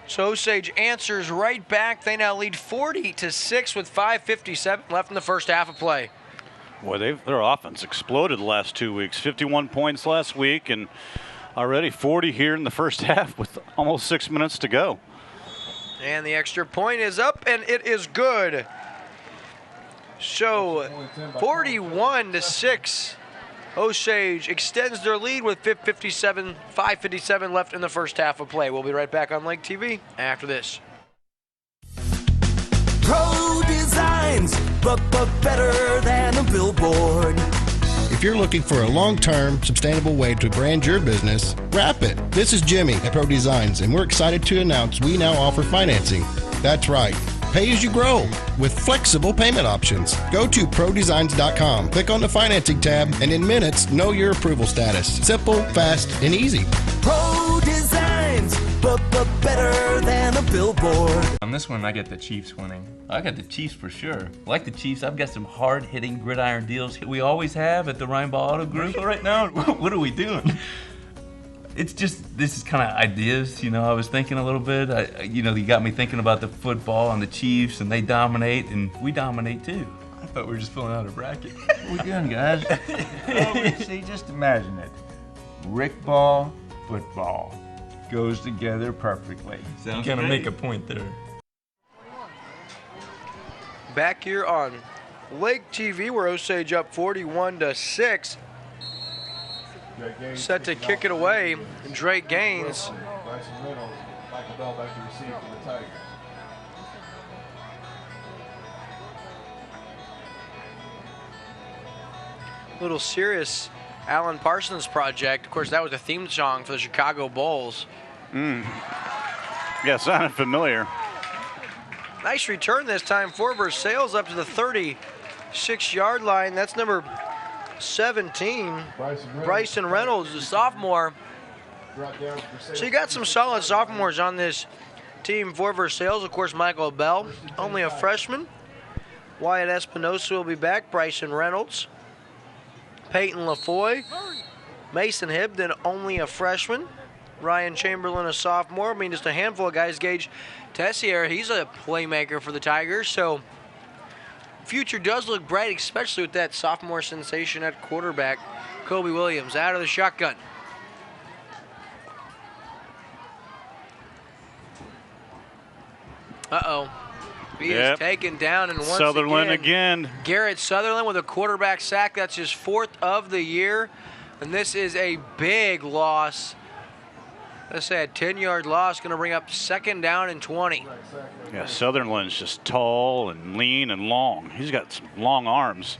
So Osage answers right back. They now lead 40-6 with 5:57 left in the first half of play. Boy, their offense exploded the last 2 weeks. 51 points last week, and already 40 here in the first half with almost 6 minutes to go. And the extra point is up, and it is good. So 41-6. Osage extends their lead with 5:57 left in the first half of play. We'll be right back on Lake TV after this. Pro Designs, but better than a billboard. If you're looking for a long-term, sustainable way to brand your business, wrap it. This is Jimmy at Pro Designs, and we're excited to announce we now offer financing. That's right. Pay as you grow with flexible payment options. Go to prodesigns.com, click on the financing tab, and in minutes, know your approval status. Simple, fast, and easy. Pro Designs, but better than a billboard. On this one, I get the Chiefs winning. I got the Chiefs for sure. Like the Chiefs, I've got some hard-hitting gridiron deals we always have at the Rhineball Auto Group. Right now, what are we doing? It's just, this is kind of ideas, you know, I was thinking a little bit. You got me thinking about the football and the Chiefs, and they dominate, and we dominate too. I thought we were just filling out a bracket. What are we doing, guys? See, just imagine it. Rick ball, football goes together perfectly. Sounds kind of make a point there. Back here on Lake TV, we're Osage up 41-6. Set to kick it away, Drake Gaines. Little serious Alan Parsons project. Of course, that was a theme song for the Chicago Bulls. Yeah, sounded familiar. Nice return this time for Versailles up to the 36-yard line. That's number 17, Bryson Reynolds, the sophomore. So you got some solid sophomores on this team for Versailles. Of course, Michael Bell, only a freshman. Wyatt Espinosa will be back. Bryson Reynolds. Peyton LaFoy. Mason Hibden, only a freshman. Ryan Chamberlain, a sophomore. I mean, just a handful of guys. Gage Tessier, he's a playmaker for the Tigers. So future does look bright, especially with that sophomore sensation at quarterback, Kobe Williams, out of the shotgun. Uh-oh. He is taken down, and once Sutherland again. Garrett Sutherland with a quarterback sack. That's his 4th of the year, and this is a big loss. Let's say a 10-yard loss, going to bring up 2nd down and 20. Yeah, Sutherland's just tall and lean and long. He's got some long arms.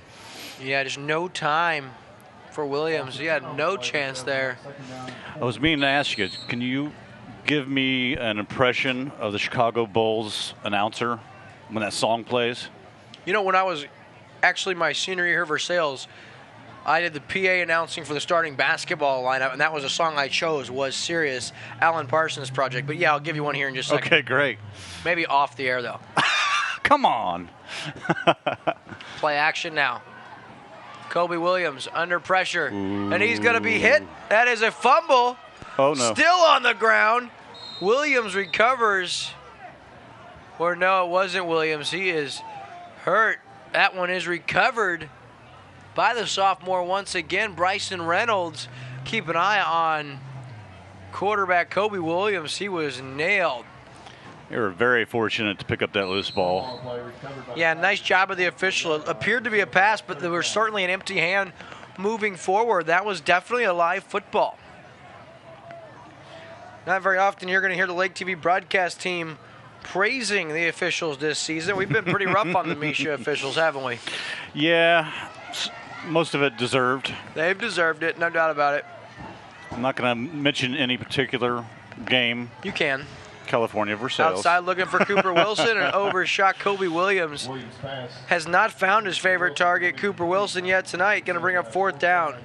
Yeah, just no time for Williams. He had no chance there. I was meaning to ask you, can you give me an impression of the Chicago Bulls announcer when that song plays? You know, when I was actually my senior year here for Versailles, I did the PA announcing for the starting basketball lineup, and that was a song I chose, was Sirius, Alan Parsons' project. But yeah, I'll give you one here in just a second. Okay, great. Maybe off the air, though. Come on. Play action now. Kobe Williams under pressure, and he's going to be hit. That is a fumble. Oh, no. Still on the ground. Williams recovers. Or no, it wasn't Williams. He is hurt. That one is recovered by the sophomore once again, Bryson Reynolds. Keep an eye on quarterback Kobe Williams. He was nailed. They were very fortunate to pick up that loose ball. Yeah, nice job of the official. It appeared to be a pass, but there was certainly an empty hand moving forward. That was definitely a live football. Not very often you're going to hear the Lake TV broadcast team praising the officials this season. We've been pretty rough on the Misha officials, haven't we? Yeah, most of it deserved. They've deserved it, no doubt about it. I'm not going to mention any particular game. You can. California Versailles. Outside looking for Cooper Wilson, and overshot Kobe Williams. Has not found his favorite target, Cooper Wilson, yet tonight. Going to bring up 4th down.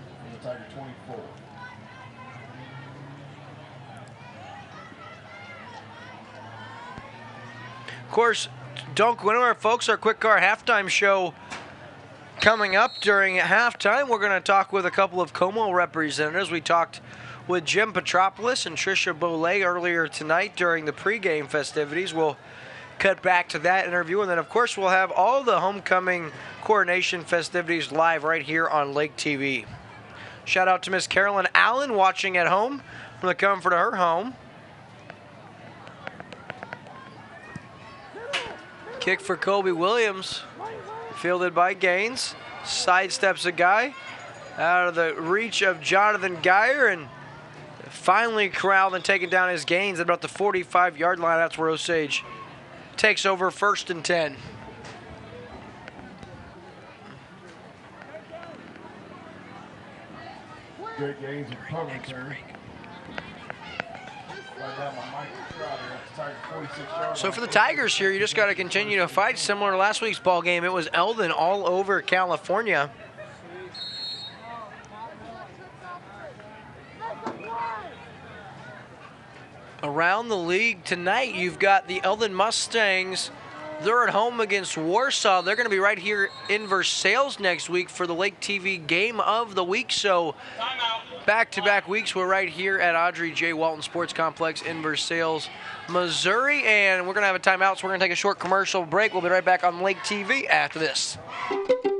Of course, don't go anywhere, folks. Our Quick Car halftime show coming up during halftime. We're going to talk with a couple of Como representatives. We talked with Jim Petropoulos and Tricia Bolay earlier tonight during the pregame festivities. We'll cut back to that interview, and then, of course, we'll have all the homecoming coronation festivities live right here on Lake TV. Shout out to Miss Carolyn Allen watching at home from the comfort of her home. Kick for Kobe Williams, fielded by Gaines. Sidesteps a guy out of the reach of Jonathan Geyer, and finally corralled and taken down as Gaines at about the 45-yard line. That's where Osage takes over 1st and 10. Great Gaines and punt return. So for the Tigers here, you just got to continue to fight. Similar to last week's ball game, it was Eldon all over California. Around the league tonight, you've got the Eldon Mustangs. They're at home against Warsaw. They're going to be right here in Versailles next week for the Lake TV Game of the Week. So back-to-back weeks, we're right here at Audrey J. Walton Sports Complex in Versailles, Missouri. And we're going to have a timeout, so we're going to take a short commercial break. We'll be right back on Lake TV after this.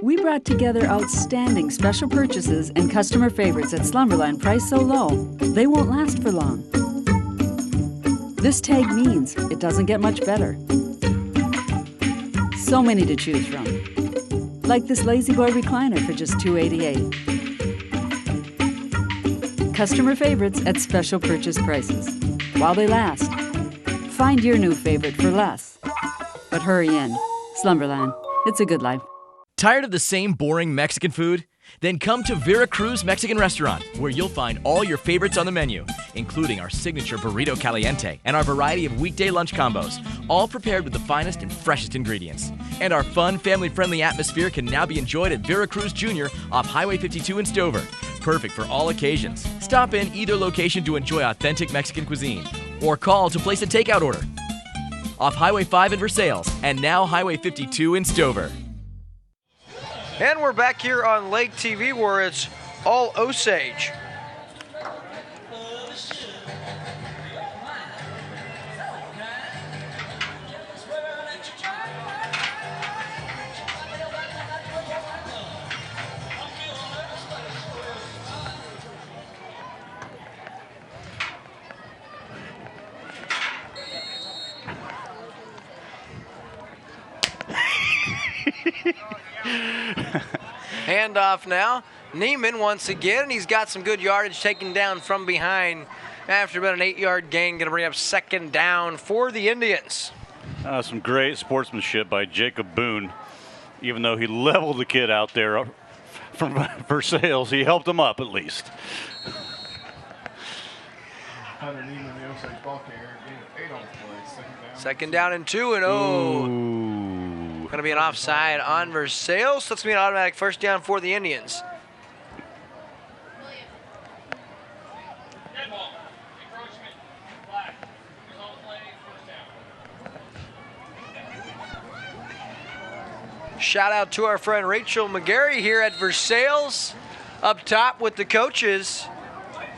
We brought together outstanding special purchases and customer favorites at Slumberland priced so low, they won't last for long. This tag means it doesn't get much better. So many to choose from. Like this Lazy Boy recliner for just $288. Customer favorites at special purchase prices. While they last. Find your new favorite for less. But hurry in. Slumberland. It's a good life. Tired of the same boring Mexican food? Then come to Veracruz Mexican Restaurant, where you'll find all your favorites on the menu, including our signature burrito caliente and our variety of weekday lunch combos, all prepared with the finest and freshest ingredients. And our fun, family-friendly atmosphere can now be enjoyed at Veracruz Jr. off Highway 52 in Stover. Perfect for all occasions. Stop in either location to enjoy authentic Mexican cuisine, or call to place a takeout order. Off Highway 5 in Versailles, and now Highway 52 in Stover. And we're back here on Lake TV where it's all Osage. Handoff now. Neiman once again. He's got some good yardage taken down from behind after about an 8-yard gain. Going to bring up second down for the Indians. Some great sportsmanship by Jacob Boone. Even though he leveled the kid out there from Versailles, he helped him up at least. Hunter Neiman, the Osage ball carrier, gain of 8 on the play. Second down and 2, and going to be an offside on Versailles. So that's going to be an automatic first down for the Indians. Shout out to our friend Rachel McGarry here at Versailles, up top with the coaches.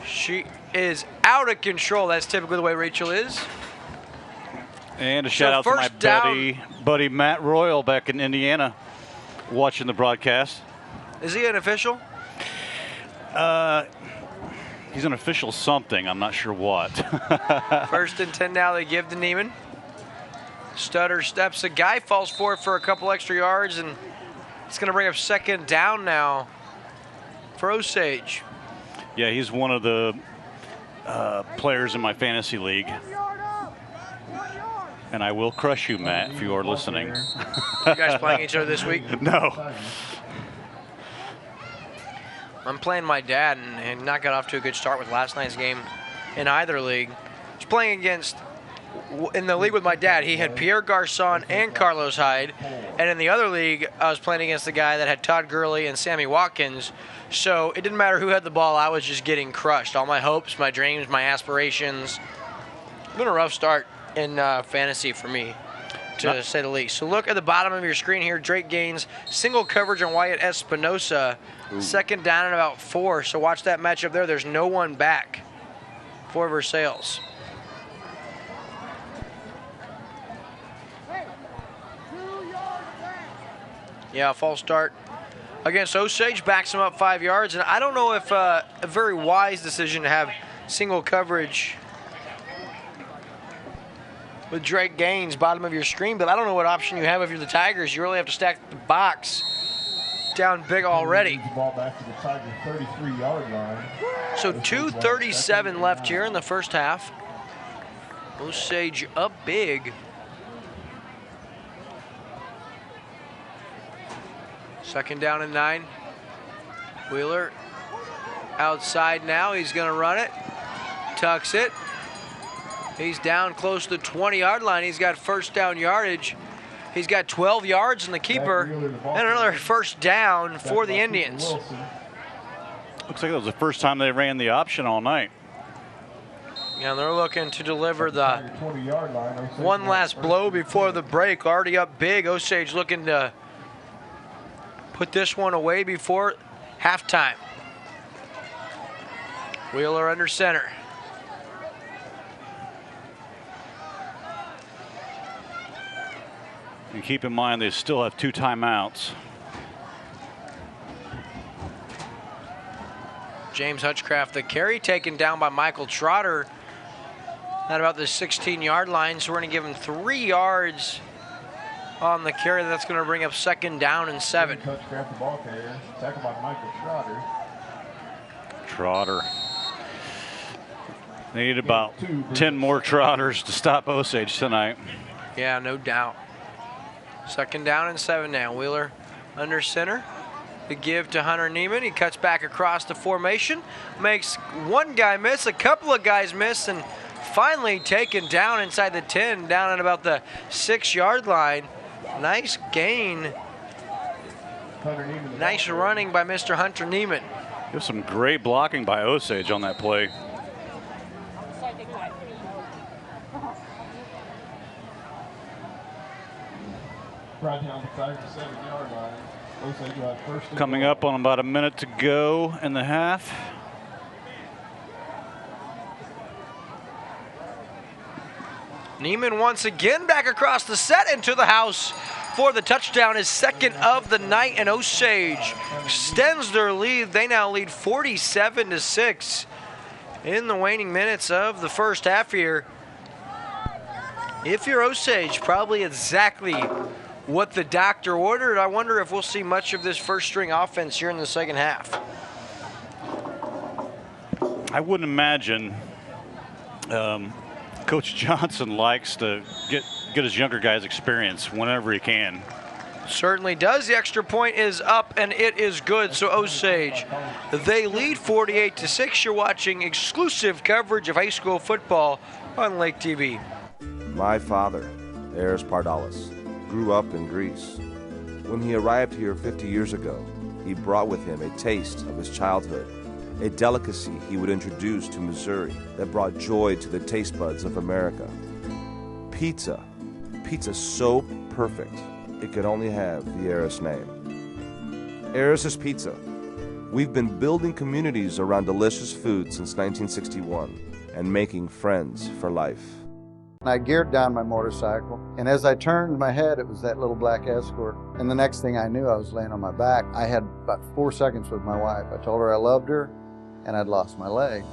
She is out of control. That's typically the way Rachel is. And a shout out to my buddy Matt Royal back in Indiana, watching the broadcast. Is he an official? He's an official something. I'm not sure what. First and 10 now. They give to Neiman. Stutter steps. A guy falls for it for a couple extra yards, and it's going to bring up second down now for Osage. Yeah, he's one of the players in my fantasy league. And I will crush you, Matt, if you are listening. You guys playing each other this week? No. I'm playing my dad and not got off to a good start with last night's game in either league. I was playing against, in the league with my dad, he had Pierre Garçon and Carlos Hyde. And in the other league, I was playing against the guy that had Todd Gurley and Sammy Watkins. So it didn't matter who had the ball, I was just getting crushed. All my hopes, my dreams, my aspirations. It's been a rough start in fantasy for me, to say the least. So look at the bottom of your screen here. Drake Gaines, single coverage on Wyatt Espinosa. Second down and about 4. So watch that matchup there. There's no one back for Versailles. Yeah, false start against Osage. Backs him up 5 yards. And I don't know if a very wise decision to have single coverage with Drake Gaines, bottom of your screen, but I don't know what option you have if you're the Tigers. You really have to stack the box down big already. Ball back to the Tiger 33-yard line. So 2:37 left here in the first half. Osage up big. Second down and 9. Wheeler outside now. He's going to run it. Tucks it. He's down close to the 20-yard line. He's got first down yardage. He's got 12 yards in the keeper and another first down for the Indians. Looks like that was the first time they ran the option all night. Yeah, they're looking to deliver the one last blow before the break. Already up big. Osage looking to put this one away before halftime. Wheeler under center. And keep in mind, they still have 2 timeouts. James Hutchcraft, the carry, taken down by Michael Trotter at about the 16-yard line. So we're going to give him 3 yards on the carry. That's going to bring up second down and 7. Hutchcraft, the ball carrier, tackled by Michael Trotter. Trotter. They need about 10 more Trotters to stop Osage tonight. Yeah, no doubt. Second down and 7 now. Wheeler under center. The give to Hunter Neiman. He cuts back across the formation. Makes one guy miss, a couple of guys miss, and finally taken down inside the 10, down at about the 6-yard line. Nice gain. Nice running by Mr. Hunter Neiman. There's some great blocking by Osage on that play. Right down the 7-yard line. Osage will have first and Coming up on about a minute to go in the half. Neiman once again back across the set into the house for the touchdown, his second of the night, and Osage extends their lead. They now lead 47-6 in the waning minutes of the first half here. If you're Osage, probably exactly what the doctor ordered. I wonder if we'll see much of this first-string offense here in the second half. I wouldn't imagine Coach Johnson likes to get his younger guys experience whenever he can. Certainly does. The extra point is up, and it is good. So Osage, they lead 48-6. You're watching exclusive coverage of high school football on Lake TV. My father, Eris Pardalis, grew up in Greece. When he arrived here 50 years ago, he brought with him a taste of his childhood, a delicacy he would introduce to Missouri that brought joy to the taste buds of America. Pizza. Pizza so perfect, it could only have the Eris name. Eris's Pizza. We've been building communities around delicious food since 1961 and making friends for life. I geared down my motorcycle, and as I turned my head, it was that little black Escort. And the next thing I knew, I was laying on my back. I had about 4 seconds with my wife. I told her I loved her, and I'd lost my leg.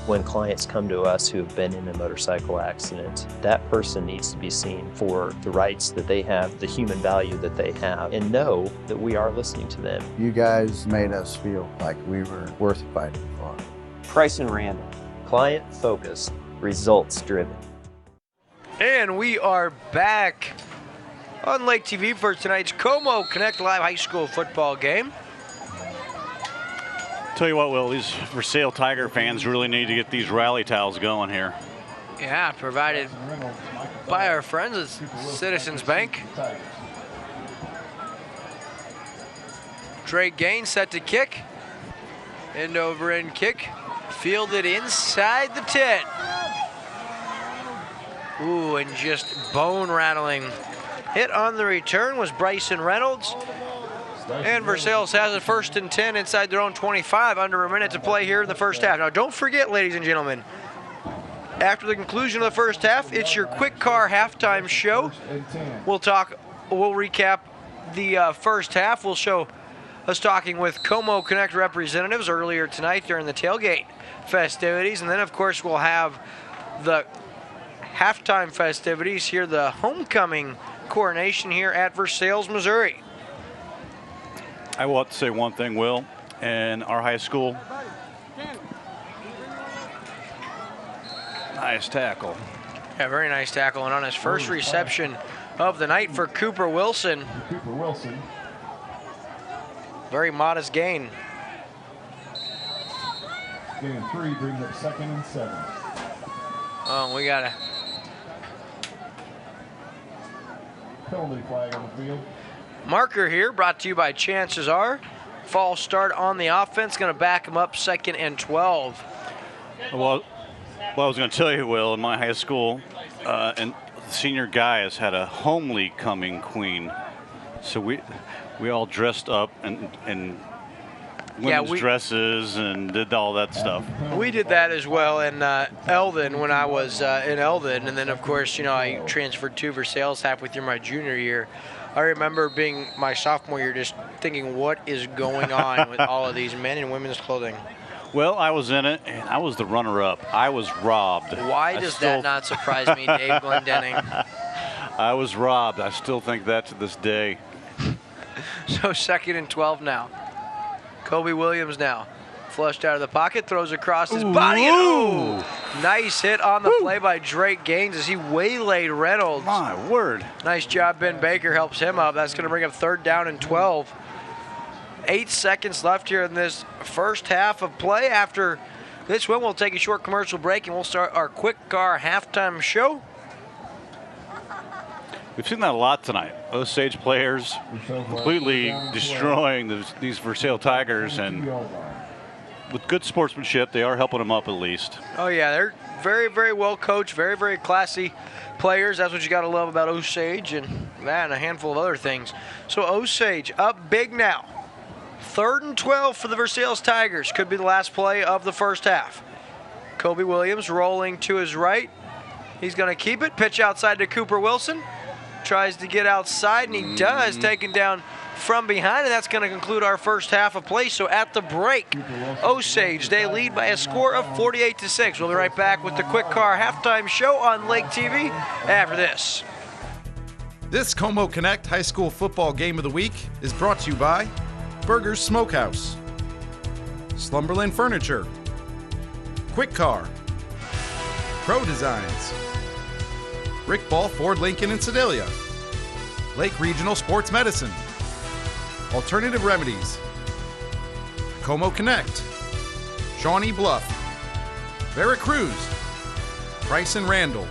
When clients come to us who have been in a motorcycle accident, that person needs to be seen for the rights that they have, the human value that they have, and know that we are listening to them. You guys made us feel like we were worth fighting for. Price and Randall, client-focused, results-driven. And we are back on Lake TV for tonight's Como Connect Live High School football game. Tell you what, Will, these Versailles Tiger fans really need to get these rally towels going here. Yeah, provided by our friends at Citizens Bank. Drake Gaines set to kick. End over end kick. Fielded inside the 10. Ooh, and just bone rattling. Hit on the return was Bryson Reynolds. And Versailles has a 1st and 10 inside their own 25, under a minute to play here in the first half. Now, don't forget, ladies and gentlemen, after the conclusion of the first half, it's your Quick Car halftime show. We'll recap the first half. We'll show us talking with Como Connect representatives earlier tonight during the tailgate festivities. And then, of course, we'll have the halftime festivities here, the homecoming coronation here at Versailles, Missouri. I will have to say one thing, Will. In our high school, nice tackle. Yeah, very nice tackle. And on his first reception of the night for Cooper Wilson. Very modest gain. Gain 3 brings up 2nd and 7. Oh, we got a penalty flag on the field. Marker here, brought to you by Chances Are. False start on the offense, going to back him up 2nd and 12. Well, I was going to tell you, Will, in my high school, and the senior guys had a homecoming queen. So we all dressed up in women's dresses and did all that stuff. We did that as well in Eldon when I was in Eldon. And then, of course, I transferred to Versailles halfway through my junior year. I remember being my sophomore year just thinking, what is going on with all of these men in women's clothing? Well, I was in it, and I was the runner-up. I was robbed. Why does that not surprise me, Dave Glendenning? I was robbed. I still think that to this day. So 2nd and 12 now. Kobe Williams now. Flushed out of the pocket, throws across his body. Ooh! Nice hit on the play by Drake Gaines as he waylaid Reynolds. My word. Nice job. Ben Baker helps him up. That's going to bring up 3rd down and 12. 8 seconds left here in this first half of play. After this one, we'll take a short commercial break and we'll start our Quick Car halftime show. We've seen that a lot tonight. Osage players completely destroying these Versailles Tigers, and with good sportsmanship, they are helping them up at least. Oh, yeah, they're very, very well coached, very, very classy players. That's what you got to love about Osage and that and a handful of other things. So Osage up big now. 3rd and 12 for the Versailles Tigers. Could be the last play of the first half. Kobe Williams rolling to his right. He's going to keep it. Pitch outside to Cooper Wilson. Tries to get outside, and he does, taken down from behind, and that's going to conclude our first half of play. So at the break, Osage, they lead by a score of 48-6. We'll be right back with the Quick Car halftime show on Lake TV after this. This Como Connect High School Football Game of the Week is brought to you by Burgers Smokehouse, Slumberland Furniture, Quick Car, Pro Designs, Rick Ball Ford Lincoln in Sedalia, Lake Regional Sports Medicine, Alternative Remedies, Como Connect, Shawnee Bluff, Veracruz, Price and Randall,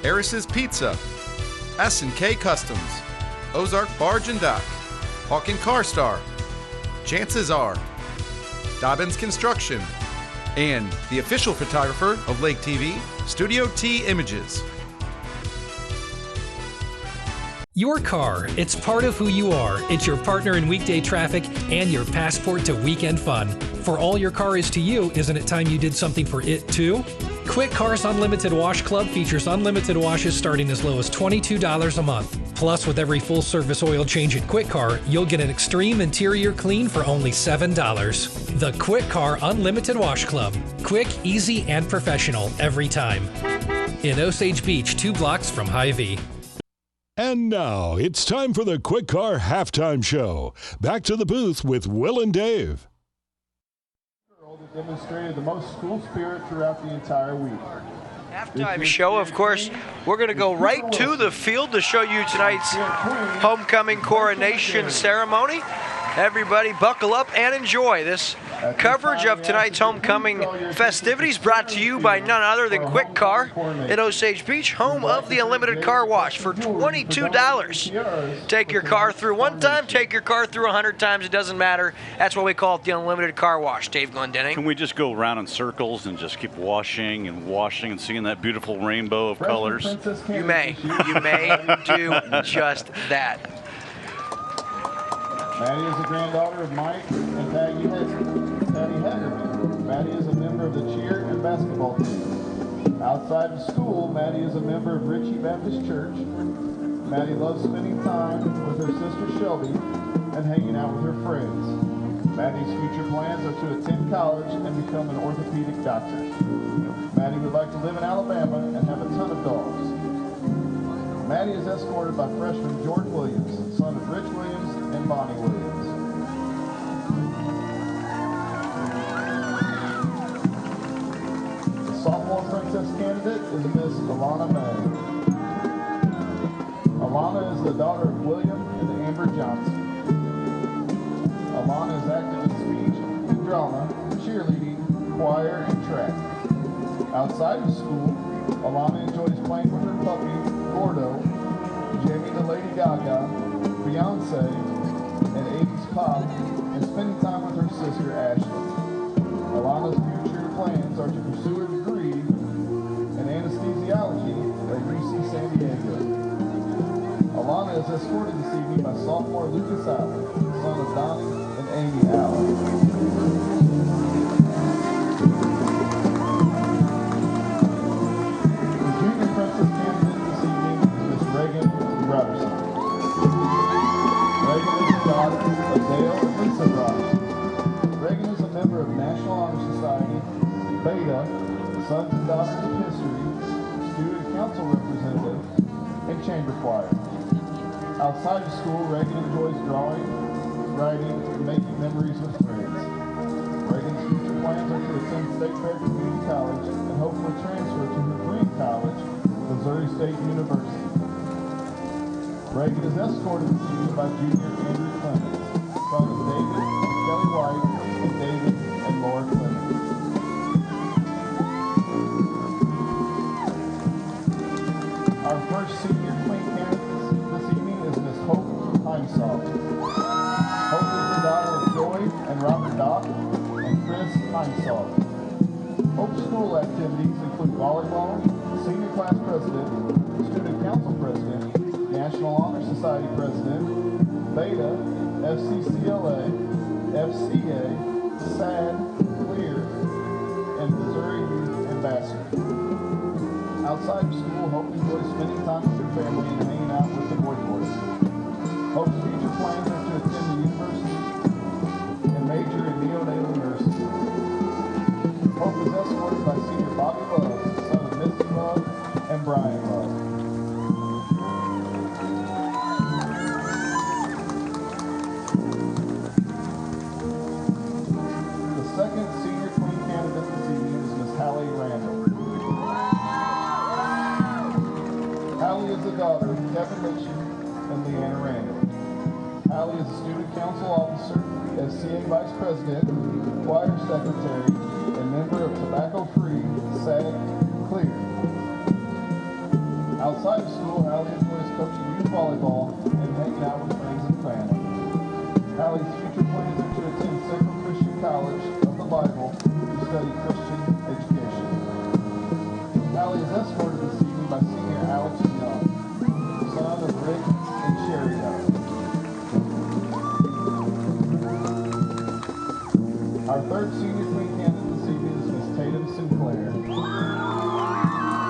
Eris's Pizza, S&K Customs, Ozark Barge and Dock, Hawken Car Star, Chances Are, Dobbins Construction, and the official photographer of Lake TV, Studio T Images. Your car, it's part of who you are. It's your partner in weekday traffic and your passport to weekend fun. For all your car is to you, isn't it time you did something for it too? Quick Car's Unlimited Wash Club features unlimited washes starting as low as $22 a month. Plus, with every full-service oil change at Quick Car, you'll get an extreme interior clean for only $7. The Quick Car Unlimited Wash Club. Quick, easy, and professional every time. In Osage Beach, 2 blocks from Hy-Vee. And now, it's time for the Quick Car Halftime Show. Back to the booth with Will and Dave. Demonstrated the most school spirit throughout the entire week. Halftime show, of course, we're going to go right to the field to show you tonight's homecoming coronation ceremony. Everybody buckle up and enjoy this coverage of tonight's homecoming festivities, brought to you by none other than Quick Car at Osage Beach, home of the Unlimited Car Wash for $22. Take your car through one time, take your car through 100 times, it doesn't matter. That's what we call it, the Unlimited Car Wash. Dave Glendenning. Can we just go around in circles and just keep washing and seeing that beautiful rainbow of colors? You may do just that. Maddie is the granddaughter of Mike and Patty Heckerman. Maddie is a member of the cheer and basketball team. Outside of school, Maddie is a member of Ritchie Baptist Church. Maddie loves spending time with her sister Shelby and hanging out with her friends. Maddie's future plans are to attend college and become an orthopedic doctor. Maddie would like to live in Alabama and have a ton of dogs. Maddie is escorted by freshman Jordan Williams, son of Rich Williams and Bonnie Williams. The sophomore princess candidate is Miss Alana May. Alana is the daughter of William and Amber Johnson. Alana is active in speech and drama, cheerleading, choir, and track. Outside of school, Alana enjoys playing with her puppy, Gordo, Jamie the Lady Gaga, Beyonce, and 80s pop, and spending time with her sister Ashley. Alana's future plans are to pursue a degree in anesthesiology at UC San Diego. Alana is escorted this evening by sophomore Lucas Allen, son of Donnie and Amy Allen. Reagan is a member of National Honor Society, Beta, Sons and Daughters of History, Student Council Representative, and Chamber Choir. Outside of school, Reagan enjoys drawing, writing, and making memories with friends. Reagan's future plans are to attend State Fair Community College and hopefully transfer to her dream college, Missouri State University. Reagan is escorted this evening by junior Andrew Clemens, son of David, Kelly White, and David and Laura Clemens. Our first senior queen candidate this evening is Miss Hope Heimsoft. Hope is the daughter of Joy and Robert Dock and Chris Heimsoft. Hope's school activities include volleyball, senior class president, student council president, National Honor Society president, Beta, FCCLA, FCA, SAD, CLEAR, and Missouri Youth Ambassador. Outside of school, Hope enjoys spending time with her family and hanging out with the boy boys. Hope's future plans are to attend the university and major in neonatal nursing. Hope is escorted by senior Bobby Love, son of Misty Love and Brian Love. Callie is a student council officer, SCA vice president, choir secretary, and member of Tobacco Free, SAG, Clear. Outside of school, Hallie enjoys coaching youth volleyball and hanging out with friends and family. Hallie's future plans are to attend Central Christian College of the Bible to study Christian education. Hallie is escorted this evening by senior Alex Young, son of Rick and Sherry Young. Our third senior queen candidate this evening is Miss Tatum Sinclair.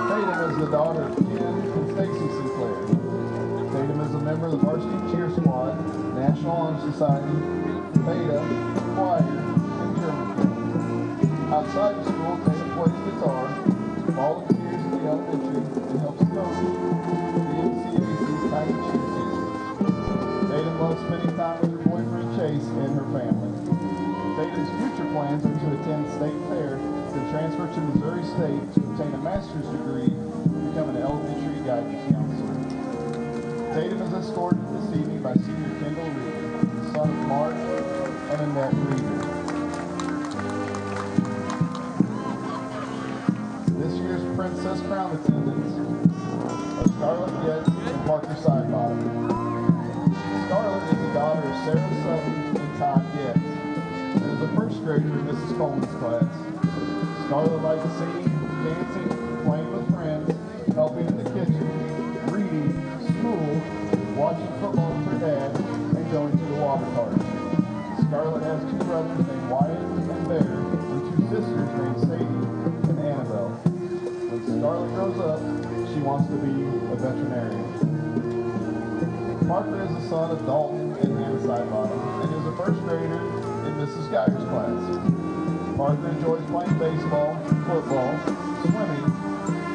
Tatum is the daughter of Ken and Stacy Sinclair. Tatum is a member of the varsity cheer squad, National Honor Society, Beta, choir, and German club. Outside of school, Tatum plays guitar, volunteers in the elementary, and helps coach the NCAC's tiny cheer teams. Tatum loves spending time with her boyfriend Chase and her family. Tatum's future plans are to attend State Fair, then transfer to Missouri State to obtain a master's degree and become an elementary guidance counselor. Tatum is escorted this evening by senior Kendall Reeder, the son of Mark and Annette Reeder. This year's Princess Crown attendants are Scarlett Getz and Parker Sidebottom. Scarlett is the daughter of Sarah Sutton and Todd Getz, and is a first grader in Mrs. Coleman's class. Scarlett likes singing, dancing, playing with friends, helping in the kitchen, reading, school, watching football with her dad, and going to the water park. Scarlett has two brothers named Wyatt and Bear, and two sisters named Sadie and Annabelle. When Scarlett grows up, she wants to be a veterinarian. Parker is the son of Dalton and Hannah Sidebottom, and is a first grader in Mrs. Geyer's class. Parker enjoys playing baseball, football, swimming,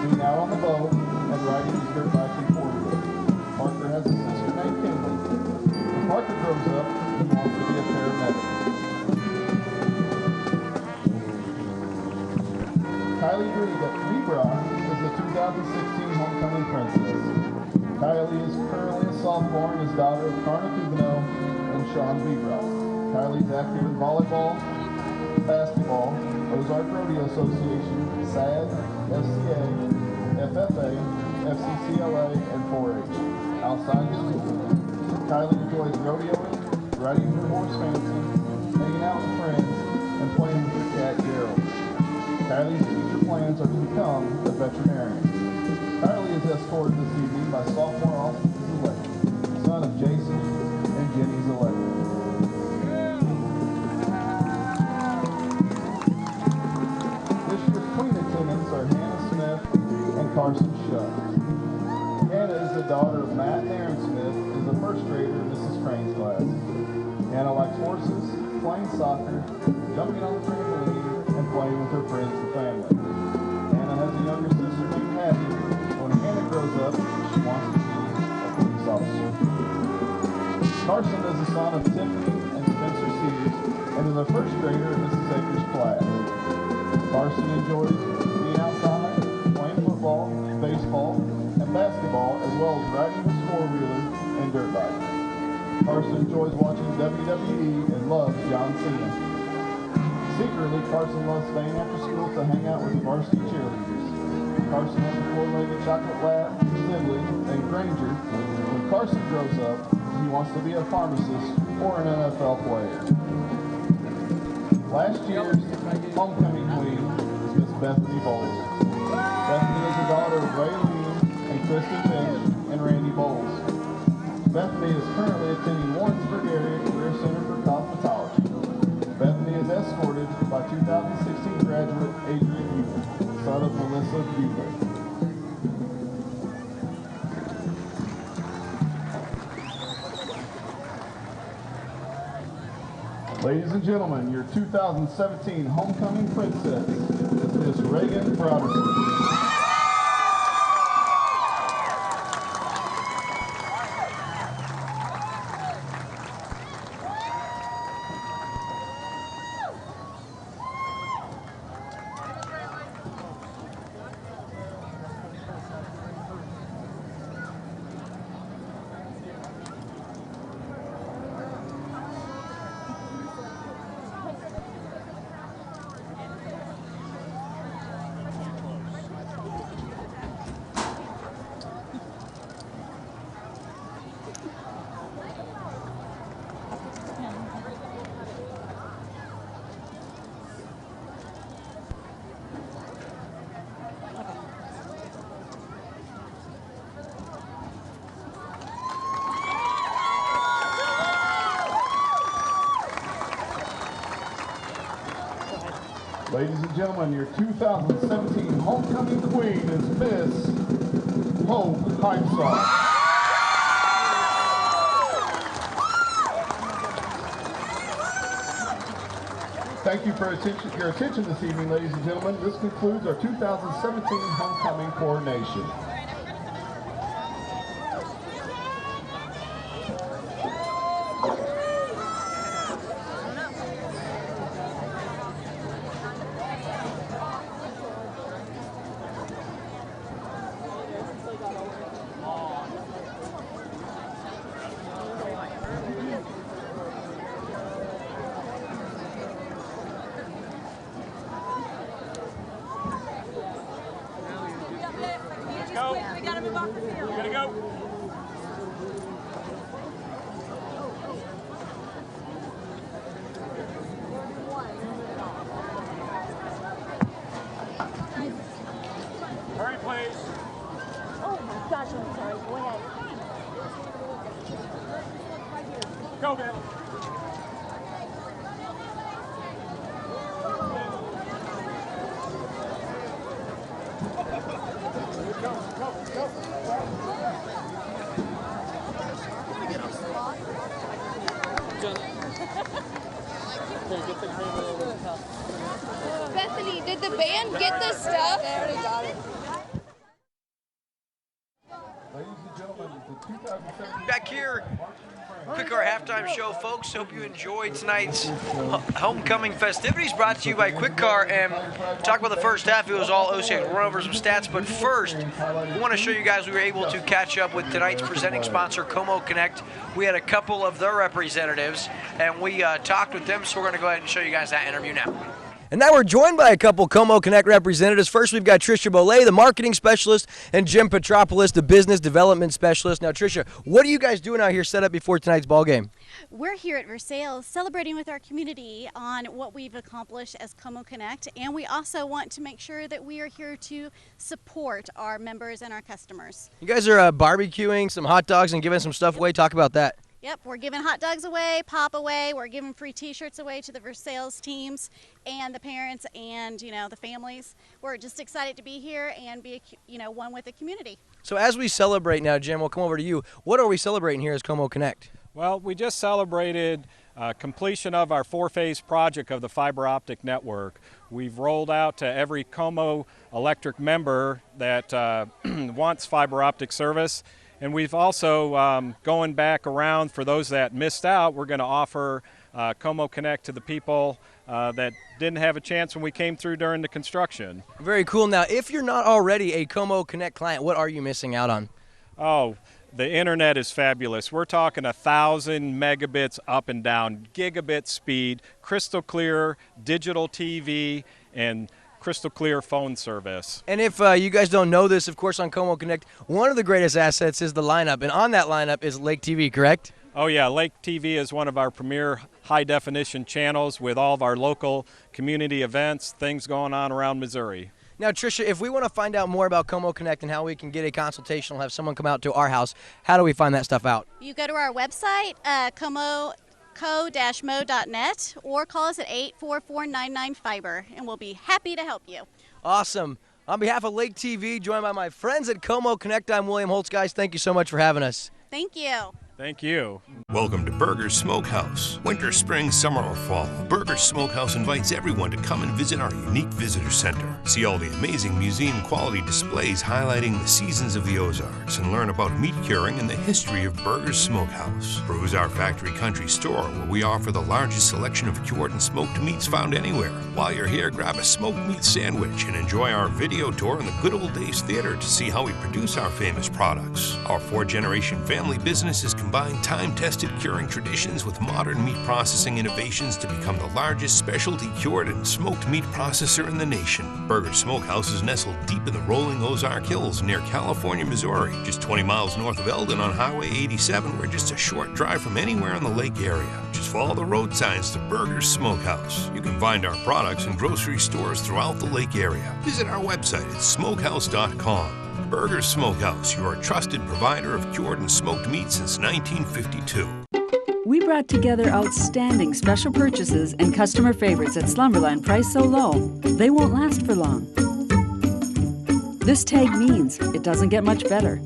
being out on the boat, and riding his dirt bike and four-wheeler. Parker has a sister named Kinley. When Parker grows up, he wants to be a paramedic. Kylie Rebrock is the 2016 Homecoming Princess. Kylie is currently a sophomore and is daughter of Karna Kubino and Sean Rebrock. Kylie is active in volleyball, basketball, Ozark Rodeo Association, SAD, FCA, FFA, FCCLA, and 4-H. Outside of school, Kylie enjoys rodeoing, riding her horse fancy, hanging out with friends, and playing with her cat Gerald. Kylie's future plans are to become a veterinarian. Kylie is escorted this evening by sophomore Austin Zalek, son of Jason and Jenny Zalek. Queen attendants are Hannah Smith and Carson Shutt. Hannah is the daughter of Matt and Aaron Smith and is a first grader in Mrs. Crane's class. Hannah likes horses, playing soccer, jumping on the trampoline, and playing with her friends and family. Hannah has a younger sister named Hattie. When Hannah grows up, she wants to be a police officer. Carson is the son of Tiffany and Spencer Sears and is a first grader in Mrs. Akers' class. Carson enjoys being outside, playing football, baseball, and basketball, as well as riding his four-wheeler and dirt bike. Carson enjoys watching WWE and loves John Cena. Secretly, Carson loves staying after school to hang out with the varsity cheerleaders. Carson has a four-legged chocolate lab, Zimley, and Granger. When Carson grows up, he wants to be a pharmacist or an NFL player. Last year's homecoming queen is Miss Bethany Bowles. Bethany is the daughter of Ray Lee and Kristen Finch and Randy Bowles. Bethany is currently attending Warrensburg Area Career Center for Cosmetology. Bethany is escorted by 2016 graduate Adrian Bueller, son of Melissa Bueller. Ladies and gentlemen, your 2017 Homecoming Princess is Miss Reagan Broderson. Ladies and gentlemen, your 2017 homecoming queen is Miss Hope Heimsaw. Thank you for your attention this evening, ladies and gentlemen. This concludes our 2017 homecoming coronation. Hurry, please. Oh my gosh, I'm sorry. Go ahead. Go, Ben. Bethany, did the band get the stuff? They already got it. Back here, Quick Car Halftime Show, folks. Hope you enjoyed tonight's homecoming festivities brought to you by Quick Car. And talk about the first half, it was all Osage. We'll run over some stats, but first, we want to show you guys we were able to catch up with tonight's presenting sponsor, Como Connect. We had a couple of their representatives, and we talked with them, so we're going to go ahead and show you guys that interview now. And now we're joined by a couple Como Connect representatives. First, we've got Tricia Bolay, the marketing specialist, and Jim Petropoulos, the business development specialist. Now, Tricia, what are you guys doing out here set up before tonight's ball game? We're here at Versailles celebrating with our community on what we've accomplished as Como Connect, and we also want to make sure that we are here to support our members and our customers. You guys are barbecuing some hot dogs and giving some stuff away. Talk about that. Yep, we're giving hot dogs away, pop away. We're giving free T-shirts away to the Versailles teams and the parents and, you know, the families. We're just excited to be here and be, one with the community. So as we celebrate now, Jim, we'll come over to you. What are we celebrating here as Como Connect? Well, we just celebrated completion of our 4-phase project of the fiber optic network. We've rolled out to every Como Electric member that wants fiber optic service. And we've also, going back around for those that missed out, we're going to offer Como Connect to the people that didn't have a chance when we came through during the construction. Very cool. Now, if you're not already a Como Connect client, what are you missing out on? Oh, the internet is fabulous. We're talking 1,000 megabits up and down, gigabit speed, crystal clear digital TV, and crystal clear phone service. And if you guys don't know this, of course, on Como Connect, one of the greatest assets is the lineup, and on that lineup is Lake TV, correct? Oh yeah, Lake TV is one of our premier high-definition channels with all of our local community events, things going on around Missouri. Now, Tricia, if we want to find out more about Como Connect and how we can get a consultation, we'll have someone come out to our house, how do we find that stuff out? You go to our website, co-mo.net, or call us at 844-99-FIBER, and we'll be happy to help you. Awesome. On behalf of Lake TV, joined by my friends at Como Connect, I'm William Holtz. Guys, thank you so much for having us. Thank you. Thank you. Welcome to Burger's Smokehouse. Winter, spring, summer, or fall, Burger's Smokehouse invites everyone to come and visit our unique visitor center. See all the amazing museum-quality displays highlighting the seasons of the Ozarks and learn about meat curing and the history of Burger's Smokehouse. Peruse our factory country store where we offer the largest selection of cured and smoked meats found anywhere. While you're here, grab a smoked meat sandwich and enjoy our video tour in the Good Old Days Theater to see how we produce our famous products. Our 4-generation family business is combine time-tested curing traditions with modern meat processing innovations to become the largest specialty cured and smoked meat processor in the nation. Burger's Smokehouse is nestled deep in the rolling Ozark Hills near California, Missouri, just 20 miles north of Eldon on Highway 87. We're just a short drive from anywhere in the lake area. Just follow the road signs to Burger's Smokehouse. You can find our products in grocery stores throughout the lake area. Visit our website at smokehouse.com. Burger's Smokehouse, your trusted provider of cured and smoked meat since 1952. We brought together outstanding special purchases and customer favorites at Slumberland priced so low, they won't last for long. This tag means it doesn't get much better.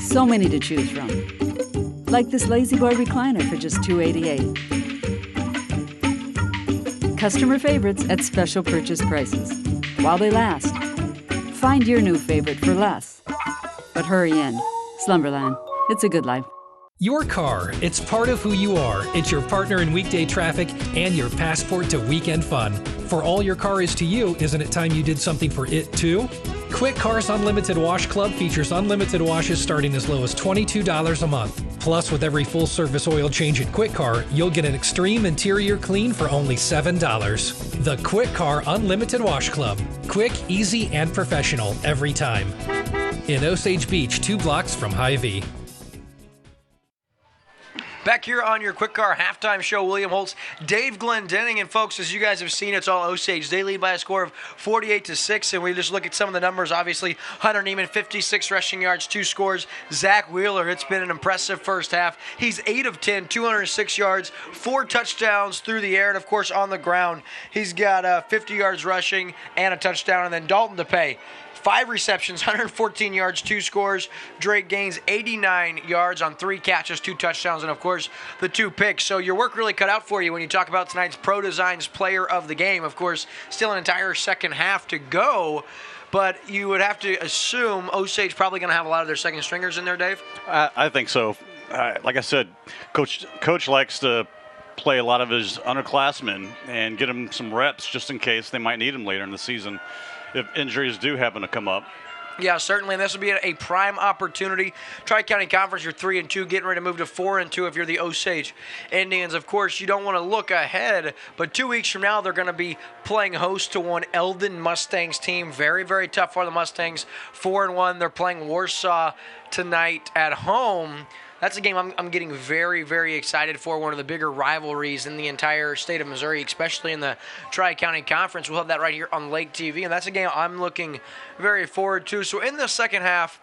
So many to choose from. Like this Lazy Boy recliner for just $288. Customer favorites at special purchase prices. While they last. Find your new favorite for less. But hurry in. Slumberland. It's a good life. Your car, it's part of who you are. It's your partner in weekday traffic and your passport to weekend fun. For all your car is to you, isn't it time you did something for it too? Quick Car's Unlimited Wash Club features unlimited washes starting as low as $22 a month. Plus, with every full-service oil change at Quick Car, you'll get an extreme interior clean for only $7. The Quick Car Unlimited Wash Club. Quick, easy, and professional every time. In Osage Beach, 2 blocks from Hy-Vee. Back here on your Quick Car halftime show, William Holtz, Dave Glendenning, and folks, as you guys have seen, it's all Osage. They lead by a score of 48-6, and we just look at some of the numbers. Obviously, Hunter Neiman, 56 rushing yards, 2 scores. Zach Wheeler, it's been an impressive first half. He's 8 of 10, 206 yards, 4 touchdowns through the air, and of course on the ground, he's got 50 yards rushing and a touchdown. And then Dalton DePay, 5 receptions, 114 yards, 2 scores. Drake Gaines, 89 yards on 3 catches, 2 touchdowns, and of course, the 2 picks. So your work really cut out for you when you talk about tonight's Pro Designs Player of the Game. Of course, still an entire second half to go, but you would have to assume Osage probably going to have a lot of their second stringers in there, Dave? I think so. Like I said, Coach likes to play a lot of his underclassmen and get them some reps just in case they might need them later in the season if injuries do happen to come up. Yeah, certainly, and this would be a prime opportunity. Tri-County Conference, you're 3-2, getting ready to move to 4-2 if you're the Osage Indians. Of course, you don't want to look ahead, but 2 weeks from now, they're going to be playing host to one Eldon Mustangs team. Very, very tough for the Mustangs. 4-1, they're playing Warsaw tonight at home. That's a game I'm getting very, very excited for, one of the bigger rivalries in the entire state of Missouri, especially in the Tri-County Conference. We'll have that right here on Lake TV, and that's a game I'm looking very forward to. So in the second half,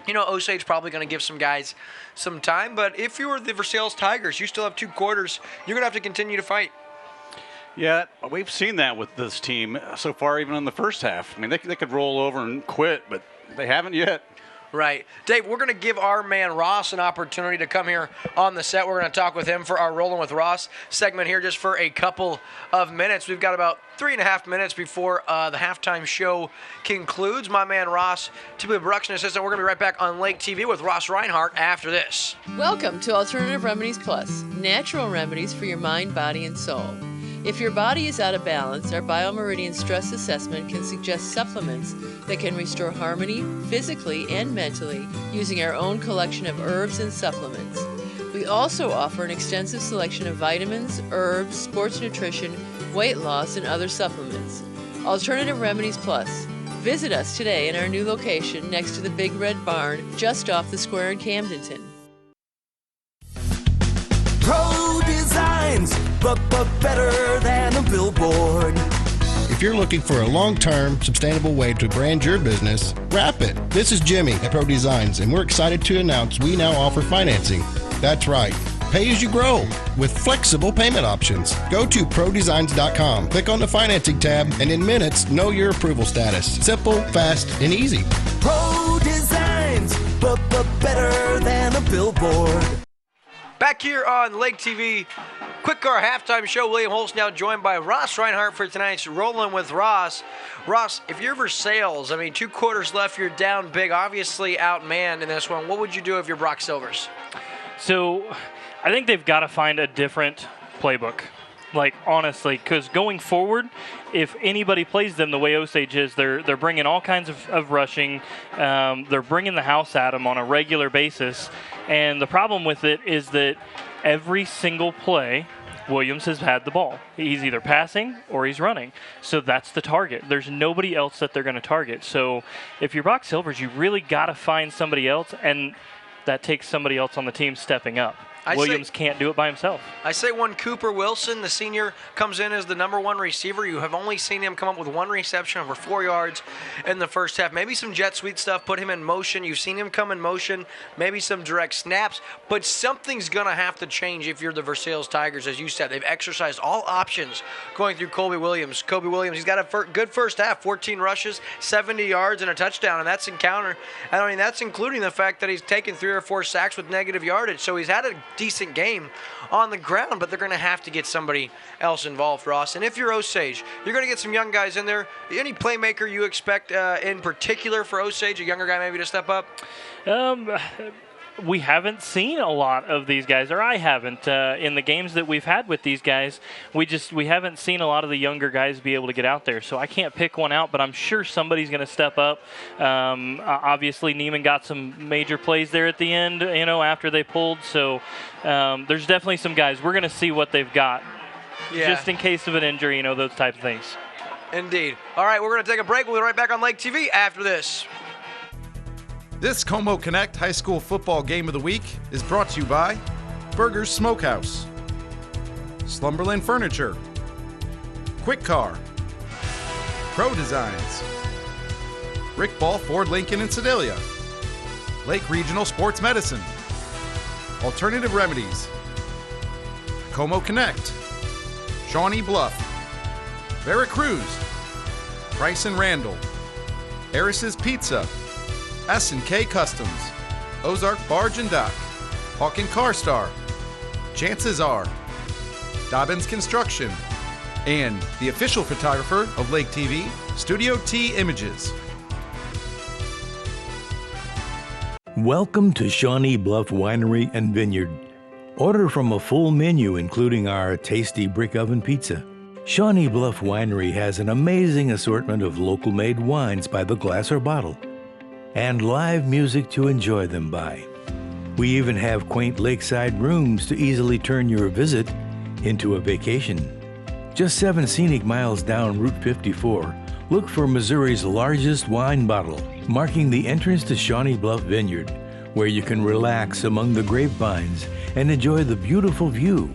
you know, Osage probably going to give some guys some time, but if you were the Versailles Tigers, you still have 2 quarters. You're going to have to continue to fight. Yeah, we've seen that with this team so far, even in the first half. I mean, they could roll over and quit, but they haven't yet. Right. Dave, we're going to give our man Ross an opportunity to come here on the set. We're going to talk with him for our Rolling with Ross segment here just for a couple of minutes. We've got about 3.5 minutes before the halftime show concludes. My man Ross, typically a production assistant. We're going to be right back on Lake TV with Ross Reinhardt after this. Welcome to Alternative Remedies Plus, natural remedies for your mind, body, and soul. If your body is out of balance, our BioMeridian Stress Assessment can suggest supplements that can restore harmony physically and mentally using our own collection of herbs and supplements. We also offer an extensive selection of vitamins, herbs, sports nutrition, weight loss, and other supplements. Alternative Remedies Plus. Visit us today in our new location next to the Big Red Barn, just off the square in Camdenton. Pro Designs, but better than a billboard. If you're looking for a long-term, sustainable way to brand your business, wrap it. This is Jimmy at Pro Designs, and we're excited to announce we now offer financing. That's right. Pay as you grow with flexible payment options. Go to prodesigns.com, click on the financing tab, and in minutes, know your approval status. Simple, fast, and easy. Pro Designs, but better than a billboard. Back here on Lake TV, Quick Car halftime show. William Holtz now joined by Ross Reinhardt for tonight's Rolling with Ross. Ross, if you're Versailles, 2 quarters left, you're down big, obviously outmanned in this one. What would you do if you're Brock Silvers? So I think they've got to find a different playbook. Like, honestly, because going forward, if anybody plays them the way Osage is, they're bringing all kinds of rushing. They're bringing the house at them on a regular basis. And the problem with it is that every single play, Williams has had the ball. He's either passing or he's running. So that's the target. There's nobody else that they're going to target. So if you're Brock Silvers, you really got to find somebody else, and that takes somebody else on the team stepping up. Williams can't do it by himself. I say one Cooper Wilson, the senior, comes in as the #1 receiver. You have only seen him come up with 1 reception over 4 yards in the first half. Maybe some jet sweep stuff, put him in motion. You've seen him come in motion, maybe some direct snaps, but something's going to have to change if you're the Versailles Tigers. As you said, they've exercised all options going through Kobe Williams. Kobe Williams, he's got a good first half, 14 rushes, 70 yards, and a touchdown, and that's that's including the fact that he's taken 3 or 4 sacks with negative yardage, so he's had a decent game on the ground, but they're going to have to get somebody else involved, Ross. And if you're Osage, you're going to get some young guys in there. Any playmaker you expect in particular for Osage, a younger guy maybe to step up? We haven't seen a lot of these guys, or I haven't. In the games that we've had with these guys, we haven't seen a lot of the younger guys be able to get out there. So I can't pick one out, but I'm sure somebody's going to step up. Obviously, Neiman got some major plays there at the end, after they pulled. So there's definitely some guys. We're going to see what they've got, just in case of an injury, those types of things. Indeed. All right, we're going to take a break. We'll be right back on Lake TV after this. This Como Connect High School Football Game of the Week is brought to you by Burgers Smokehouse, Slumberland Furniture, Quick Car, Pro Designs, Rick Ball Ford Lincoln in Sedalia, Lake Regional Sports Medicine, Alternative Remedies, Como Connect, Shawnee Bluff, Veracruz, Price and Randall, Harris's Pizza, S&K Customs, Ozark Barge and Dock, Hawken Car Star, Chances Are, Dobbins Construction, and the official photographer of Lake TV, Studio T Images. Welcome to Shawnee Bluff Winery and Vineyard. Order from a full menu including our tasty brick oven pizza. Shawnee Bluff Winery has an amazing assortment of local-made wines by the glass or bottle, and live music to enjoy them by. We even have quaint lakeside rooms to easily turn your visit into a vacation. Just 7 scenic miles down Route 54, look for Missouri's largest wine bottle, marking the entrance to Shawnee Bluff Vineyard, where you can relax among the grapevines and enjoy the beautiful view.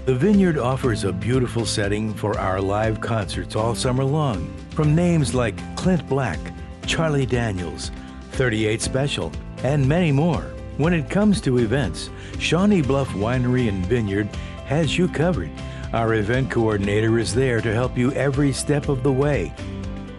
The vineyard offers a beautiful setting for our live concerts all summer long, from names like Clint Black, Charlie Daniels, 38 Special, and many more. When it comes to events, Shawnee Bluff Winery and Vineyard has you covered. Our event coordinator is there to help you every step of the way.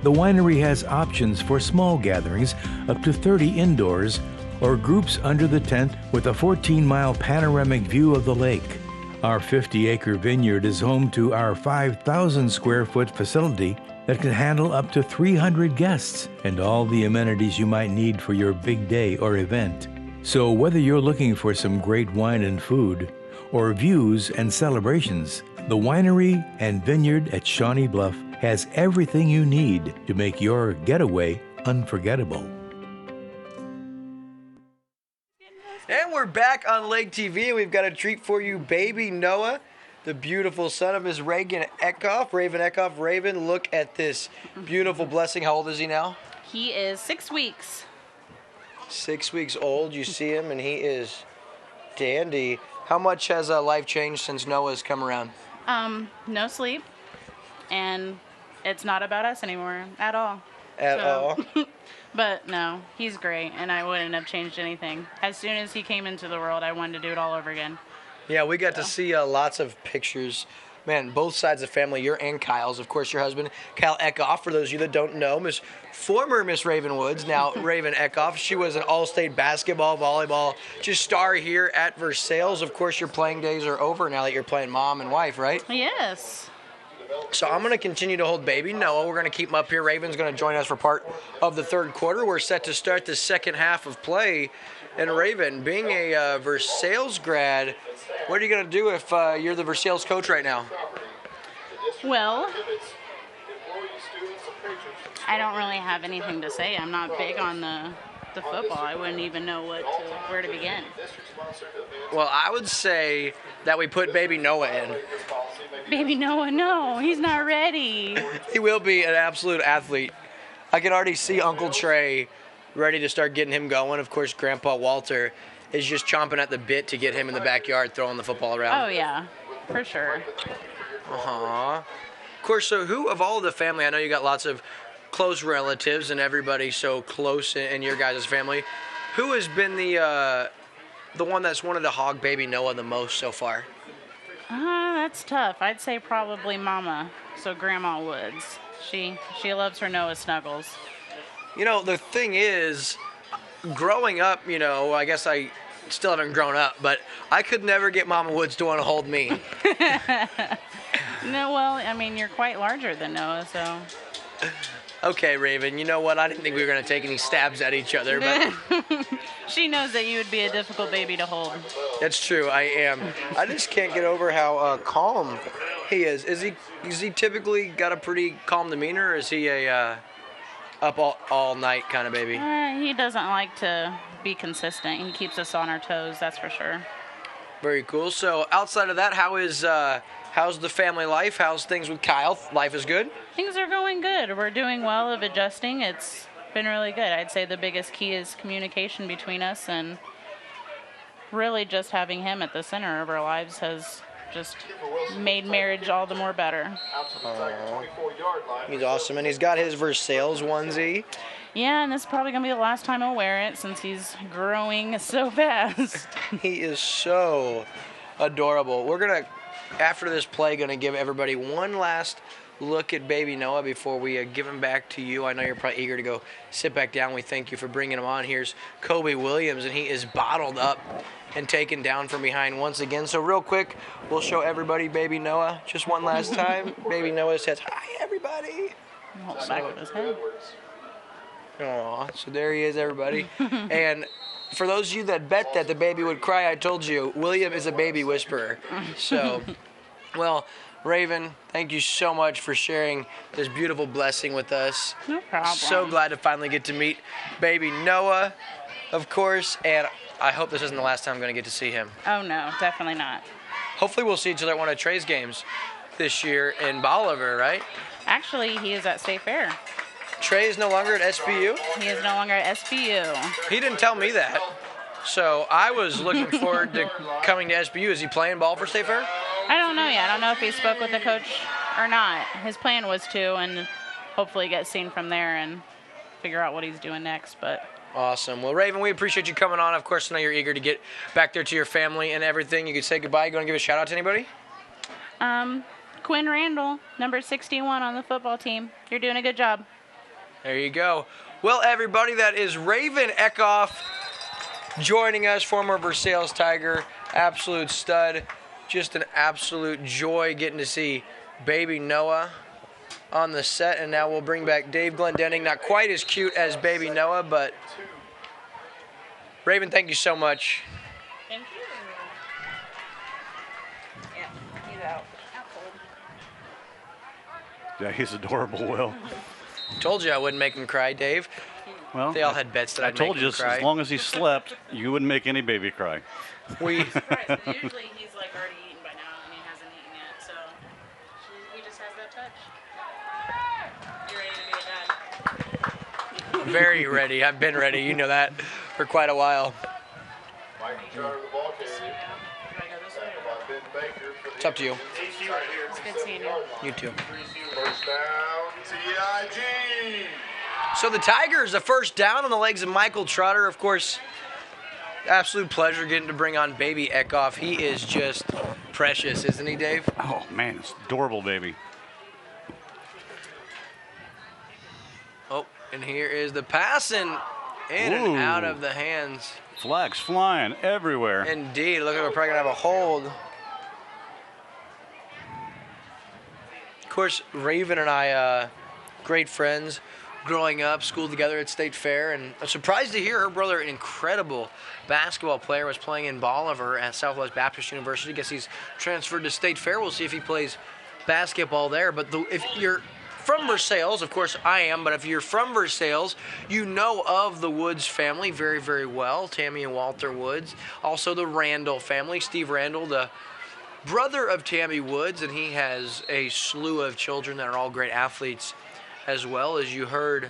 The winery has options for small gatherings up to 30 indoors or groups under the tent with a 14-mile panoramic view of the lake. Our 50-acre vineyard is home to our 5,000 square foot facility that can handle up to 300 guests and all the amenities you might need for your big day or event. So whether you're looking for some great wine and food or views and celebrations, the winery and vineyard at Shawnee Bluff has everything you need to make your getaway unforgettable. And we're back on Lake TV. We've got a treat for you, baby Noah, the beautiful son of Miss Raven Eckhoff. Raven, look at this beautiful blessing. How old is he now? He is 6 weeks. 6 weeks old. You see him, and he is dandy. How much has life changed since Noah's come around? No sleep, and it's not about us anymore at all. At all? But no, he's great, and I wouldn't have changed anything. As soon as he came into the world, I wanted to do it all over again. Yeah, we got to see lots of pictures. Man, both sides of the family, your and Kyle's, of course, your husband, Kyle Eckhoff, for those of you that don't know, former Miss Raven Woods, now Raven Eckhoff. She was an all-state basketball, volleyball, just star here at Versailles. Of course, your playing days are over now that you're playing mom and wife, right? Yes. So I'm going to continue to hold baby Noah. We're going to keep him up here. Raven's going to join us for part of the third quarter. We're set to start the second half of play. And Raven, being a Versailles grad, what are you going to do if you're the Versailles coach right now? Well, I don't really have anything to say. I'm not big on the football. I wouldn't even know where to begin. Well, I would say that we put baby Noah in. Baby Noah, no, he's not ready. He will be an absolute athlete. I can already see Uncle Trey ready to start getting him going. Of course, Grandpa Walter is just chomping at the bit to get him in the backyard throwing the football around. Oh, yeah, for sure. Uh-huh. Of course, so who of all of the family, I know you got lots of close relatives and everybody so close in your guys' family, who has been the one that's wanted to hog baby Noah the most so far? That's tough. I'd say probably Mama, so Grandma Woods. She loves her Noah snuggles. You know, the thing is, growing up, you know, I guess I still haven't grown up, but I could never get Mama Woods to want to hold me. No, well, I mean, you're quite larger than Noah, so. Okay, Raven, you know what? I didn't think we were going to take any stabs at each other, but She knows that you would be a difficult baby to hold. that's true. I am. I just can't get over how calm he is. Is he typically got a pretty calm demeanor, or is he a up all night kind of baby? He doesn't like to be consistent. He keeps us on our toes, that's for sure. Very cool. So outside of that, how's the family life? How's things with Kyle? Life is good? Things are going good. We're doing well of adjusting. It's been really good. I'd say the biggest key is communication between us, and really just having him at the center of our lives has just made marriage all the more better. He's awesome, and he's got his Versailles onesie. Yeah, and this is probably going to be the last time I'll wear it since he's growing so fast. He is so adorable. We're going to, after this play, going to give everybody one last look at baby Noah before we give him back to you. I know you're probably eager to go sit back down. We thank you for bringing him on. Here's Kobe Williams, and he is bottled up and taken down from behind once again. So real quick, we'll show everybody baby Noah just one last time. Baby Noah says, "Hi, everybody." Hold the back of his head. Aw, so there he is, everybody. And for those of you that bet that the baby would cry, I told you, William is a baby whisperer. So, well, Raven, thank you so much for sharing this beautiful blessing with us. No problem. So glad to finally get to meet baby Noah, of course, and I hope this isn't the last time I'm going to get to see him. Oh, no, definitely not. Hopefully we'll see each other at one of Trey's games this year in Bolivar, right? Actually, he is at State Fair. Trey is no longer at SBU? He is no longer at SBU. He didn't tell me that. So I was looking forward to coming to SBU. Is he playing ball for State Fair? I don't know yet. I don't know if he spoke with the coach or not. His plan was to, and hopefully get seen from there and figure out what he's doing next. But awesome. Well, Raven, we appreciate you coming on. Of course, I know you're eager to get back there to your family and everything. You could say goodbye. You want to give a shout out to anybody? Quinn Randall, number 61 on the football team. You're doing a good job. There you go. Well, everybody, that is Raven Eckhoff joining us, former Versailles Tiger, absolute stud. Just an absolute joy getting to see baby Noah on the set. And now we'll bring back Dave Glendenning. Not quite as cute as baby Noah, but Raven, thank you so much. Thank you. Yeah, he's out. Yeah, he's adorable, Will. Told you I wouldn't make him cry, Dave. Well, they all had bets that I'd I told make you him cry. as long as he slept, you wouldn't make any baby cry. We Usually he's like already eaten by now, and he hasn't eaten yet, so he just has that touch. You ready to be a dad? very ready. I've been ready. You know that for quite a while. It's up to you. It's good seeing you. You too. First down, TIG. So the Tigers, a first down on the legs of Michael Trotter. Of course, absolute pleasure getting to bring on baby Eckhoff. He is just precious, isn't he, Dave? Oh, man, it's adorable, baby. Oh, and here is the pass, and in Ooh. and out of the hands. Flags flying everywhere. Indeed. Look like we're probably going to have a hold. Of course, Raven and I, great friends growing up, schooled together at State Fair, and I'm surprised to hear her brother, an incredible basketball player, was playing in Bolivar at Southwest Baptist University. Guess he's transferred to State Fair. We'll see if he plays basketball there. But if you're from Versailles, of course I am, but if you're from Versailles, you know of the Woods family very, very well. Tammy and Walter Woods. Also the Randall family. Steve Randall, the brother of Tammy Woods, and he has a slew of children that are all great athletes as well. As you heard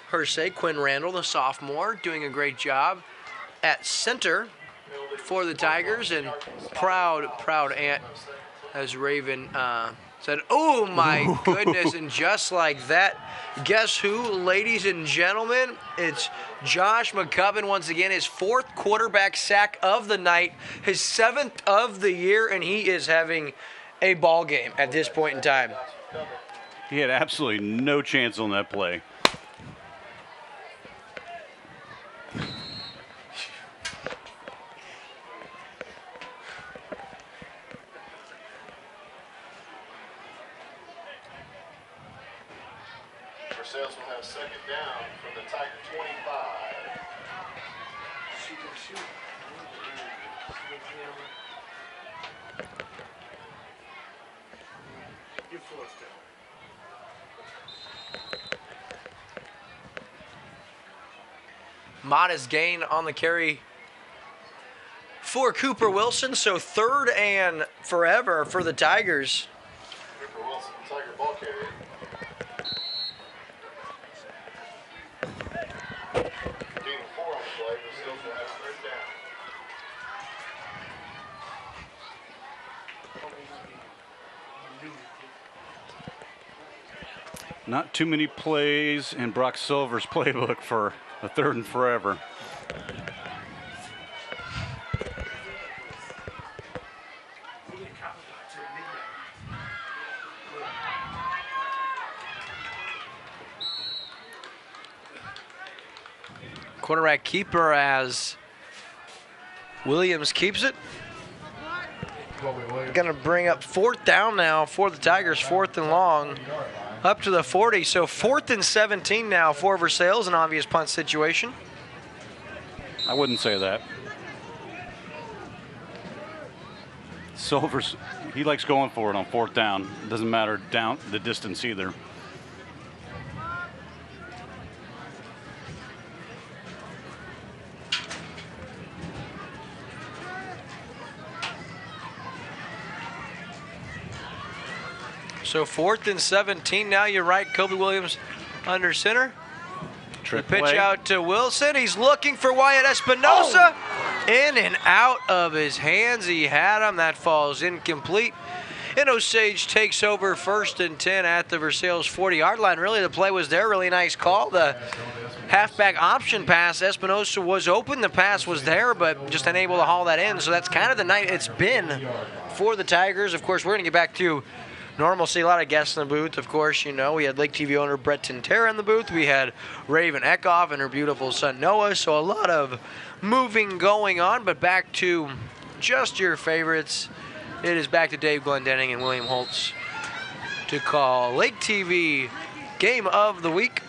her say, Quinn Randall, the sophomore, doing a great job. at center for the Tigers, and proud aunt, as Raven said, oh my goodness, and just like that, guess who, ladies and gentlemen? It's Josh McCubbin once again, his 4th quarterback sack of the night, his 7th of the year, and he is having a ball game at this point in time. He had absolutely no chance on that play. Versailles will have 2nd down from the Tiger 25. Modest gain on the carry for Cooper Wilson, so 3rd and forever for the Tigers. Cooper Wilson, Tiger ball carrier. Gain of 4 on the play. Versailles will have 3rd down. Not too many plays in Brock Silver's playbook for a 3rd and forever. Quarterback keeper as Williams keeps it. Going to bring up 4th down now for the Tigers, 4th and long, up to the 40. So 4th and 17 now for Versailles, an obvious punt situation. I wouldn't say that. Silvers, he likes going for it on 4th down. Doesn't matter down the distance either. So 4th and 17 now. You're right, Kobe Williams under center. Trick the pitch play. out to Wilson. He's looking for Wyatt Espinosa. In and out of his hands. He had him. That falls incomplete. And Osage takes over 1st and 10 at the Versailles 40-yard line. Really, the play was there. Really nice call. The halfback option pass. Espinosa was open. The pass was there, but just unable to haul that in. So that's kind of the night it's been for the Tigers. Of course, we're going to get back to normalcy. A lot of guests in the booth, of course. You know, we had Lake TV owner Brett Tintera in the booth. We had Raven Eckhoff and her beautiful son Noah. So a lot of moving going on, but back to just your favorites. It is back to Dave Glendenning and William Holtz to call Lake TV Game of the Week.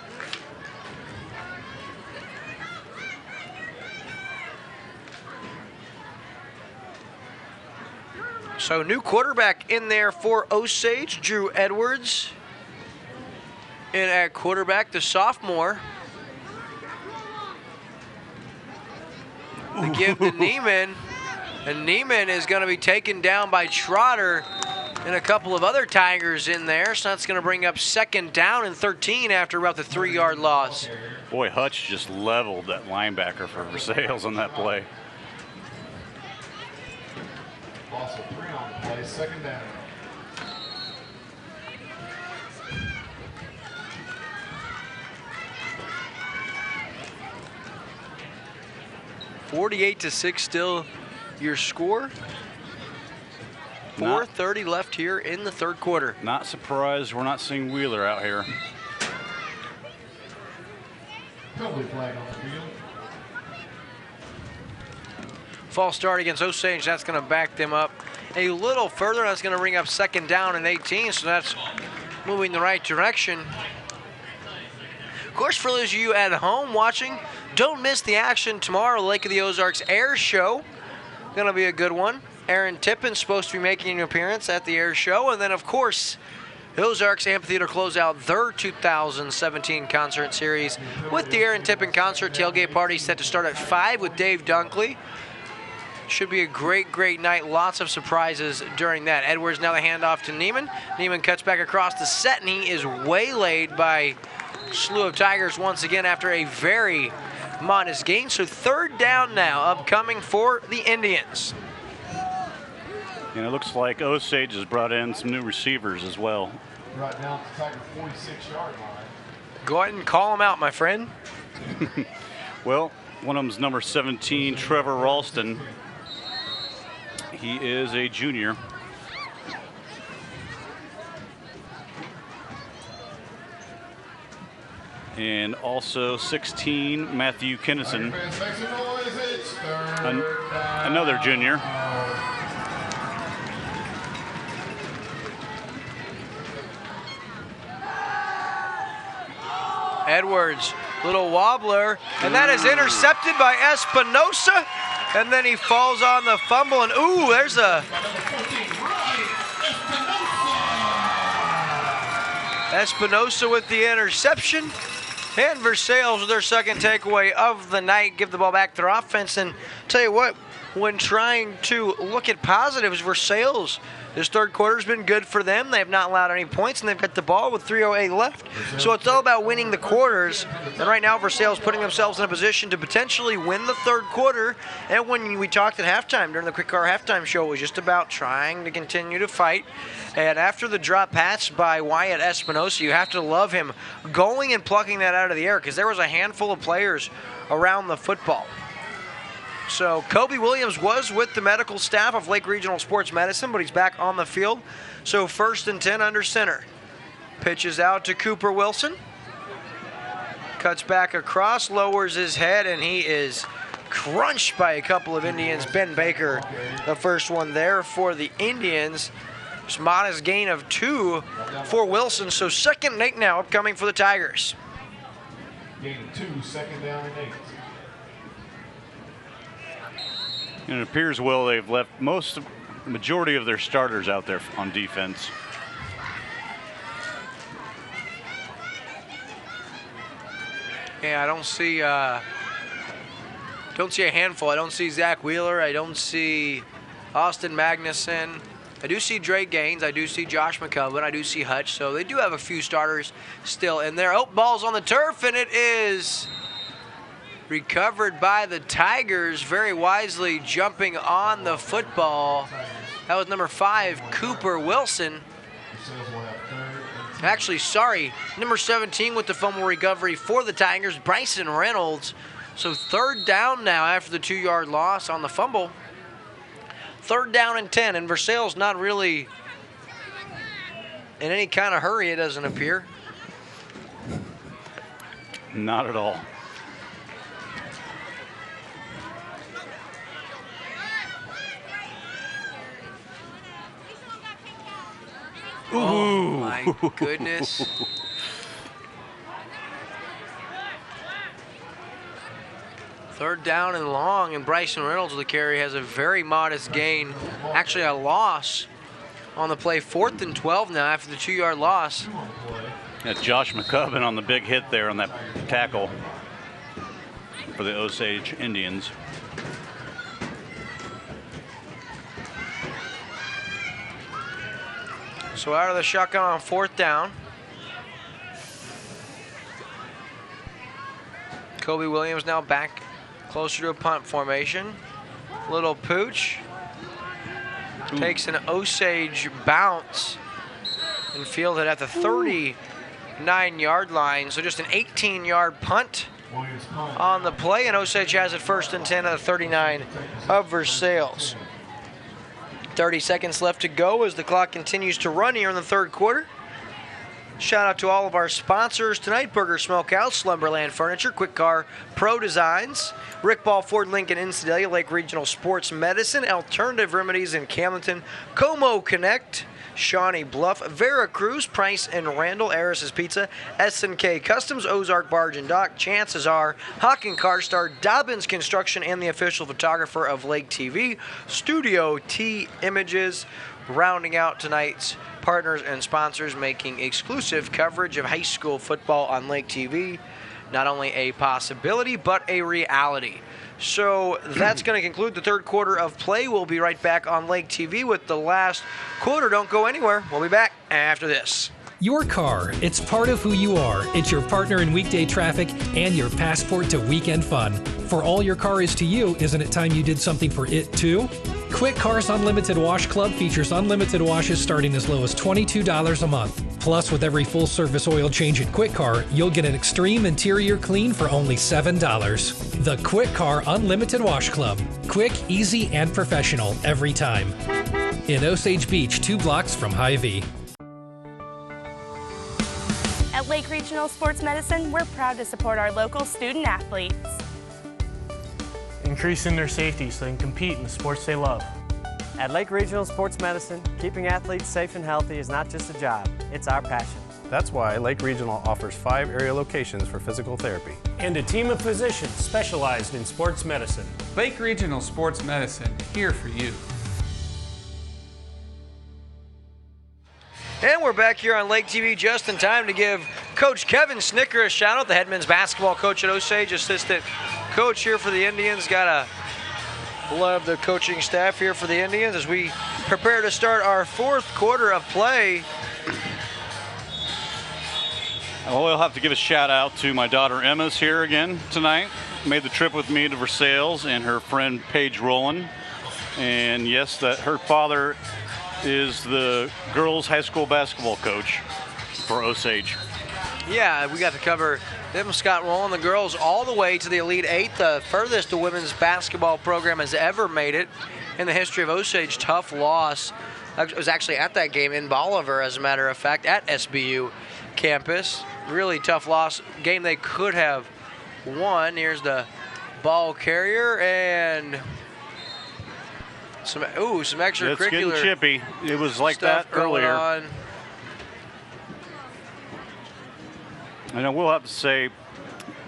So new quarterback in there for Osage, Drew Edwards. In at quarterback, the sophomore. The give to Neiman. And Neiman is going to be taken down by Trotter and a couple of other Tigers in there. So that's going to bring up 2nd down and 13 after about the 3-yard loss. Boy, Hutch just leveled that linebacker for Versailles on that play. Loss of 3 on the play, 2nd down. (48-6) still your score. 4:30 left here in the 3rd quarter. Not surprised we're not seeing Wheeler out here. Penalty flag on the field. False start against Osage. That's going to back them up a little further. That's going to bring up 2nd down and 18. So that's moving the right direction. Of course, for those of you at home watching, don't miss the action tomorrow. Lake of the Ozarks Air Show. Going to be a good one. Aaron Tippin's supposed to be making an appearance at the Air Show. And then, of course, the Ozarks Amphitheater close out their 2017 concert series with the Aaron Tippin concert tailgate party set to start at 5 with Dave Dunkley. Should be a great, great night. Lots of surprises during that. Edwards now the handoff to Neiman. Neiman cuts back across the set, and he is waylaid by a slew of Tigers once again after a very modest gain. So third down now upcoming for the Indians. And it looks like Osage has brought in some new receivers as well. Right now, it's the Tiger 46-yard line. Go ahead and call them out, my friend. Well, one of them's number 17, Trevor Ralston. He is a junior. And also 16, Matthew Kinnison. Another junior. Edwards, little wobbler, and that is intercepted by Espinosa, and then he falls on the fumble, and ooh, there's a Espinosa with the interception, and Versailles with their second takeaway of the night. Give the ball back to their offense, and tell you what, when trying to look at positives, Versailles, this third quarter has been good for them. They have not allowed any points, and they've got the ball with 3:08 left. So it's all about winning the quarters. And right now, Versailles putting themselves in a position to potentially win the third quarter. And when we talked at halftime, during the Quick Car halftime show, it was just about trying to continue to fight. And after the drop pass by Wyatt Espinosa, you have to love him going and plucking that out of the air, because there was a handful of players around the football. So Kobe Williams was with the medical staff of Lake Regional Sports Medicine, but he's back on the field. So 1st and 10 under center. Pitches out to Cooper Wilson. Cuts back across, lowers his head, and he is crunched by a couple of Indians. Ben Baker, the first one there for the Indians. Just modest gain of 2 for Wilson. So 2nd and 8 now upcoming for the Tigers. Gain of 2, 2nd down and 8. And it appears, Will, they've left majority of their starters out there on defense. Yeah, I don't see a handful. I don't see Zach Wheeler. I don't see Austin Magnuson. I do see Drake Gaines. I do see Josh McCubbin. I do see Hutch. So they do have a few starters still in there. Oh, ball's on the turf, and it is recovered by the Tigers, very wisely jumping on the football. That was number 5, Cooper Wilson. Actually, sorry, number 17 with the fumble recovery for the Tigers, Bryson Reynolds. So 3rd down now after the 2-yard loss on the fumble. 3rd down and 10, and Versailles not really in any kind of hurry, it doesn't appear. Not at all. Oh, my goodness. Third down and long, and Bryson Reynolds, the carry, has a very modest gain. Actually, a loss on the play. 4th and 12 now after the 2-yard loss. That's Josh McCubbin on the big hit there on that tackle for the Osage Indians. So out of the shotgun on 4th down. Kobe Williams now back closer to a punt formation. Little pooch. Takes an Osage bounce and fielded at the 39-yard line. So just an 18-yard punt on the play, and Osage has it 1st and 10 at the 39 of Versailles. 30 seconds left to go as the clock continues to run here in the third quarter. Shout out to all of our sponsors tonight: Burger Smokehouse, Slumberland Furniture, Quick Car Pro Designs, Rick Ball Ford Lincoln in Sedalia, Lake Regional Sports Medicine, Alternative Remedies in Camden, Como Connect, Shawnee Bluff, Veracruz, Price and Randall, Harris's Pizza, S&K Customs, Ozark Barge and Dock, Chances Are, Hawk and Car Star, Dobbins Construction, and the official photographer of Lake TV, Studio T Images, rounding out tonight's partners and sponsors, making exclusive coverage of high school football on Lake TV not only a possibility, but a reality. So that's going to conclude the third quarter of play. We'll be right back on Lake TV with the last quarter. Don't go anywhere. We'll be back after this. Your car, it's part of who you are. It's your partner in weekday traffic and your passport to weekend fun. For all your car is to you, isn't it time you did something for it too? Quick Car's Unlimited Wash Club features unlimited washes starting as low as $22 a month. Plus, with every full-service oil change at Quick Car, you'll get an extreme interior clean for only $7. The Quick Car Unlimited Wash Club. Quick, easy, and professional every time. In Osage Beach, 2 blocks from Hy-Vee. At Lake Regional Sports Medicine, we're proud to support our local student athletes. Increasing their safety so they can compete in the sports they love. At Lake Regional Sports Medicine, keeping athletes safe and healthy is not just a job, it's our passion. That's why Lake Regional offers 5 area locations for physical therapy. And a team of physicians specialized in sports medicine. Lake Regional Sports Medicine, here for you. And we're back here on Lake TV just in time to give Coach Kevin Snicker a shout out, the head men's basketball coach at Osage, assistant coach here for the Indians. Got to love the coaching staff here for the Indians as we prepare to start our 4th quarter of play. Well, we'll have to give a shout out to my daughter Emma's here again tonight. Made the trip with me to Versailles and her friend Paige Rowland. And yes, that her father is the girls' high school basketball coach for Osage. Yeah, we got to cover them, Scott Rowland, the girls, all the way to the Elite 8, the furthest the women's basketball program has ever made it in the history of Osage. Tough loss. I was actually at that game in Bolivar, as a matter of fact, at SBU campus. Really tough loss. Game they could have won. Here's the ball carrier and some extracurricular. It's getting chippy. It was like that earlier. On. I know we'll have to say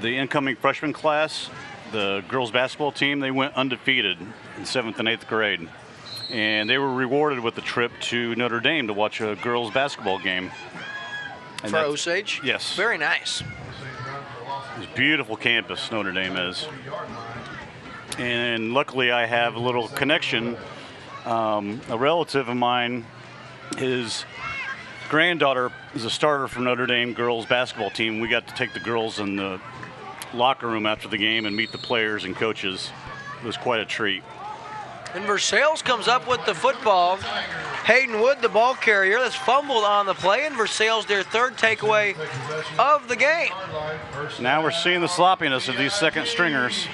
the incoming freshman class, the girls basketball team, they went undefeated in 7th and 8th grade. And they were rewarded with a trip to Notre Dame to watch a girls basketball game. And for Osage? Yes. Very nice. It's a beautiful campus, Notre Dame is. And luckily I have a little connection. A relative of mine, his granddaughter is a starter for Notre Dame girls basketball team. We got to take the girls in the locker room after the game and meet the players and coaches. It was quite a treat. And Versailles comes up with the football. Hayden Wood, the ball carrier, that's fumbled on the play, and Versailles their 3rd takeaway of the game. Now we're seeing the sloppiness of these second stringers.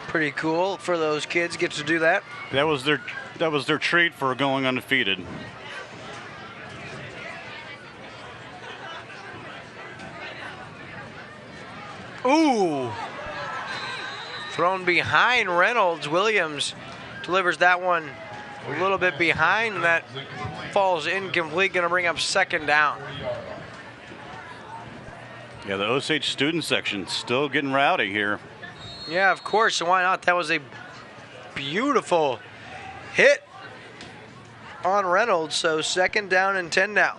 Pretty cool for those kids get to do that. That was their treat for going undefeated. Ooh. Thrown behind Reynolds. Williams delivers that one a little bit behind, and that falls incomplete. Going to bring up 2nd down. Yeah, the Osage student section still getting rowdy here. Yeah, of course. So why not? That was a beautiful hit on Reynolds. So 2nd down and 10 now.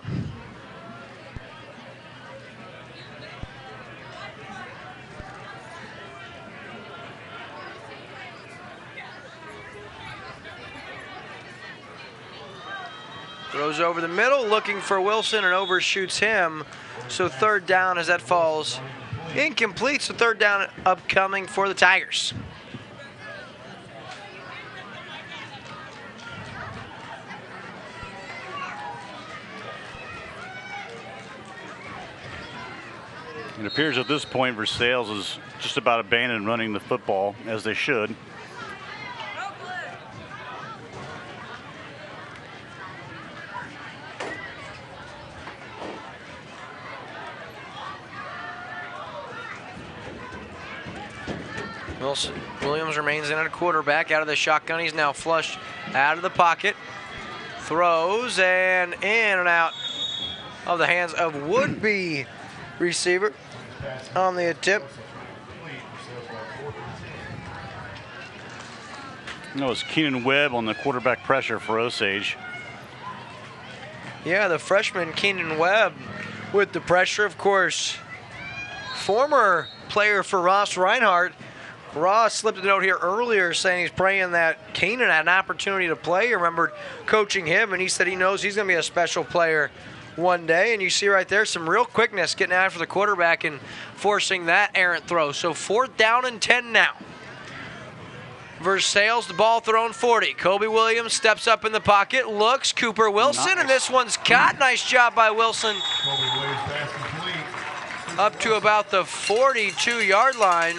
Throws over the middle, looking for Wilson, and overshoots him. So 3rd down as that falls incomplete. So 3rd down upcoming for the Tigers. It appears at this point Versailles is just about abandoned running the football, as they should. Williams remains in at quarterback. Out of the shotgun, he's now flushed out of the pocket. Throws and in and out of the hands of would-be receiver on the attempt. No, it's Keenan Webb on the quarterback pressure for Osage. Yeah, the freshman Keenan Webb with the pressure. Of course, former player for Ross Reinhardt. Ross slipped a note here earlier saying he's praying that Keenan had an opportunity to play. He remembered coaching him, and he said he knows he's going to be a special player one day. And you see right there some real quickness getting after the quarterback and forcing that errant throw. So 4th down and 10 now. Versailles, the ball thrown 40. Kobe Williams steps up in the pocket, looks, Cooper Wilson, and this one's caught. Nice job by Wilson. Up to about the 42-yard line.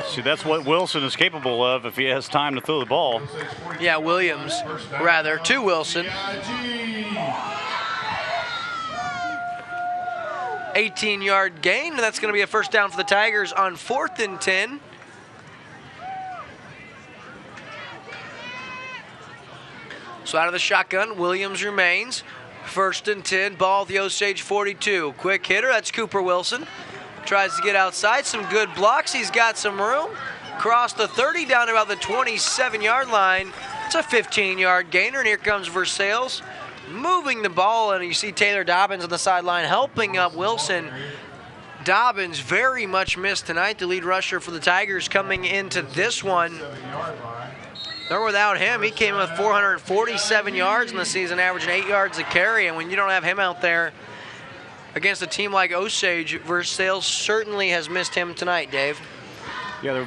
See, that's what Wilson is capable of if he has time to throw the ball. Yeah, Williams, rather, to Wilson. 18-yard gain, and that's going to be a first down for the Tigers on 4th and 10. So out of the shotgun, Williams remains. 1st and 10, ball at the Osage 42. Quick hitter, that's Cooper Wilson. Tries to get outside, some good blocks. He's got some room. Cross the 30 down to about the 27-yard line. It's a 15-yard gainer, and here comes Versailles moving the ball, and you see Taylor Dobbins on the sideline helping up Wilson. Dobbins very much missed tonight, the lead rusher for the Tigers coming into this one. They're without him. He came in with 447 yards in the season, averaging 8 yards a carry, and when you don't have him out there against a team like Osage, Versailles certainly has missed him tonight, Dave. Yeah,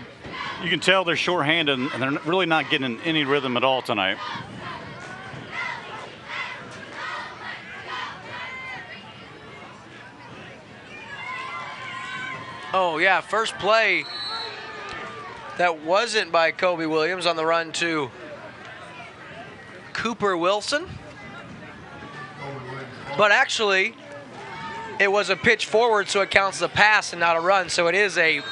you can tell they're shorthanded, and they're really not getting any rhythm at all tonight. Oh, yeah, first play that wasn't by Kobe Williams on the run to Cooper Wilson. But actually, it was a pitch forward, so it counts as a pass and not a run. So it is a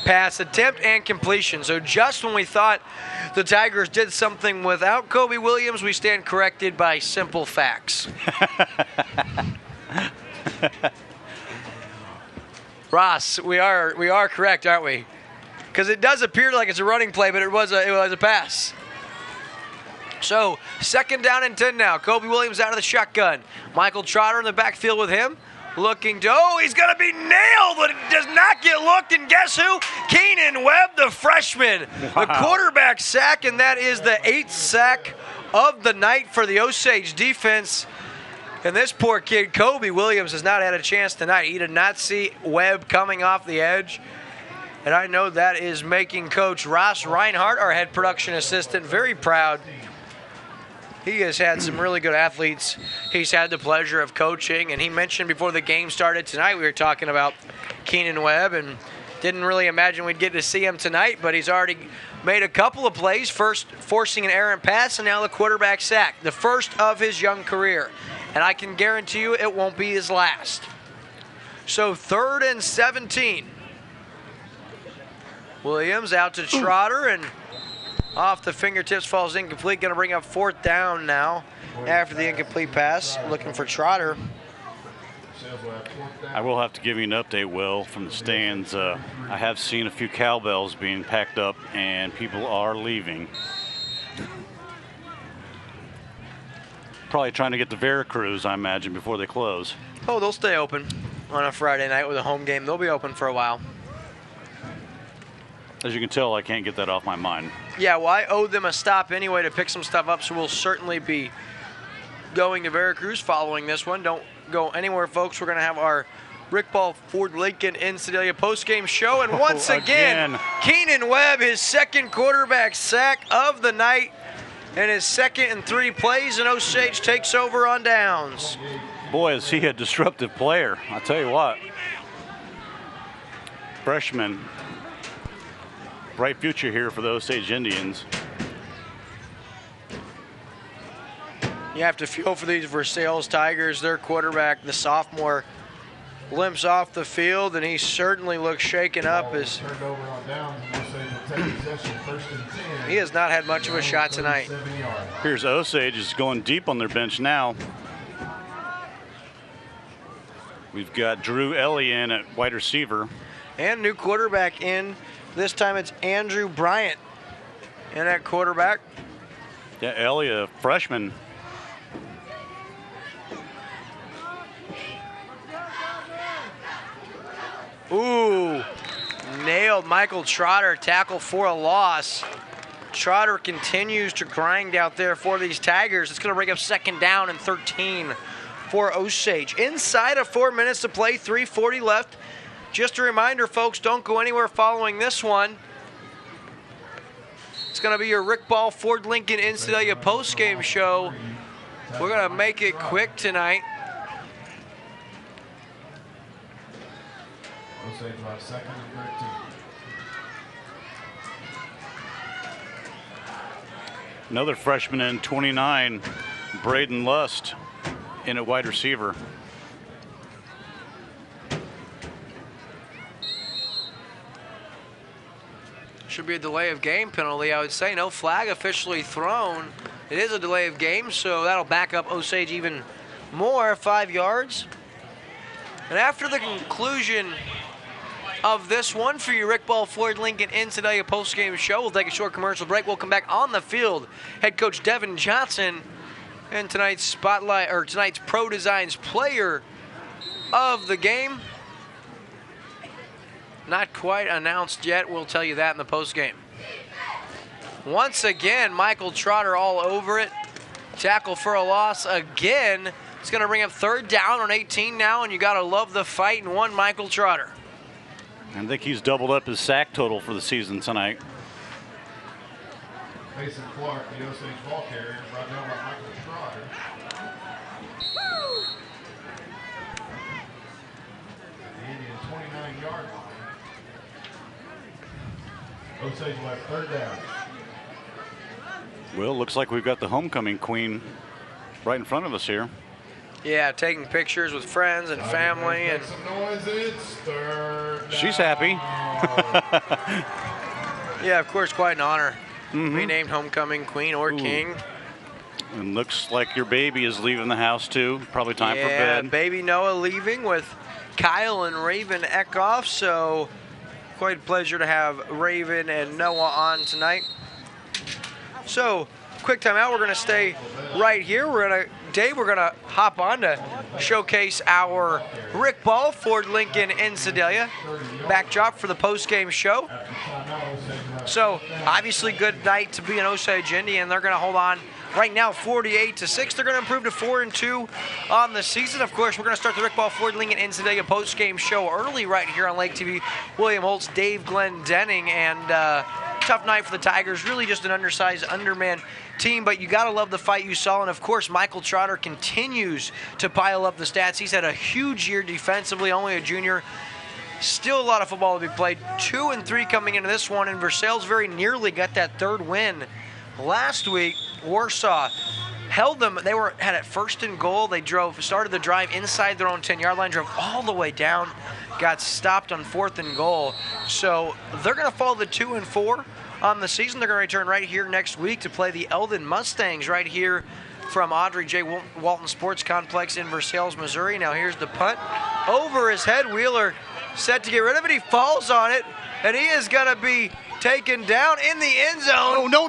pass attempt and completion. So just when we thought the Tigers did something without Kobe Williams, we stand corrected by simple facts. Ross, we are correct, aren't we? Because it does appear like it's a running play, but it was a pass. So 2nd down and 10 now. Kobe Williams out of the shotgun. Michael Trotter in the backfield with him. Looking to, he's going to be nailed, but it does not get looked. And guess who? Keenan Webb, the freshman. Wow. The quarterback sack, and that is the 8th sack of the night for the Osage defense. And this poor kid, Kobe Williams, has not had a chance tonight. He did not see Webb coming off the edge. And I know that is making Coach Ross Reinhardt, our head production assistant, very proud. He has had some really good athletes he's had the pleasure of coaching. And he mentioned before the game started tonight, we were talking about Keenan Webb and didn't really imagine we'd get to see him tonight, but he's already made a couple of plays, first forcing an errant pass and now the quarterback sack, the first of his young career. And I can guarantee you it won't be his last. So 3rd and 17. Williams out to Trotter and off the fingertips, falls incomplete. Going to bring up 4th down now after the incomplete pass. Looking for Trotter. I will have to give you an update, Will, from the stands. I have seen a few cowbells being packed up, and people are leaving. Probably trying to get to Veracruz, I imagine, before they close. Oh, they'll stay open on a Friday night with a home game. They'll be open for a while. As you can tell, I can't get that off my mind. Yeah, well, I owe them a stop anyway to pick some stuff up, so we'll certainly be going to Veracruz following this one. Don't go anywhere, folks. We're going to have our Rick Ball Ford Lincoln in Sedalia postgame show. And once again, Keenan Webb, his 2nd quarterback sack of the night, and his 2nd and 3 plays, and Osage takes over on downs. Boy, is he a disruptive player. I'll tell you what. Freshman. Bright future here for the Osage Indians. You have to feel for these Versailles Tigers. Their quarterback, the sophomore, limps off the field, and he certainly looks shaken up. As he has not had much of a shot tonight. Here's Osage is going deep on their bench now. We've got Drew Ellie in at wide receiver. And new quarterback in. This time it's Andrew Bryant in at quarterback. Yeah, Ellie, a freshman. Ooh, nailed Michael Trotter, tackle for a loss. Trotter continues to grind out there for these Tigers. It's going to bring up 2nd down and 13 for Osage. Inside of 4 minutes to play, 3:40 left. Just a reminder, folks, don't go anywhere following this one. It's going to be your Rick Ball Ford Lincoln in Sedalia postgame show. We're going to make it quick tonight. Osage about 2nd and 13. Another freshman in 29, Braden Lust, in at wide receiver. Should be a delay of game penalty, I would say. No flag officially thrown. It is a delay of game, so that'll back up Osage even more, 5 yards. And after the conclusion of this one for your Rick Ball Ford Lincoln in Sedalia postgame show, we'll take a short commercial break. We'll come back on the field. Head coach Devin Johnson and tonight's spotlight, or tonight's Pro Designs player of the game. Not quite announced yet. We'll tell you that in the postgame. Once again, Michael Trotter all over it. Tackle for a loss again. It's going to bring up 3rd down on 18 now, and you got to love the fight and one Michael Trotter. I think he's doubled up his sack total for the season tonight. Mason Clark, the Osage ball carrier, brought down by Michael Trotter. The Indian 29-yard line. Osage will have 3rd down. Well, looks like we've got the homecoming queen right in front of us here. Yeah, taking pictures with friends and family. And some noise. It's 3rd down. She's happy. Yeah, of course, quite an honor. To be named homecoming queen or king. And looks like your baby is leaving the house too. Probably time for Yeah, bed. baby Noah leaving with Kyle and Raven Eckhoff. So quite a pleasure to have Raven and Noah on tonight. So quick timeout. We're going to stay right here. Dave, we're going to hop on to showcase our Rick Ball Ford Lincoln in Sedalia backdrop for the post-game show. So obviously good night to be an Osage Indian. They're going to hold on right now 48-6. They're going to improve to 4-2 on the season. Of course, we're going to start the Rick Ball Ford Lincoln in Sedalia post-game show early right here on Lake TV. William Holtz, Dave Glenn Denning, and tough night for the Tigers. Really just an undersized, undermanned team, but you got to love the fight you saw. And of course, Michael Trotter continues to pile up the stats. He's had a huge year defensively, only a junior. Still a lot of football to be played. 2-3 coming into this one, and Versailles very nearly got that 3rd win last week. Warsaw held them. They had it 1st and goal. They started the drive inside their own 10-yard line, drove all the way down, got stopped on 4th and goal. So they're going to follow the 2-4 on the season. They're going to return right here next week to play the Eldon Mustangs right here from Audrey J. Walton Sports Complex in Versailles, Missouri. Now here's the punt. Over his head, Wheeler set to get rid of it. He falls on it, and he is going to be taken down in the end zone. Oh, no.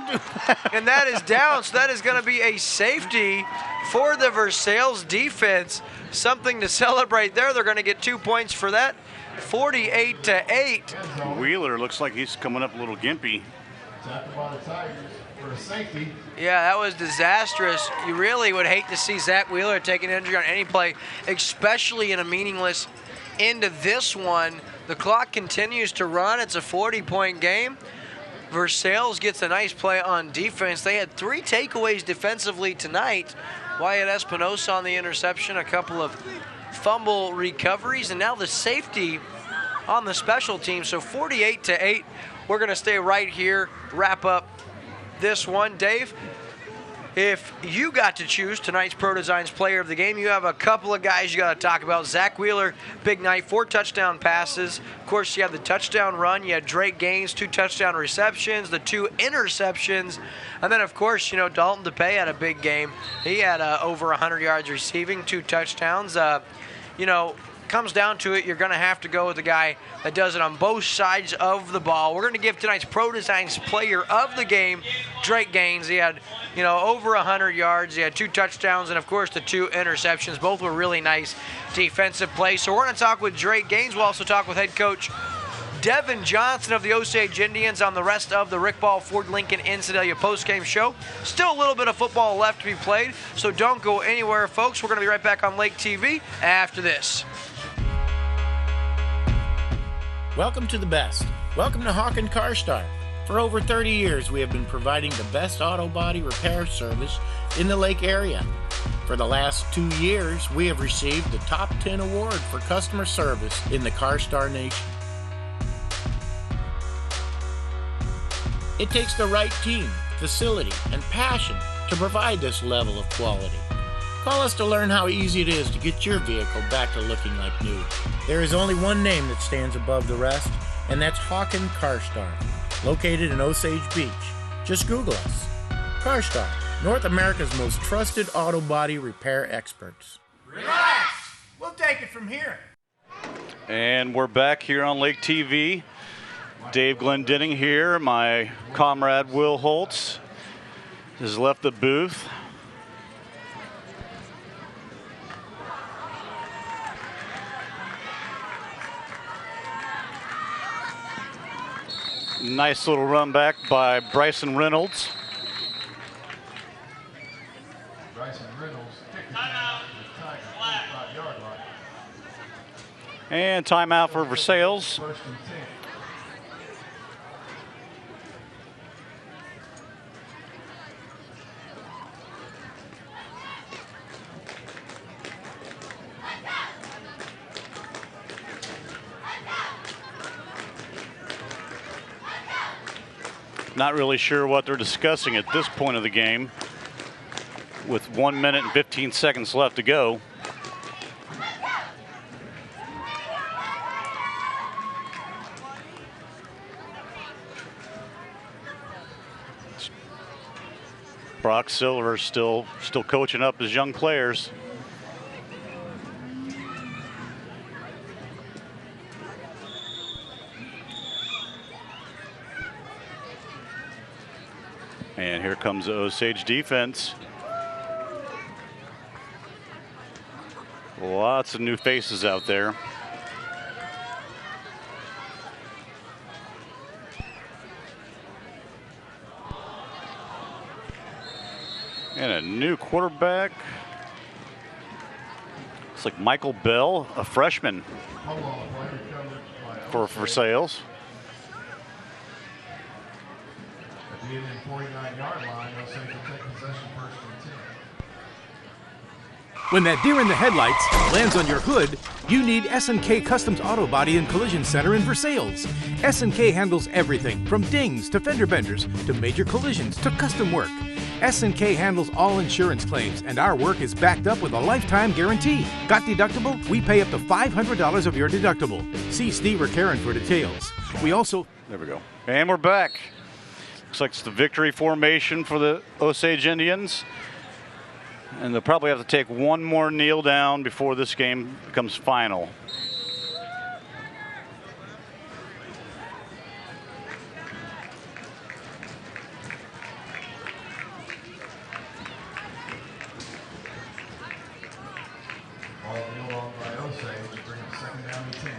And that is down, so that is going to be a safety for the Versailles defense. Something to celebrate there. They're going to get 2 points for that. 48-8. Wheeler looks like he's coming up a little gimpy. Tackled by the Tigers for a safety. Yeah, that was disastrous. You really would hate to see Zach Wheeler take an injury on any play, especially in a meaningless end of this one. The clock continues to run. It's a 40-point game. Versailles gets a nice play on defense. They had 3 takeaways defensively tonight. Wyatt Espinosa on the interception, a couple of fumble recoveries, and now the safety on the special team. So 48-8. We're going to stay right here, wrap up this one. Dave, if you got to choose tonight's Pro Designs player of the game, you have a couple of guys you got to talk about. Zach Wheeler, big night, 4 touchdown passes. Of course, you have the touchdown run. You had Drake Gaines, 2 touchdown receptions, the 2 interceptions. And then, of course, Dalton DePay had a big game. He had over 100 yards receiving, 2 touchdowns. comes down to it, you're going to have to go with the guy that does it on both sides of the ball. We're going to give tonight's Pro Designs player of the game, Drake Gaines. He had, over 100 yards. He had 2 touchdowns and, of course, the 2 interceptions. Both were really nice defensive plays. So we're going to talk with Drake Gaines. We'll also talk with head coach Devin Johnson of the Osage Indians on the rest of the Rick Ball Ford Lincoln in Sedalia postgame show. Still a little bit of football left to be played, so don't go anywhere, folks. We're going to be right back on Lake TV after this. Welcome to the best. Welcome to Hawken CarStar. For over 30 years, we have been providing the best auto body repair service in the Lake area. For the last 2 years, we have received the Top 10 award for customer service in the CarStar Nation. It takes the right team, facility, and passion to provide this level of quality. Call us to learn how easy it is to get your vehicle back to looking like new. There is only one name that stands above the rest, and that's Hawken CarStar, located in Osage Beach. Just Google us. CarStar, North America's most trusted auto body repair experts. Relax! We'll take it from here. And we're back here on Lake TV. Dave Glendenning here. My comrade Will Holtz has left the booth. Nice little run back by Bryson Reynolds. Bryson Reynolds kicked it the 25-yard line. And timeout for Versailles. First and 10. Not really sure what they're discussing at this point of the game with 1 minute and 15 seconds left to go. Brock Silver still coaching up his young players. And here comes the Osage defense. Lots of new faces out there. And a new quarterback. It's like Michael Bell, a freshman for Versailles. At the end of the 49-yard line, Osage will take possession first and 10. When that deer in the headlights lands on your hood, you need S&K Customs Auto Body and Collision Center in Versailles. S&K handles everything from dings to fender benders to major collisions to custom work. S&K handles all insurance claims, and our work is backed up with a lifetime guarantee. Got deductible? We pay up to $500 of your deductible. See Steve or Karen for details. We also... There we go. And we're back. Looks like it's the victory formation for the Osage Indians. And they'll probably have to take one more kneel down before this game becomes final. Ball kneel on by Osage, bring it second down and 10.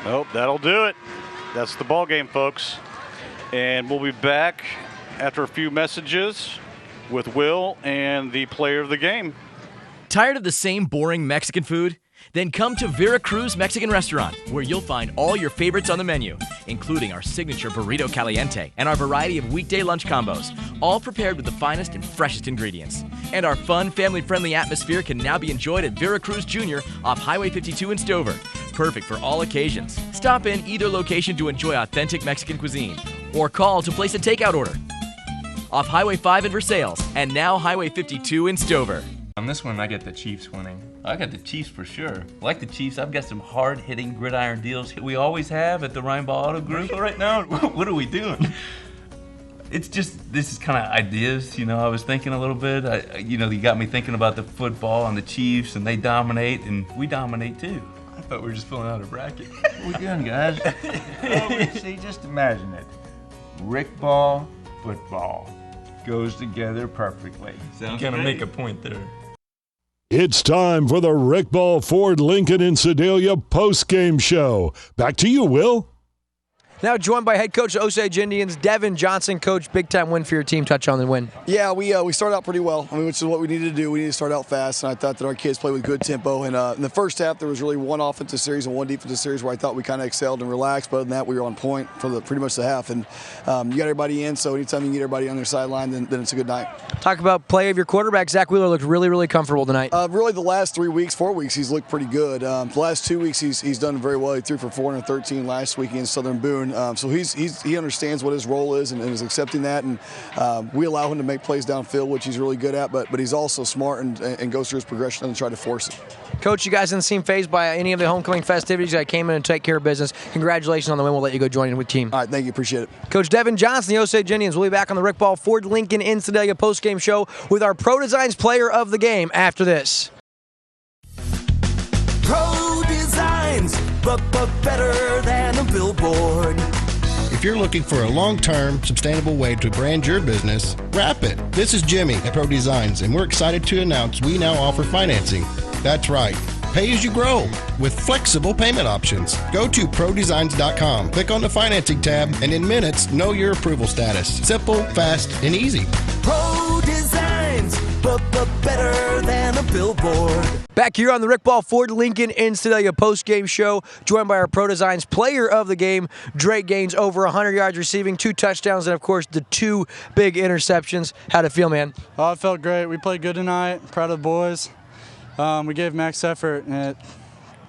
Nope, that'll do it. That's the ball game, folks. And we'll be back after a few messages with Will and the player of the game. Tired of the same boring Mexican food? Then come to Veracruz Mexican Restaurant, where you'll find all your favorites on the menu, including our signature burrito caliente and our variety of weekday lunch combos, all prepared with the finest and freshest ingredients. And our fun, family-friendly atmosphere can now be enjoyed at Veracruz Jr. off Highway 52 in Stover. Perfect for all occasions. Stop in either location to enjoy authentic Mexican cuisine, or call to place a takeout order. Off Highway 5 in Versailles, and now Highway 52 in Stover. On this one, I get the Chiefs winning. I got the Chiefs for sure. Like the Chiefs, I've got some hard-hitting gridiron deals we always have at the Rhinebaugh Auto Group. So right now, what are we doing? It's just, this is kind of ideas, I was thinking a little bit. You got me thinking about the football and the Chiefs, and they dominate, and we dominate too. I thought we were just filling out a bracket. We're doing, guys. See, just imagine it. Rick ball, football goes together perfectly. Sounds gonna make a point there. It's time for the Rick Ball Ford Lincoln in Sedalia post-game show. Back to you, Will. Now joined by head coach of Osage Indians, Devin Johnson. Coach, big-time win for your team. Touch on the win. Yeah, we started out pretty well, which is what we needed to do. We needed to start out fast, and I thought that our kids played with good tempo. And in the first half, there was really one offensive series and one defensive series where I thought we kind of excelled and relaxed. But other than that, we were on point for pretty much the half. And you got everybody in, so anytime you can get everybody on their sideline, then it's a good night. Talk about play of your quarterback. Zach Wheeler looked really, really comfortable tonight. Really, the last 3 weeks, 4 weeks, he's looked pretty good. The last 2 weeks, he's done very well. He threw for 413 last week against Southern Boone. So he understands what his role is and is accepting that, and we allow him to make plays downfield, which he's really good at, but he's also smart and goes through his progression and try to force it. Coach, you guys didn't seem fazed by any of the homecoming festivities. I came in and take care of business. Congratulations on the win. We'll let you go join in with the team. All right, thank you. Appreciate it. Coach Devin Johnson, the Osage Indians, will be back on the Rick Ball Ford Lincoln in Sedalia postgame show with our Pro Designs player of the game after this. Pro Designs, but better than a billboard. If you're looking for a long-term, sustainable way to brand your business, wrap it. This is Jimmy at Pro Designs, and we're excited to announce we now offer financing. That's right. Pay as you grow with flexible payment options. Go to prodesigns.com, click on the financing tab, and in minutes, know your approval status. Simple, fast, and easy. Pro Designs, but better than a billboard. Back here on the Rick Ball Ford Lincoln in Sedalia postgame show, joined by our Pro Designs player of the game, Drake Gaines, over 100 yards receiving, 2 touchdowns, and of course the 2 big interceptions. How'd it feel, man? Oh, it felt great. We played good tonight. Proud of the boys. We gave max effort, and it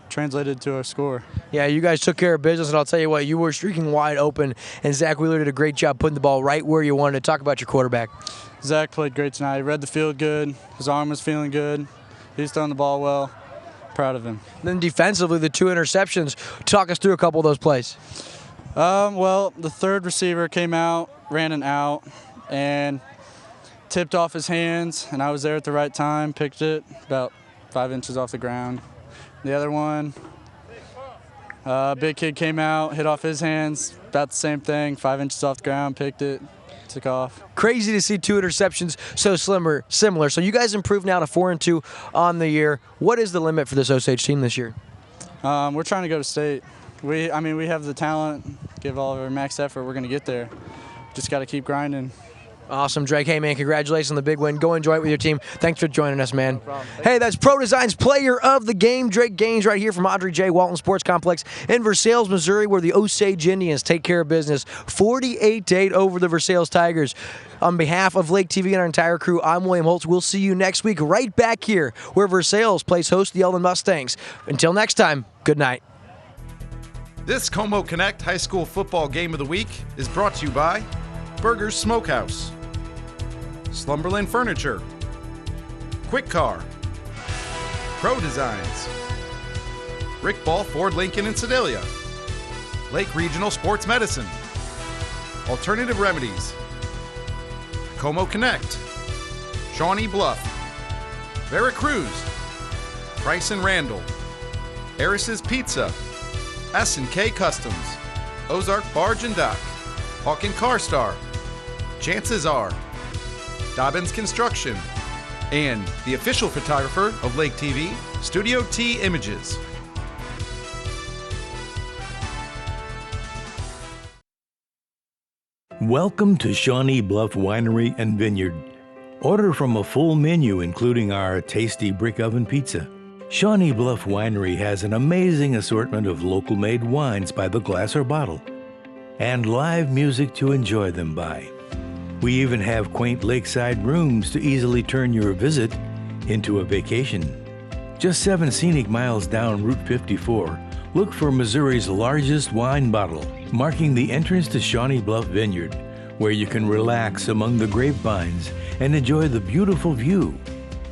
translated to our score. Yeah, you guys took care of business, and I'll tell you what, you were streaking wide open, and Zach Wheeler did a great job putting the ball right where you wanted to. Talk about your quarterback. Zach played great tonight. He read the field good. His arm was feeling good. He's throwing the ball well. Proud of him. And then defensively, the 2 interceptions. Talk us through a couple of those plays. Well, the third receiver came out, ran an out, and tipped off his hands, and I was there at the right time, picked it about 5 inches off the ground. The other one, big kid came out, hit off his hands, about the same thing, 5 inches off the ground, picked it, took off. Crazy to see 2 interceptions so similar. So you guys improved now to 4-2 on the year. What is the limit for this Osage team this year? We're trying to go to state. We have the talent, give all of our max effort, we're going to get there. Just got to keep grinding. Awesome, Drake. Hey, man, congratulations on the big win. Go enjoy it with your team. Thanks for joining us, man. No problem. Hey, that's Pro Designs player of the game, Drake Gaines, right here from Audrey J. Walton Sports Complex in Versailles, Missouri, where the Osage Indians take care of business 48-8 over the Versailles Tigers. On behalf of Lake TV and our entire crew, I'm William Holtz. We'll see you next week right back here where Versailles plays host to the Eldon Mustangs. Until next time, good night. This Como Connect High School Football Game of the Week is brought to you by Burgers Smokehouse, Slumberland Furniture, Quick Car, Pro Designs, Rick Ball Ford Lincoln in Sedalia, Lake Regional Sports Medicine, Alternative Remedies, Como Connect, Shawnee Bluff, Veracruz, Price and Randall, Harris's Pizza, S&K Customs, Ozark Barge and Dock, Hawken Car Star, Chances Are, Dobbins Construction, and the official photographer of Lake TV, Studio T Images. Welcome to Shawnee Bluff Winery and Vineyard. Order from a full menu including our tasty brick oven pizza. Shawnee Bluff Winery has an amazing assortment of local-made wines by the glass or bottle, and live music to enjoy them by. We even have quaint lakeside rooms to easily turn your visit into a vacation. Just 7 scenic miles down Route 54, look for Missouri's largest wine bottle, marking the entrance to Shawnee Bluff Vineyard, where you can relax among the grapevines and enjoy the beautiful view.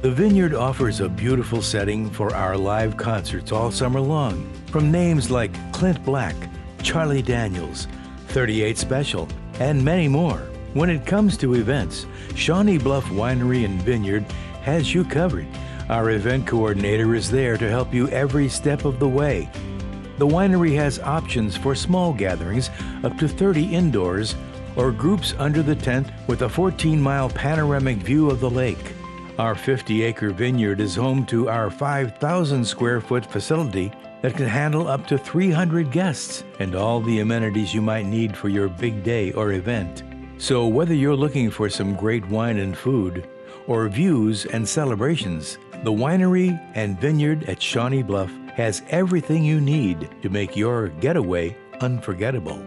The Vineyard offers a beautiful setting for our live concerts all summer long, from names like Clint Black, Charlie Daniels, 38 Special, and many more. When it comes to events, Shawnee Bluff Winery and Vineyard has you covered. Our event coordinator is there to help you every step of the way. The winery has options for small gatherings up to 30 indoors or groups under the tent with a 14-mile panoramic view of the lake. Our 50-acre vineyard is home to our 5,000 square foot facility that can handle up to 300 guests and all the amenities you might need for your big day or event. So whether you're looking for some great wine and food or views and celebrations, the winery and vineyard at Shawnee Bluff has everything you need to make your getaway unforgettable.